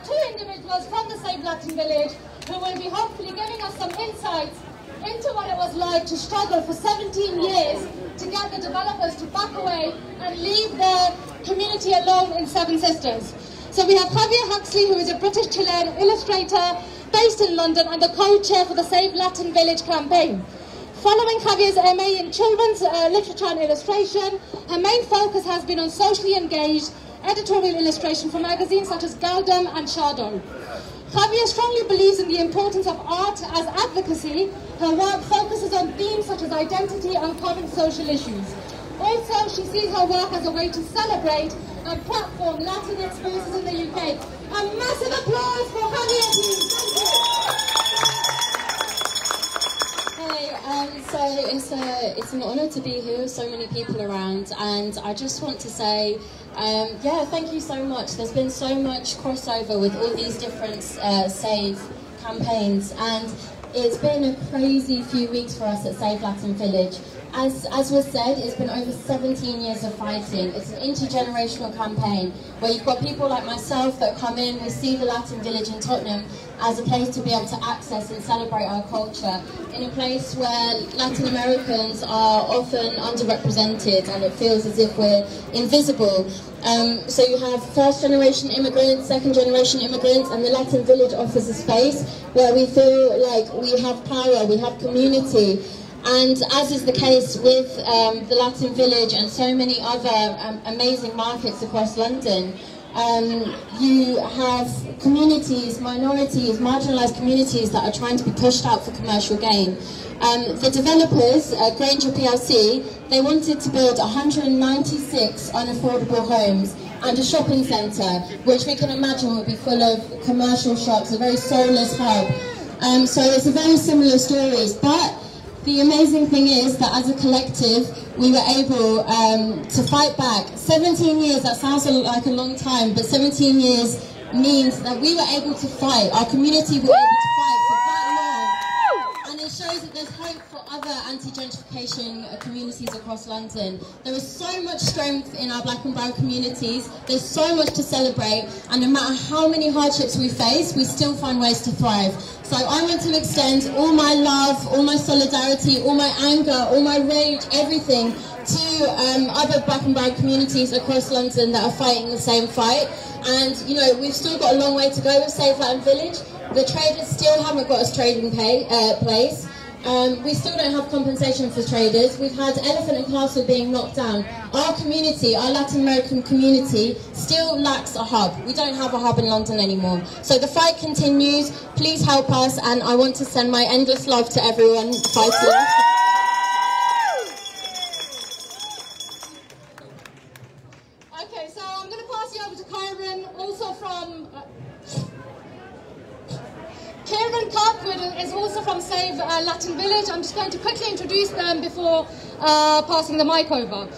two individuals from the Save Latin Village who will be hopefully giving us some insights into what it was like to struggle for 17 years to get the developers to back away and leave their community alone in Seven Sisters. So we have Javier Huxley, who is a British Chilean illustrator based in London and the co-chair for the Save Latin Village campaign. Following Javier's MA in children's literature and illustration, her main focus has been on socially engaged editorial illustration for magazines such as Galdem and Shadow. Javier strongly believes in the importance of art as advocacy. Her work focuses on themes such as identity and current social issues. Also, she sees her work as a way to celebrate and platform Latinx voices in the UK. A massive applause for Javier, please. Thank you. So it's an honour to be here with so many people around, and I just want to say, yeah, thank you so much. There's been so much crossover with all these different Save campaigns, and it's been a crazy few weeks for us at Save Latin Village. As was said, it's been over 17 years of fighting. It's an intergenerational campaign where you've got people like myself that come in. We see the Latin Village in Tottenham as a place to be able to access and celebrate our culture in a place where Latin Americans are often underrepresented and it feels as if we're invisible. So you have first-generation immigrants, second-generation immigrants, and the Latin Village offers a space where we feel like we have power, we have community. And as is the case with the Latin Village and so many other amazing markets across London, you have communities, minorities, marginalised communities that are trying to be pushed out for commercial gain. The developers, Granger PLC, they wanted to build 196 unaffordable homes and a shopping centre, which we can imagine would be full of commercial shops, a very soulless hub. So it's a very similar stories, but the amazing thing is that as a collective, we were able to fight back. 17 years, that sounds like a long time, but 17 years means that we were able to fight. Our community were able to fight for that long. And it shows that there's hope for other anti-gentrification communities across London. There is so much strength in our black and brown communities. There's so much to celebrate. And no matter how many hardships we face, we still find ways to thrive. So I want to extend all my love, all my solidarity, all my anger, all my rage, everything to other black and brown communities across London that are fighting the same fight. And, you know, we've still got a long way to go with Save Latin Village. The traders still haven't got us trading place. We still don't have compensation for traders. We've had Elephant and Castle being knocked down. Our community, our Latin American community, still lacks a hub. We don't have a hub in London anymore. So the fight continues. Please help us, and I want to send my endless love to everyone fighting. Okay, so I'm going to pass you over to Kieran, also from... Kieran Kirkwood is also from Save Latin Village. I'm just going to quickly introduce them before passing the mic over.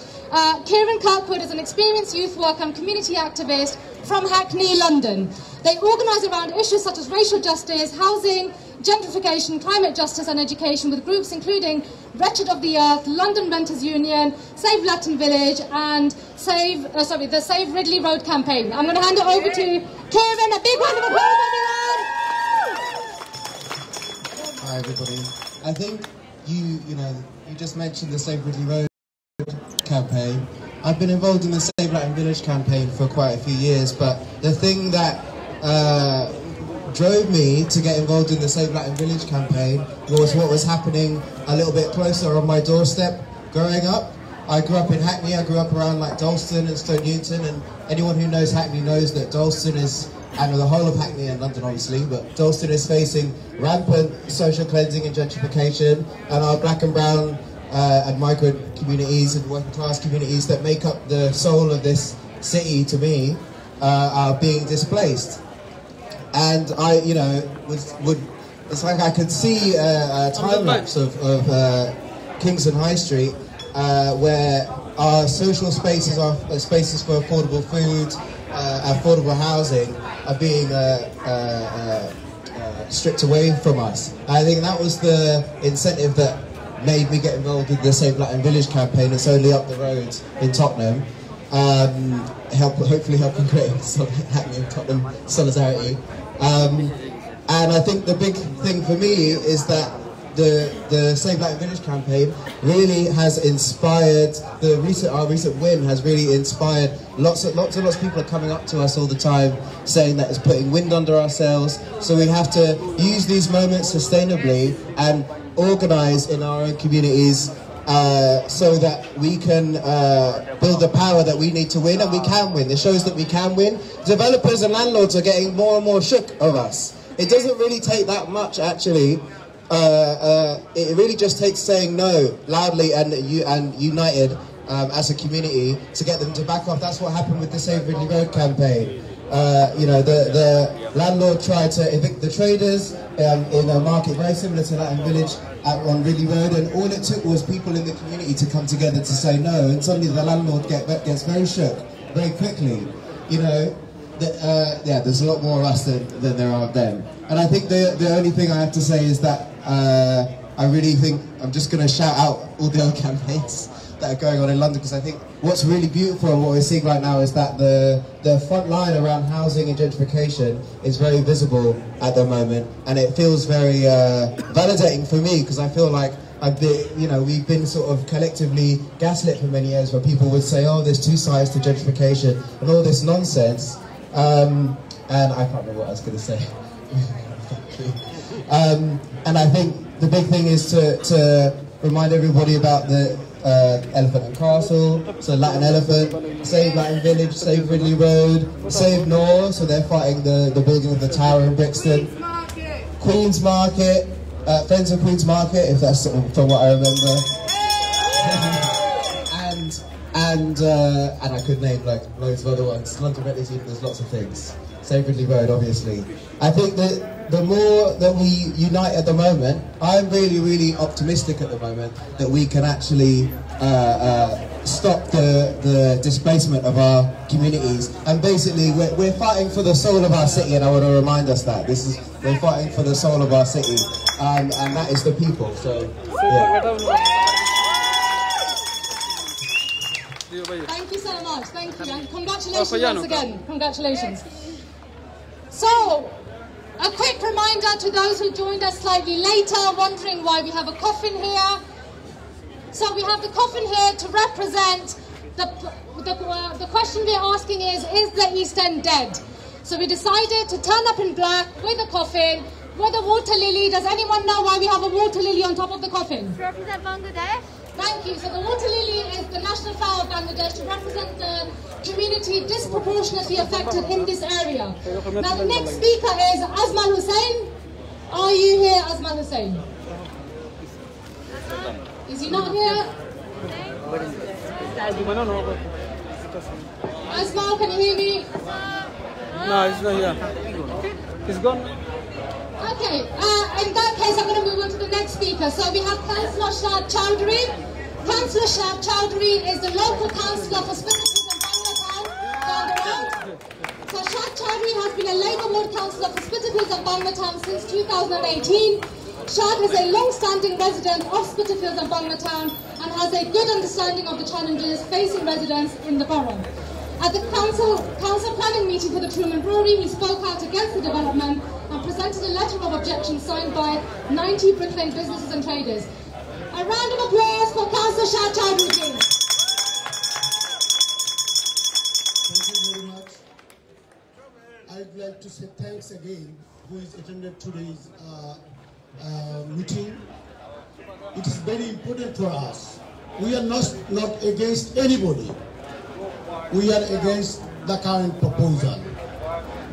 Kieran Kirkwood is an experienced youth worker and community activist from Hackney, London. They organise around issues such as racial justice, housing, gentrification, climate justice and education with groups including Wretched of the Earth, London Renters Union, Save Latin Village and the Save Ridley Road campaign. I'm going to hand it over to Kieran. A big round of applause, everyone! Hi everybody. I think you just mentioned the Save Ridley Road campaign. I've been involved in the Save Latin Village campaign for quite a few years, but the thing that drove me to get involved in the Save Latin Village campaign was what was happening a little bit closer on my doorstep growing up. I grew up in Hackney. I grew up around like Dalston and Stoke Newington, and anyone who knows Hackney knows that Dalston is, and the whole of Hackney and London obviously, but Dalston is facing rampant social cleansing and gentrification, and our black and brown and migrant communities and working class communities that make up the soul of this city, to me, are being displaced. And I, it's like I could see a time lapse of Kingston High Street where our social spaces, our spaces for affordable food, affordable housing are being stripped away from us. I think that was the incentive that made me get involved with the Save Latin Village campaign. It's only up the road in Tottenham. Hopefully helping create Hackney and Tottenham solidarity. And I think the big thing for me is that the Save Latin Village campaign really has inspired our recent win has really inspired lots of people are coming up to us all the time saying that it's putting wind under our sails. So we have to use these moments sustainably and organise in our own communities so that we can build the power that we need to win, and we can win. It shows that we can win. Developers and landlords are getting more and more shook of us. It doesn't really take that much, actually. It really just takes saying no loudly and united as a community to get them to back off. That's what happened with the Save Ridley Road campaign. The landlord tried to evict the traders in a market very similar to Latin Village on Ridley Road, and all it took was people in the community to come together to say no, and suddenly the landlord gets very shook very quickly. There's a lot more of us than there are of them. And I think the only thing I have to say is that I really think I'm just going to shout out all the other campaigns that are going on in London, because I think what's really beautiful and what we're seeing right now is that the front line around housing and gentrification is very visible at the moment, and it feels very validating for me, because I feel like we've been sort of collectively gaslit for many years, where people would say, oh, there's two sides to gentrification and all this nonsense, and I can't remember what I was going to say. And I think the big thing is to remind everybody about the Elephant and Castle, so Latin Elephant, Save Latin Village, Save Ridley Road, Save Nor, so they're fighting the building of the tower in Brixton, Queen's Market, Friends of Queen's Market, if that's from what I remember, and I could name like loads of other ones. London Met Team, there's lots of things. Save Ridley Road, obviously. I think that the more that we unite at the moment, I'm really, really optimistic at the moment that we can actually stop the displacement of our communities. And basically, we're fighting for the soul of our city, and I want to remind us that we're fighting for the soul of our city, and that is the people. So, yeah. Thank you so much. Thank you, and congratulations once again. Congratulations. So, a quick reminder to those who joined us slightly later, wondering why we have a coffin here. So we have the coffin here to represent the question we're asking is the East End dead? So we decided to turn up in black with a coffin, with a water lily. Does anyone know why we have a water lily on top of the coffin? To represent Bangladesh. Thank you. So the water lily is the national flower of Bangladesh to represent the community disproportionately affected in this area. Now the next speaker is Azmal Hussain. Are you here, Azmal Hussain? Is he not here? Azmal, can you hear me? No, he's not here. He's gone. Okay, in that case I'm going to move on to the next speaker. So we have Councillor Shad Chowdhury. Councillor Shad Chowdhury is the local councillor for Spitalfields and Bangla Town. So Shad Chowdhury has been a Labour Ward councillor for Spitalfields and Bangla Town since 2018. Shad is a long-standing resident of Spitalfields and Bangla Town and has a good understanding of the challenges facing residents in the borough. At the council planning meeting for the Truman Brewery, he spoke out against the development and presented a letter of objection signed by 90 Brick Lane businesses and traders. A round of applause for Councillor Shad Chowdhury, please. Thank you very much. I'd like to say thanks again who is attended today's meeting. It is very important for us. We are not against anybody. We are against the current proposal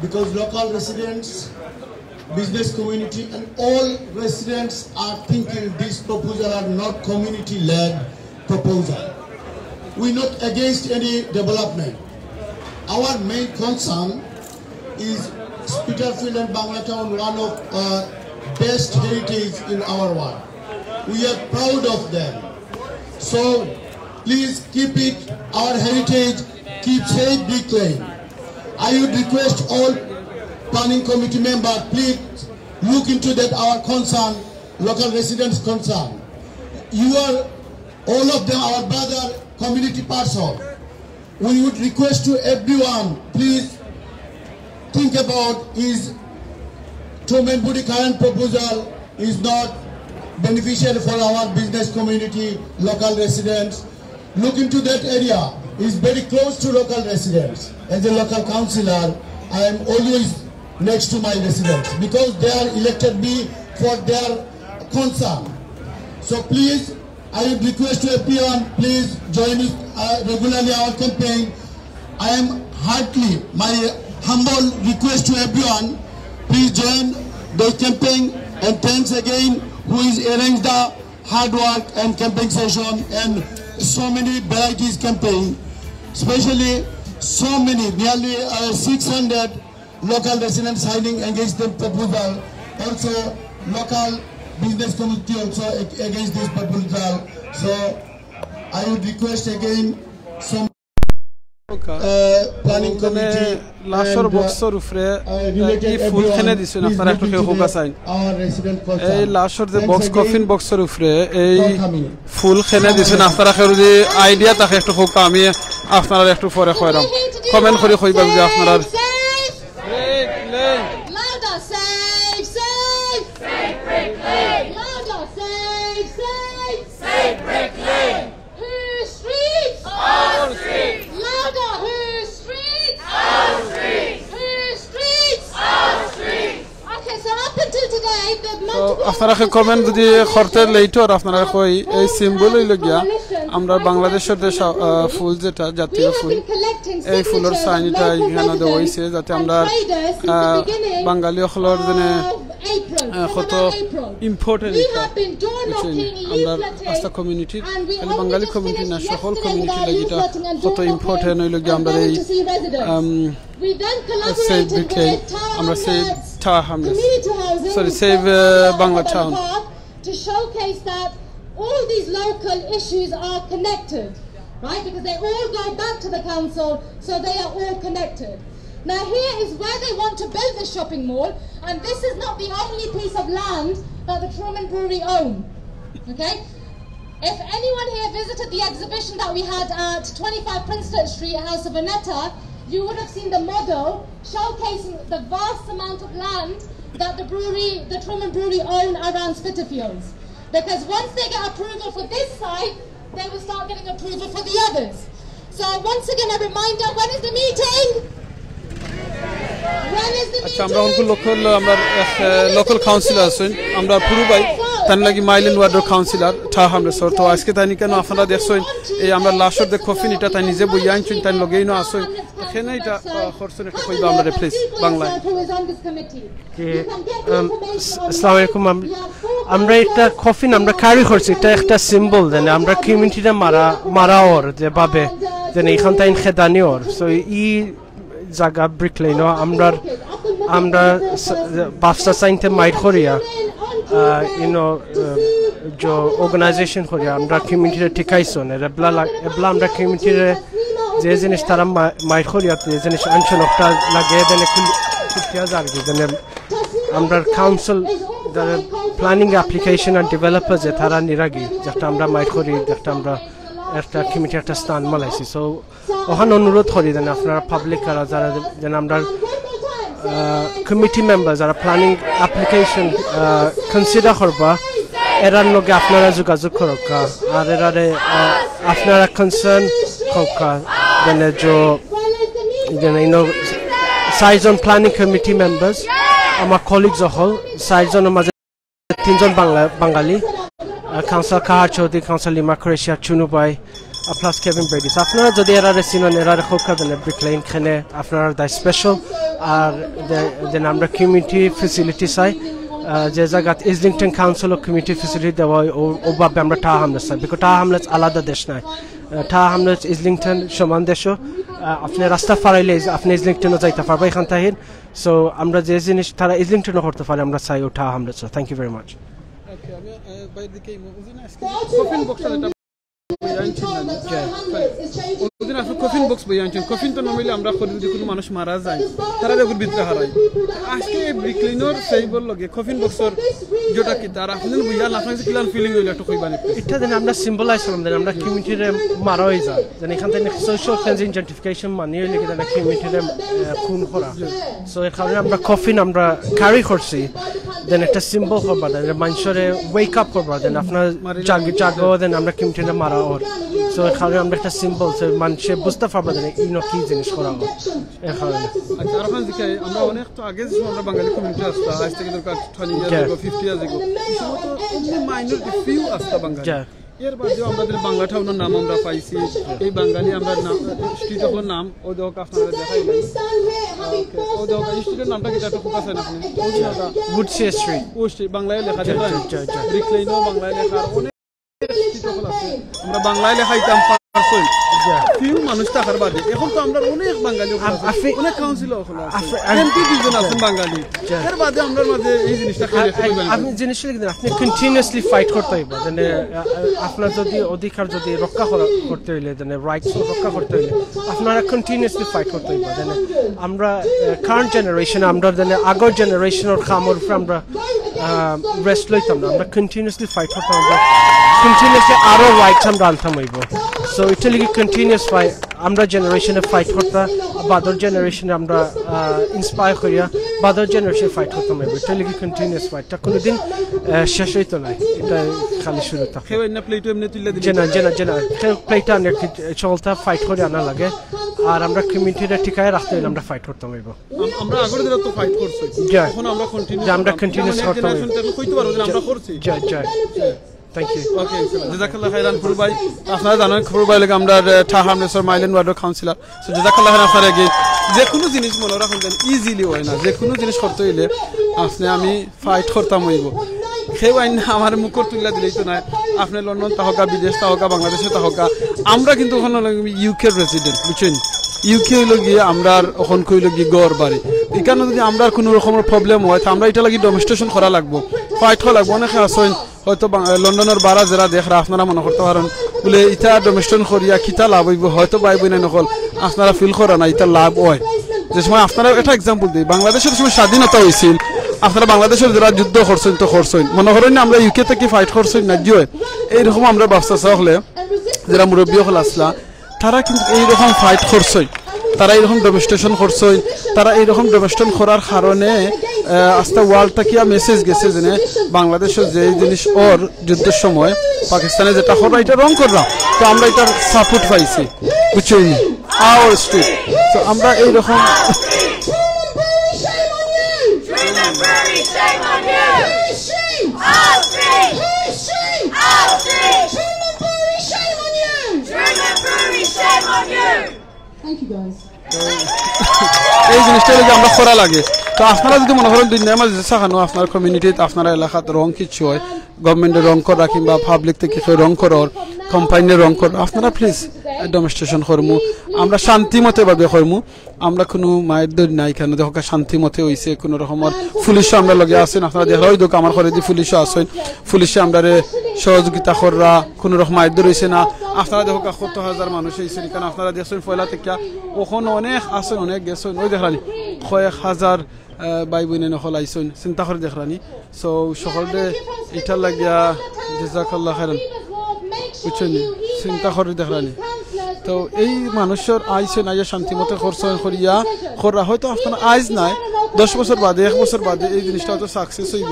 because local residents, business community and all residents are thinking this proposal are not community-led proposal. We're not against any development. Our main concern is Spitalfields and Bangla Town, one of best heritage in our world. We are proud of them. So Please keep it our heritage, keep safe Brick Lane. I would request all planning committee members, please look into that our concern, local residents' concern. You are all of them our brother community person. We would request to everyone, please think about is Tumenburi current proposal is not beneficial for our business community, local residents. Look into that area. It's very close to local residents. As a local councillor, I am always next to my residents because they are elected me for their concern. So please, I would request to everyone, please join us regularly our campaign. I am heartily, my humble request to everyone, please join the campaign, and thanks again who is arranged the hard work and campaign session and so many varieties campaign, especially so many, nearly 600 local residents signing against the proposal, also local business community also against this proposal. So I would request again some planning committee লাশর বক্সর উপরে এই ফুল খেনে দিছেন আপনারা একটু কেউ হোক আছেন এই লাশর যে বক্স কফিন বক্সের উপরে এই ফুল খেনে দিছেন আপনারা কেউ যদি আইডিয়া থাকে একটু হোক আমি আপনারা একটু পরে কইরাম কমেন্ট করে কইবা যে আপনারা আপনারা কমেন্ট যদি করতে লেটও আর আপনারা কই এই সিম্বল হইল গিয়া আমরা বাংলাদেশের যে ফুল যেটা জাতীয় ফুল এই ফুলের সাইনটা এখানে দেওয়া হয়েছে যাতে আমরা বাঙালি হলর জন্য কত ইম্পর্টেন্ট আমরা আস্থা কমিউনিটি খালি বাঙালি কমিউনিটি না সকল কমিউনিটি লাগি এটা কত ইম্পর্টেন্ট হইল গিয়া আমরা এই Save Brick Lane, আমরা Save Tower Hamlets, sorry, Save Bangla Town. To showcase that all these local issues are connected, right? Because they all go back to the council, so they are all connected. Now here is where they want to build the shopping mall, and this is not the only piece of land that the Truman Brewery own, okay? If anyone here visited the exhibition that we had at 25 Princeton Street, House of Vanetta, you would have seen the model showcasing the vast amount of land that the Truman Brewery own around Spitalfields. Because once they get approval for this site, they will start getting approval for the others. So once again, a reminder, when is the meeting? When is the meeting? আমরা অনেক local councillor আছেন আমরা পুরো ভাই তার লাগি মাইলেন ওয়ার্ডের councillor ঠা আমরা সর তো আজকে তাই কেন আপনারা দেখছেন এই আমরা লাশর যে কফিন এটা তাই নিজে বই আনছেন তাই লগেই না আসেন এখানে এটা খরচন একটা কইবা আমরা প্লিজ বাংলায় আসসালামু আলাইকুম আমরা একটা কফিন আমরা ক্যারি করছি এটা একটা সিম্বল দেন আমরা কমিউনিটিটা মারা ওর যে ভাবে যে এখান তাই খেদানি ওর সো ই জায়গা ব্রিক লাইন আমরা বাফসা সাইনতে মাইট করিয়া जो ऑर्गेनाइजेशन करिया আমরা কমিউনিটিতে ঠিকাইছন এবলা আমরা কমিউনিটিতে যে জিনিস তারা মাইট করিয়া যে জিনিস আনছন একটা লাগে দেন কুটিয়া জারগি দেন আমরা council the planning application and developers যে তারা নিরাগি যেটা আমরা মাইট করি যেটা আমরা একটা কমিটি একটা স্থান মালাইছি সো ওখানে অনুরোধ করি দেন আপনারা পাবলিক আর যারা যেন আমরা committee members যারা প্ল্যানিং অ্যাপ্লিকেশন কনসিডার করবা এরার লগে আপনারা যোগাযোগ করকা আর এরারে আপনারা কনসার্ন করকা যেন চারজন প্ল্যানিং কমিটি মেম্বার্স আমার কলিগস হল চারজনের মাঝে তিনজন বাঙালি কাউন্সিলর কাহার চৌধুরী কাউন্সিলর লিমা কুরেশিয়া চুনুবাই প্লাস কেভিন ব্রেডিস আপনারা যদি এরারে চিনেন এরারে খোকাবেন ব্রিক লাইন খানে আপনারা দায় স্পেশাল আর যেন আমরা কমিউনিটি ফেসিলিটি চাই যে জায়গাত ইজলিংটন কাউন্সিল কমিউনিটি ফেসিলিটি দেওয়া হয় ওভাবে আমরা টা হামলেট চাই বিকজ টা হামলেট আলাদা দেশ নয় টা হামলেট ইজলিংটন সমান দেশও আপনি রাস্তা ফারাইলে আপনি ইজলিংটনও যাইতে পারবেন এখান তাহিন সো আমরা যে জিনিস তারা ইজলিংটনও করতে পারে আমরা চাই ও টা hamlet thank you very much আনছেন না ওদিন আসলে কফিন বক্স বই আনছেন কফিন তো নমিলে আমরা করি যদি কোনো মানুষ মারা যায় তারা যখন ভিতরে হারায় আজকে ব্রিকলিনর সেই বল লগে কফিন বক্সর যেটা কি তার আপনি বুঝা না আপনার কিলান ফিলিং হইলো একটু কইবানি এটা যেন আমরা সিম্বলাইজ করলাম যেন আমরা কমিউনিটিরে মারা হয়ে যায় যেন এখান থেকে সোশ্যাল ক্লিনজিং জাস্টিফিকেশন মানিয়ে লিখে যেন কমিউনিটিরে খুন করা সো এই কারণে আমরা কফিন আমরা ক্যারি করছি দেন একটা সিম্বল করবা দেন মানুষের ওয়েক আপ করবা দেন আপনার জাগো দেন আমরা কমিউনিটিরে মারা হর সো এই কারণে আমরা একটা সিম্বল মানুষে বুঝতে পারবা দেন ইনো কি জিনিস করা হয় এই কারণে আচ্ছা আর ওখান থেকে আমরা অনেক তো আগে যে আমরা বাঙালি কমিউনিটি আসতা আজ থেকে দরকার 20 ইয়ার্স আগে 50 ইয়ার্স আগে এই সময় তো অনলি মাইনরিটি ফিউ আসতা বাঙালি এর বাদেও আমাদের বাংলা টাউনের নাম আমরা পাইছি এই বাঙালি আমরা নাম স্ট্রিট অফ নাম ও দেখ আপনারা দেখাইলেন ও দেখ স্ট্রিটের নামটা কি একটা ফোকাস আছে না আপনি উডসি স্ট্রিট ও স্ট্রিট বাংলায় লেখা থাকে ব্রিকলেইনও বাংলায় লেখা আর অনেক স্ট্রিট অফ আছে আমরা বাংলায় লেখাইতাম পারছই ফিউ মানুষ থাকার বাদে এখন তো আমরা অনেক বাঙালি অনেক কাউন্সিলর আছে এমপি দুজন আছেন বাঙালি এর বাদে আমরা মাঝে এই জিনিসটা আপনি জিনিসটা লিখে দেন আপনি কন্টিনিউয়াসলি ফাইট করতে হইব মানে আপনার যদি অধিকার যদি রক্ষা করতে হইলে মানে রাইটস রক্ষা করতে হইলে আপনারা কন্টিনিউয়াসলি ফাইট করতে হইব মানে আমরা কারেন্ট জেনারেশন আমরা মানে আগর জেনারেশনের কামর উপর আমরা রেস্ট লইতাম না আমরা কন্টিনিউয়াসলি ফাইট করতাম আমরা কন্টিনিউয়াসলি আরো রাইটস আমরা আনতাম হইব সো এটা লিখে কন্টিনিউয়াস ফাইট আমরা জেনারেশনে ফাইট করতাম বাদর জেনারেশনে আমরা ইন্সপায়ার করিয়া বাদর জেনারেশনে ফাইট করতাম এটা লিখে কন্টিনিউয়াস ফাইটটা কোনোদিন শেষ হইতো না এটা খালি শুরু থাকে কেউ এনে প্লেট এমনি তুলে দিলে জেনা প্লেটটা আনে চলতা ফাইট করে আনা লাগে আর আমরা কমিউনিটিটা ঠিকায় রাখতে হইলে আমরা ফাইট করতাম হইব আমরা আগের দিন তো ফাইট করছি এখন আমরা কন্টিনিউয়াস করতাম কইতে পারবো যে আমরা করছি জয় Thank you. Okay, jazakallah khairan ফুল ভাই আপনারা জানেন ফুল ভাই লাগে আমরা ঠাহামনেসর মাইলেন ওয়ার্ড কাউন্সিলর সো জাজাকাল্লাহ খাইরান আপনারা আগে যে কোনো জিনিস মনে রাখুন যেন ইজিলি হয় না যে কোনো জিনিস করতে হইলে আপনি আমি ফাইট করতাম হইব কেউ আইন আমার মুখর তুলে দিলেই তো না আপনি লন্ডন তাহকা বিদেশ তাহকা বাংলাদেশে তাহকা আমরা কিন্তু ওখানে ইউকের রেসিডেন্ট বুঝছেন ইউকে হইল গিয়ে আমরা ওখান কইল গিয়ে গড় বাড়ি এখানে যদি আমরা কোনো রকমের প্রবলেম হয় আমরা এটা লাগি ডেমনস্ট্রেশন করা লাগবো ফাইট করা লাগবো অনেকে আসেন হয়তো লন্ডনের বারা যারা দেখরা আপনারা মনে করতে পারেন বলে ইটা ডেমনস্ট্রেশন করিয়া কিতা লাভ হইব হয়তো বাই বই না নকল আপনারা ফিল করা না এটা লাভ হয় যে সময় আপনারা একটা এক্সাম্পল দিই বাংলাদেশের সময় স্বাধীনতা হয়েছিল আপনারা বাংলাদেশের যারা যুদ্ধ করছেন তো করছেন মনে করেন না আমরা ইউকে থেকে ফাইট করছেন না জিও এইরকম আমরা ব্যবস্থা হলে যারা মুরব্বী হল আসলা তারা কিন্তু এইরকম ফাইট করছে তারা এইরকম ডেমনস্ট্রেশন করছে তারা এইরকম ডেমনস্ট্রেশন করার কারণে আস্তে ওয়ার্ল্ডটা কি মেসেজ গেছে যে বাংলাদেশের যে জিনিস ওর যুদ্ধের সময় পাকিস্তানে যেটা করা এটা রং করলাম তো আমরা এটার সাপোর্ট পাইছি বুঝছেন আওয়ার স্ট্রিট তো আমরা এইরকম এই জিনিসটা আমরা করা লাগে তো আপনারা যদি মনে করেন দুনিয়ার মাঝে সাখানো আপনার কমিউনিটিতে আপনার এলাকাত রং কিছু হয় গভর্নমেন্টের রং করা কিংবা পাবলিক থেকে কেউ রং করার কোম্পানির রং করা আপনারা প্লিজ ডেমনস্ট্রেশন করমু আমরা শান্তি মতে ভাবে করমু আমরা কোনো মায়ের দৌড় নাই কেন দেখো শান্তি মতে হয়েছে কোনো রকমের পুলিশও আমরা লগে আসেন আপনারা দেখা ওই দোক আমার ঘরে দিয়ে পুলিশও আসেন পুলিশে আমরা সহযোগিতা করা কোনো রকম মায়ের দৌড় হয়েছে না আপনারা দেখো 70,000 মানুষ হয়েছে কারণ আপনারা দেখছেন পয়লা থেকে ওখানে অনেক আসেন অনেক গেছেন ওই দেখানি কয়েক হাজার বাই বোনে নকল আইসন চিন্তা করে দেখলানি সো সকলে এটার লাগিয়া জাজাকাল্লাহ খাইরান বুঝছেন চিন্তা করে দেখলানি তো এই মানুষের আইসেন আইয়া শান্তি মতো খরচন করিয়া করা হয়তো আপনার আইজ নাই 10 বছর বাদে 1 বছর বাদে এই জিনিসটা হয়তো সাকসেস হইব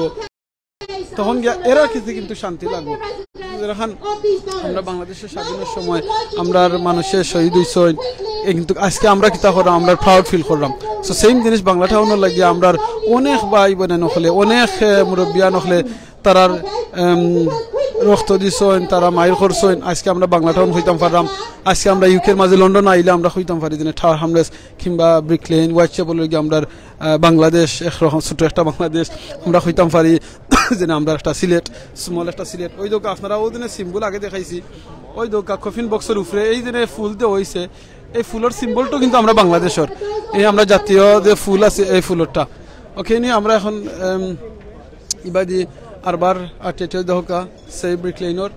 তখন গিয়া এরা কিন্তু শান্তি লাগবে এখন আমরা বাংলাদেশের স্বাধীনের সময় আমরা মানুষের শহীদ হইছেন কিন্তু আজকে আমরা কিতা করলাম আমরা প্রাউড ফিল করলাম সো সেম জিনিস বাংলা টাউনের লাগিয়া আমরা অনেক ভাই বোন নখলে অনেক মুরব্বিয়া নখলে তারার রক্ত দিছেন তারা মাইল করছেন আজকে আমরা বাংলা টাউন হইতাম পারলাম আজকে আমরা ইউকের মাঝে লন্ডন আইলে আমরা হইতাম পারি যেন টাওয়ার হামলেস কিংবা ব্রিকলেন হোয়াইটচ্যাপেল লাগিয়া আমরা বাংলাদেশ একরকম ছোট একটা বাংলাদেশ আমরা হইতাম পারি যেন আমরা একটা সিলেট স্মল একটা সিলেট ওই দোকা আপনারা ওই দিনে সিম্বল আগে দেখাইছি ওই দোকা কফিন বক্সের উপরে এই দিনে ফুল দিয়ে হয়েছে এই ফুলের সিম্বলটা কিন্তু আমরা বাংলাদেশের এই আমরা জাতীয় যে ফুল আছে এই ফুলটা ওকে নিয়ে আমরা এখন ইবাদি আরবার আটেটে দহকা সেই ব্রিকলেইনর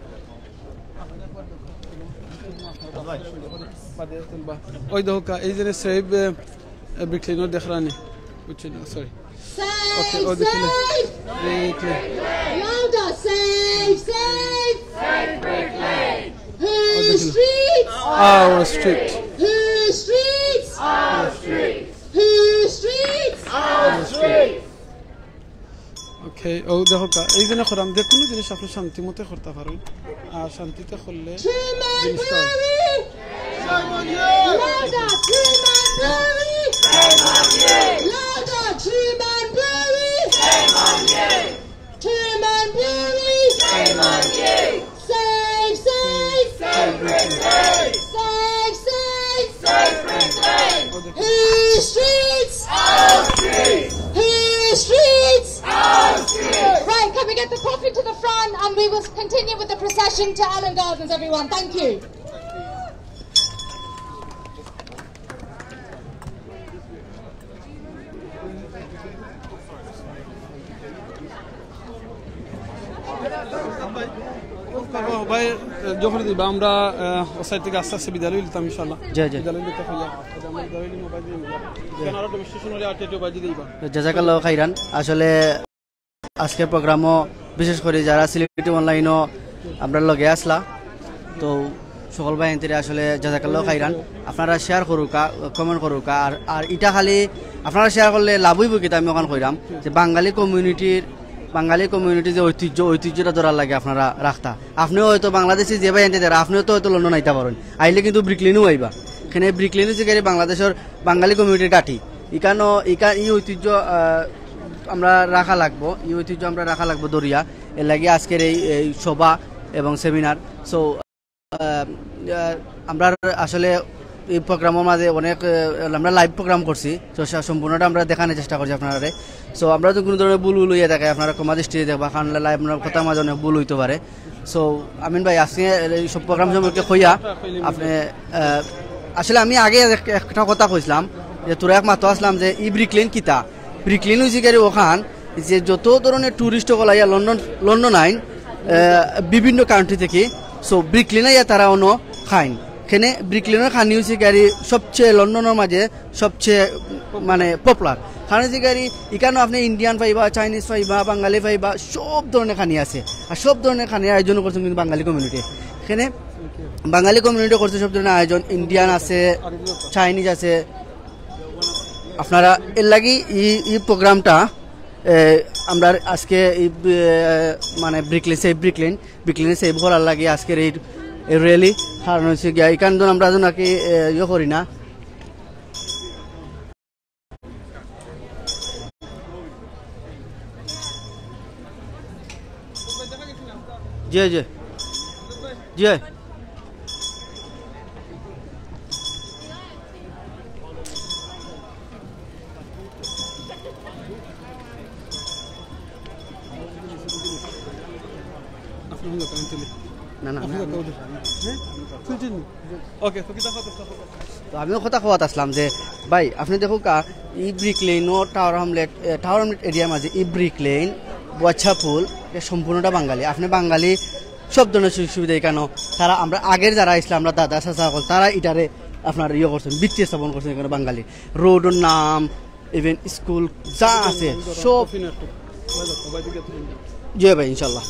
ওই দেখো এই যে সেভ ব্রিকলেনও দেখরানি বুঝছি না সরি ওকে ও দেখলে Louder, save, save, save Bricklane. Whose streets? Our street. Whose streets? Our streets. Whose streets? Our streets. ওকে ও দেখো এই জন্য খরাম যে কোনো জিনিস আপনি শান্তি মতে করতে পারেন আর শান্তিতে করলে জিনিসটা Louder, Truman Brewery. Shame on you. Louder, Truman Brewery. Shame on you. Truman Brewery. Shame on you. Save, save, save Bricklane. Save, save, save Bricklane. Whose streets? Our streets. Whose streets? Our streets. Right, can we get the coffin to the front and we will continue with the procession to Allen Gardens, everyone. Thank you. ভাই যখন দিবা আমরা oocyte থেকে আস্তে আস্তে বিদ্যালয় নিতাম ইনশাআল্লাহ বিদ্যালয় নিতে হইয়া আমরা বিদ্যালয় নিয়ে মোবাইল দিয়ে কেন আর ডেমনস্ট্রেশন হলে আরটিও বাজি দিবা জাযাকাল্লাহু খাইরান আসলে আজকের প্রোগ্রামও বিশেষ করে যারা সিলেটি অনলাইনও আমরা লগে আসলা তো সকল ভাই এনতে আসলে জাযাকাল্লাহু খাইরান আপনারা শেয়ার করুকা কমেন্ট করুকা আর এটা খালি আপনারা শেয়ার করলে লাভ হইব কি আমি ওখান কইরাম যে বাঙালি কমিউনিটি যে ঐতিহ্যটা ধরার লাগে আপনারা রাখতা আপনিও হয়তো বাংলাদেশে যে ভাই এনতে আপনিও তো হয়তো লন্ডন আইতে পারেন আইলে কিন্তু ব্রিকলেনও আইবা এখানে ব্রিকলেনও যে বাংলাদেশের বাঙালি কমিউনিটির কাঠি এই ঐতিহ্য আমরা রাখা লাগবো দরিয়া এর লাগে আজকের এই সভা এবং সেমিনার সো আমরা আসলে এই প্রোগ্রামের মাঝে অনেক আমরা লাইভ প্রোগ্রাম করছি তো সম্পূর্ণটা আমরা দেখানোর চেষ্টা করছি আপনারা সো আমরা তো কোনো ধরনের ভুল হইয়া থাকে আপনারা কমা দৃষ্টিতে দেখবা কারণ লাইভ কথা মাঝে অনেক ভুল হইতে পারে সো আমিন ভাই আজকে এই সব প্রোগ্রাম সম্পর্কে কইয়া আপনি আসলে আমি আগে একটা কথা কইছিলাম যে তোরা একমাত্র আসলাম যে ই ব্রিকলেন কিতা ব্রিকলেন হয়েছে গাড়ি ওখান যে যত ধরনের ট্যুরিস্ট সকল আইয়া লন্ডন আইন বিভিন্ন কান্ট্রি থেকে সো ব্রিকলেন আইয়া তারা অন্য খাইন এখানে ব্রিকলেনের খানি হয়েছে গাড়ি সবচেয়ে লন্ডনের মাঝে সবচেয়ে মানে পপুলার খানি হয়েছে গাড়ি এখানেও আপনি ইন্ডিয়ান পাইবা চাইনিজ পাইবা বাঙালি পাইবা সব ধরনের খানি আছে আর সব ধরনের খানি আয়োজন করছেন কিন্তু বাঙালি কমিউনিটি এখানে বাঙালি কমিউনিটি করছে সব ধরনের আয়োজন ইন্ডিয়ান আছে চাইনিজ আছে আপনারা এর লাগি এই প্রোগ্রামটা আমরা আজকে এই মানে ব্রিকলেন সেভ করার লাগে আজকের এই র্যালি কারণ হচ্ছে গিয়া এখান ধরুন আমরা নাকি ইয়ে করি না জি জি জি তো আমিও কথা কোয়াত আসলাম যে ভাই আপনি দেখো ই ব্রিকলেনও টাওয়ার হামলেট এরিয়ার মাঝে ই ব্রিকলেন বাচ্চাপুল সম্পূর্ণটা বাঙালি আপনি বাঙালি সব ধরনের সুযোগ সুবিধা এখানে তারা আমরা আগের যারা আসলাম আমরা দাদা চাচা তারা এটারে আপনার ইয়ে করছেন ভিত্তি স্থাপন করছেন এখানে বাঙালি রোডের নাম ইভেন স্কুল যা আছে সব জি ভাই ইনশাল্লাহ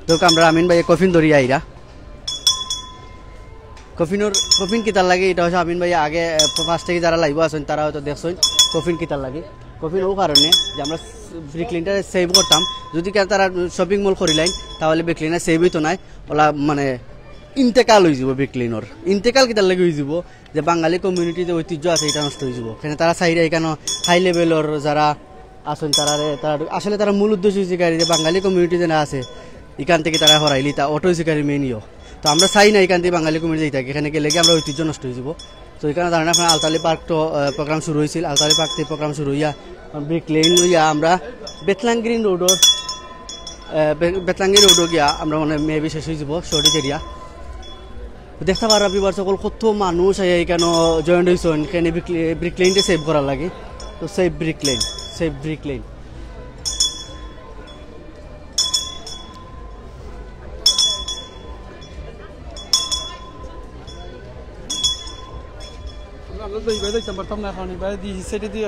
donc আমরা আমিন ভাই কফিন ধরি আইরা কফিন কিতার লাগে এটা হচ্ছে আমিন ভাই আগে ফার্স্ট থেকে যারা লাইভ আছেন তারা হয়তো দেখছেন কফিন কিতার লাগে কফিন ও কারণে যে আমরা ব্রিকলেনটা সেভ করতাম যদি তারা শপিং মল করিলাইন তাহলে ব্রিকলেনে সেভ হইতো নাই ওলা মানে ইন্তেকাল হয়ে যাব ব্রিকলেনের ইন্তেকাল কিতার লাগে হয়ে যাব যে বাঙালি কমিউনিটি যে ঐতিহ্য আছে এটা নষ্ট হয়ে যাব এখানে তারা চাইরে এখানে হাই লেভেলের যারা আছেন তারা আসলে তারা মূল উদ্দেশ্য হচ্ছে গাড়ি যে বাঙালি কমিউনিটি যে আছে এখান থেকে তারা হরাইলি তা অটো শিকারি মেনিও তো আমরা চাই না এখান থেকে বাঙালি কমিউনিটি যাই থাকি এখানে গেলে আমরা ঐতিহ্য নষ্ট হয়ে যাব তো এখানে জানেন আপনার আলতালি পার্ক তো প্রোগ্রাম শুরু হয়েছিল আলতালি পার্ক থেকে প্রোগ্রাম শুরু হইয়া ব্রিকলেন লইয়া আমরা বেতলাঙ্গিরিন রোডও গিয়া আমরা মানে মেবি শেষ হয়ে যাব শর্টেজ এরিয়া দেখতে পারা বিবার সকল কত মানুষ এখানে জয়েন্ট হয়েছেন এখানে ব্রিকলেনটা সেভ করার লাগে তো সেভ ব্রিকলেন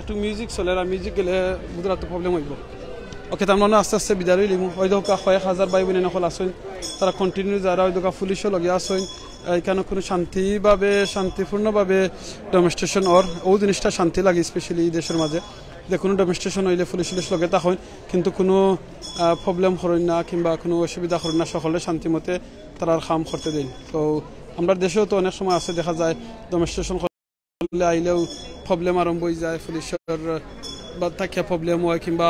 একটু মিউজিক চলে আর মিউজিক গেলে বুঝলে তো প্রবলেম হইব ওকে তার মানে আস্তে আস্তে বিদায় লিমু ওই দোকা কয়েক হাজার ভাই বোনে নকল আসেন তারা কন্টিনিউ যারা ওই দোকা পুলিশও লগে আসেন এখানে কোনো শান্তিপূর্ণভাবে ডেমনস্ট্রেশন ও জিনিসটা শান্তি লাগে স্পেশালি দেশের মাঝে যে কোনো ডেমনস্ট্রেশন হইলে পুলিশ লগে থাকেন কিন্তু কোনো প্রবলেম করেন না কিংবা কোনো অসুবিধা করেন না সকলে শান্তিমতে তারা কাম করতে দিন তো আমরা দেশেও তো অনেক সময় আছে দেখা যায় ডেমনস্ট্রেশন করলে আইলেও প্রবলেম আরম্ভ হয়ে যায় পুলিশের বা থাকিয়া প্রবলেম হয় কিংবা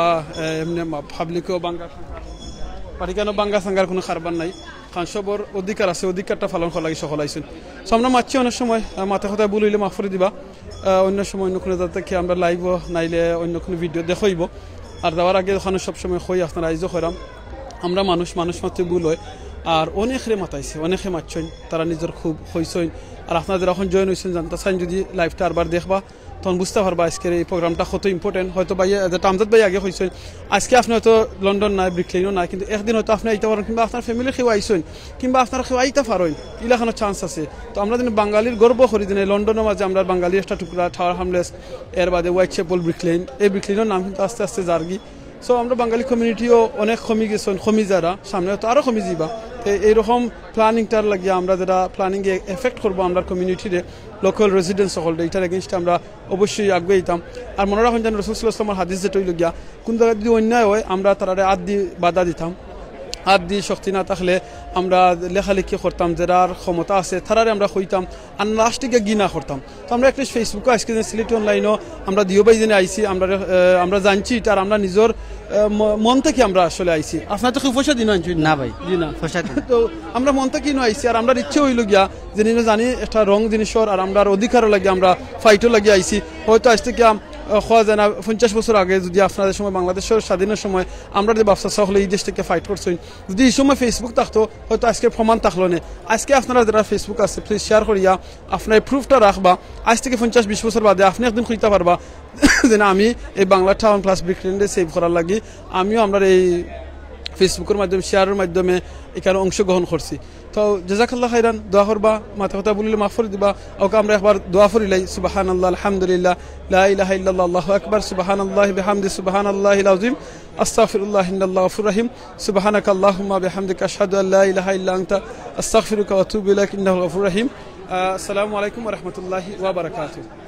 এমনি পাবলিকও বাড়ি কেন বাঙ্গা সাঙ্গার কোনো কারবার নাই কারণ সবর অধিকার আছে অধিকারটা পালন করা লাগে সকল আইসেন সো আমরা মারছি অনেক সময় মাথা কথায় বলিলে মাফ করে দিবা অন্য সময় অন্য কোনো থেকে আমরা লাইভও নাইলে অন্য কোনো ভিডিও দেখাইব আর দেওয়ার আগে ওখানে সবসময় হই আপনারা আইজও করাম আমরা মানুষ মাত্র ভুল হয় আর অনেকে মাতাইছে অনেকে মারছেন তারা নিজের খুব হইছেন আর আপনাদের এখন জয়েন হয়েছেন জানতে চান যদি লাইভটা আরবার দেখবা তখন বুঝতে পারবা আজকের এই প্রোগ্রামটা কত ইম্পর্টেন্ট হয়তো ভাই আমজাদ ভাই আগে হয়েছেন আজকে আপনি হয়তো লন্ডন নাই ব্রিকলেনও নাই কিন্তু একদিন হয়তো আপনি আইতে পারেন কিংবা আপনার ফ্যামিলি কেউ আইসেন কিংবা আপনার কেউ আইতে পারেন ইলাখানোর চান্স আছে তো আমরা দিন বাঙালির গর্ব করি দিন লন্ডনের মাঝে আমরা বাঙালির একটা টুকরা টাওয়ার হামলেস এর বাদে হোয়াইট চ্যাপেল ব্রিকলেন এই ব্রিকলেনের নাম কিন্তু আস্তে আস্তে জার্গি সো আমরা বাঙালি কমিউনিটিও অনেক কমে গেছেন কমি যারা সামনে তো আরও কমে যাবা তো এইরকম প্ল্যানিংটার লাগিয়ে আমরা যারা প্ল্যানিংয়ে এফেক্ট করবো আমরা কমিউনিটিরে লোকাল রেসিডেন্স সকলটা এটার এগেনস্টে আমরা অবশ্যই আগে দিতাম আর মনে রাখুন যেন রসুল ইসলামের হাদিস যেটা হইল গিয়া কোন জায়গায় যদি অন্যায় হয় আমরা তারা আদ দিয়ে বাধা দিতাম হাত দিয়ে শক্তি না থাকলে আমরা লেখালেখি করতাম যার ক্ষমতা আছে তারারে আমরা কইতাম আর লাস্টে গিনা করতাম তো আমরা একটা ফেসবুকে আজকে সিলেটি অনলাইনও আমরা দিও বাই জেনে আইসি আমরা জানছি তার আমরা নিজের মন থেকে আমরা আসলে আইসি আপনার তো খুব পয়সা দিন আনছি না ভাই দিনা তো আমরা মন থেকে কিনো আইসি আর আমরা ইচ্ছে হইল গিয়া যে জানি একটা রং জিনিসর আর আমরা অধিকারও লাগে আমরা ফাইটও লাগিয়ে আইসি হয়তো আজ থেকে হওয়া যায় না 50 বছর আগে যদি আপনাদের সময় বাংলাদেশের স্বাধীনের সময় আমরা যে ব্যবসা সকলে এই দেশ থেকে ফাইট করছেন যদি এই সময় ফেসবুক থাকতো হয়তো আজকে প্রমাণ থাকলো না আজকে আপনারা যারা ফেসবুক আছে প্লিজ শেয়ার করিয়া আপনার প্রুফটা রাখবা আজ থেকে 50-20 বছর বাদে আপনি একদিন খুঁজতে পারবা যে না আমি এই বাংলা টাউন প্লাস ব্রিকলেন্ডে সেভ করার লাগি আমিও আমরা এই ফেসবুকের মাধ্যমে শেয়ারের মাধ্যমে এখানে অংশগ্রহণ করছি তো জাযাকাল্লাহ খাইরান দোয়া করবা মাথা কথা বলিলে মাফ করে দিবা ওকে আমরা একবার দোয়া করিলাই সুবহানাল্লাহ আলহামদুলিল্লাহ লা ইলাহা ইল্লাল্লাহ আল্লাহু আকবার সুবহানাল্লাহি বিহামদি সুবহানাল্লাহিল আযীম আস্তাগফিরুল্লাহ ইন্নাল্লাহু গফুরুর রহিম সুবহানাকাল্লাহুম্মা বিহামদিকা আশহাদু আল লা ইলাহা ইল্লা আনতা আস্তাগফিরুকা ওয়া আতুবু ইলাইক ইন্নাহু গফুরুর রহিম আসসালামু আলাইকুম ওয়া রাহমাতুল্লাহি ওয়া বারাকাতুহু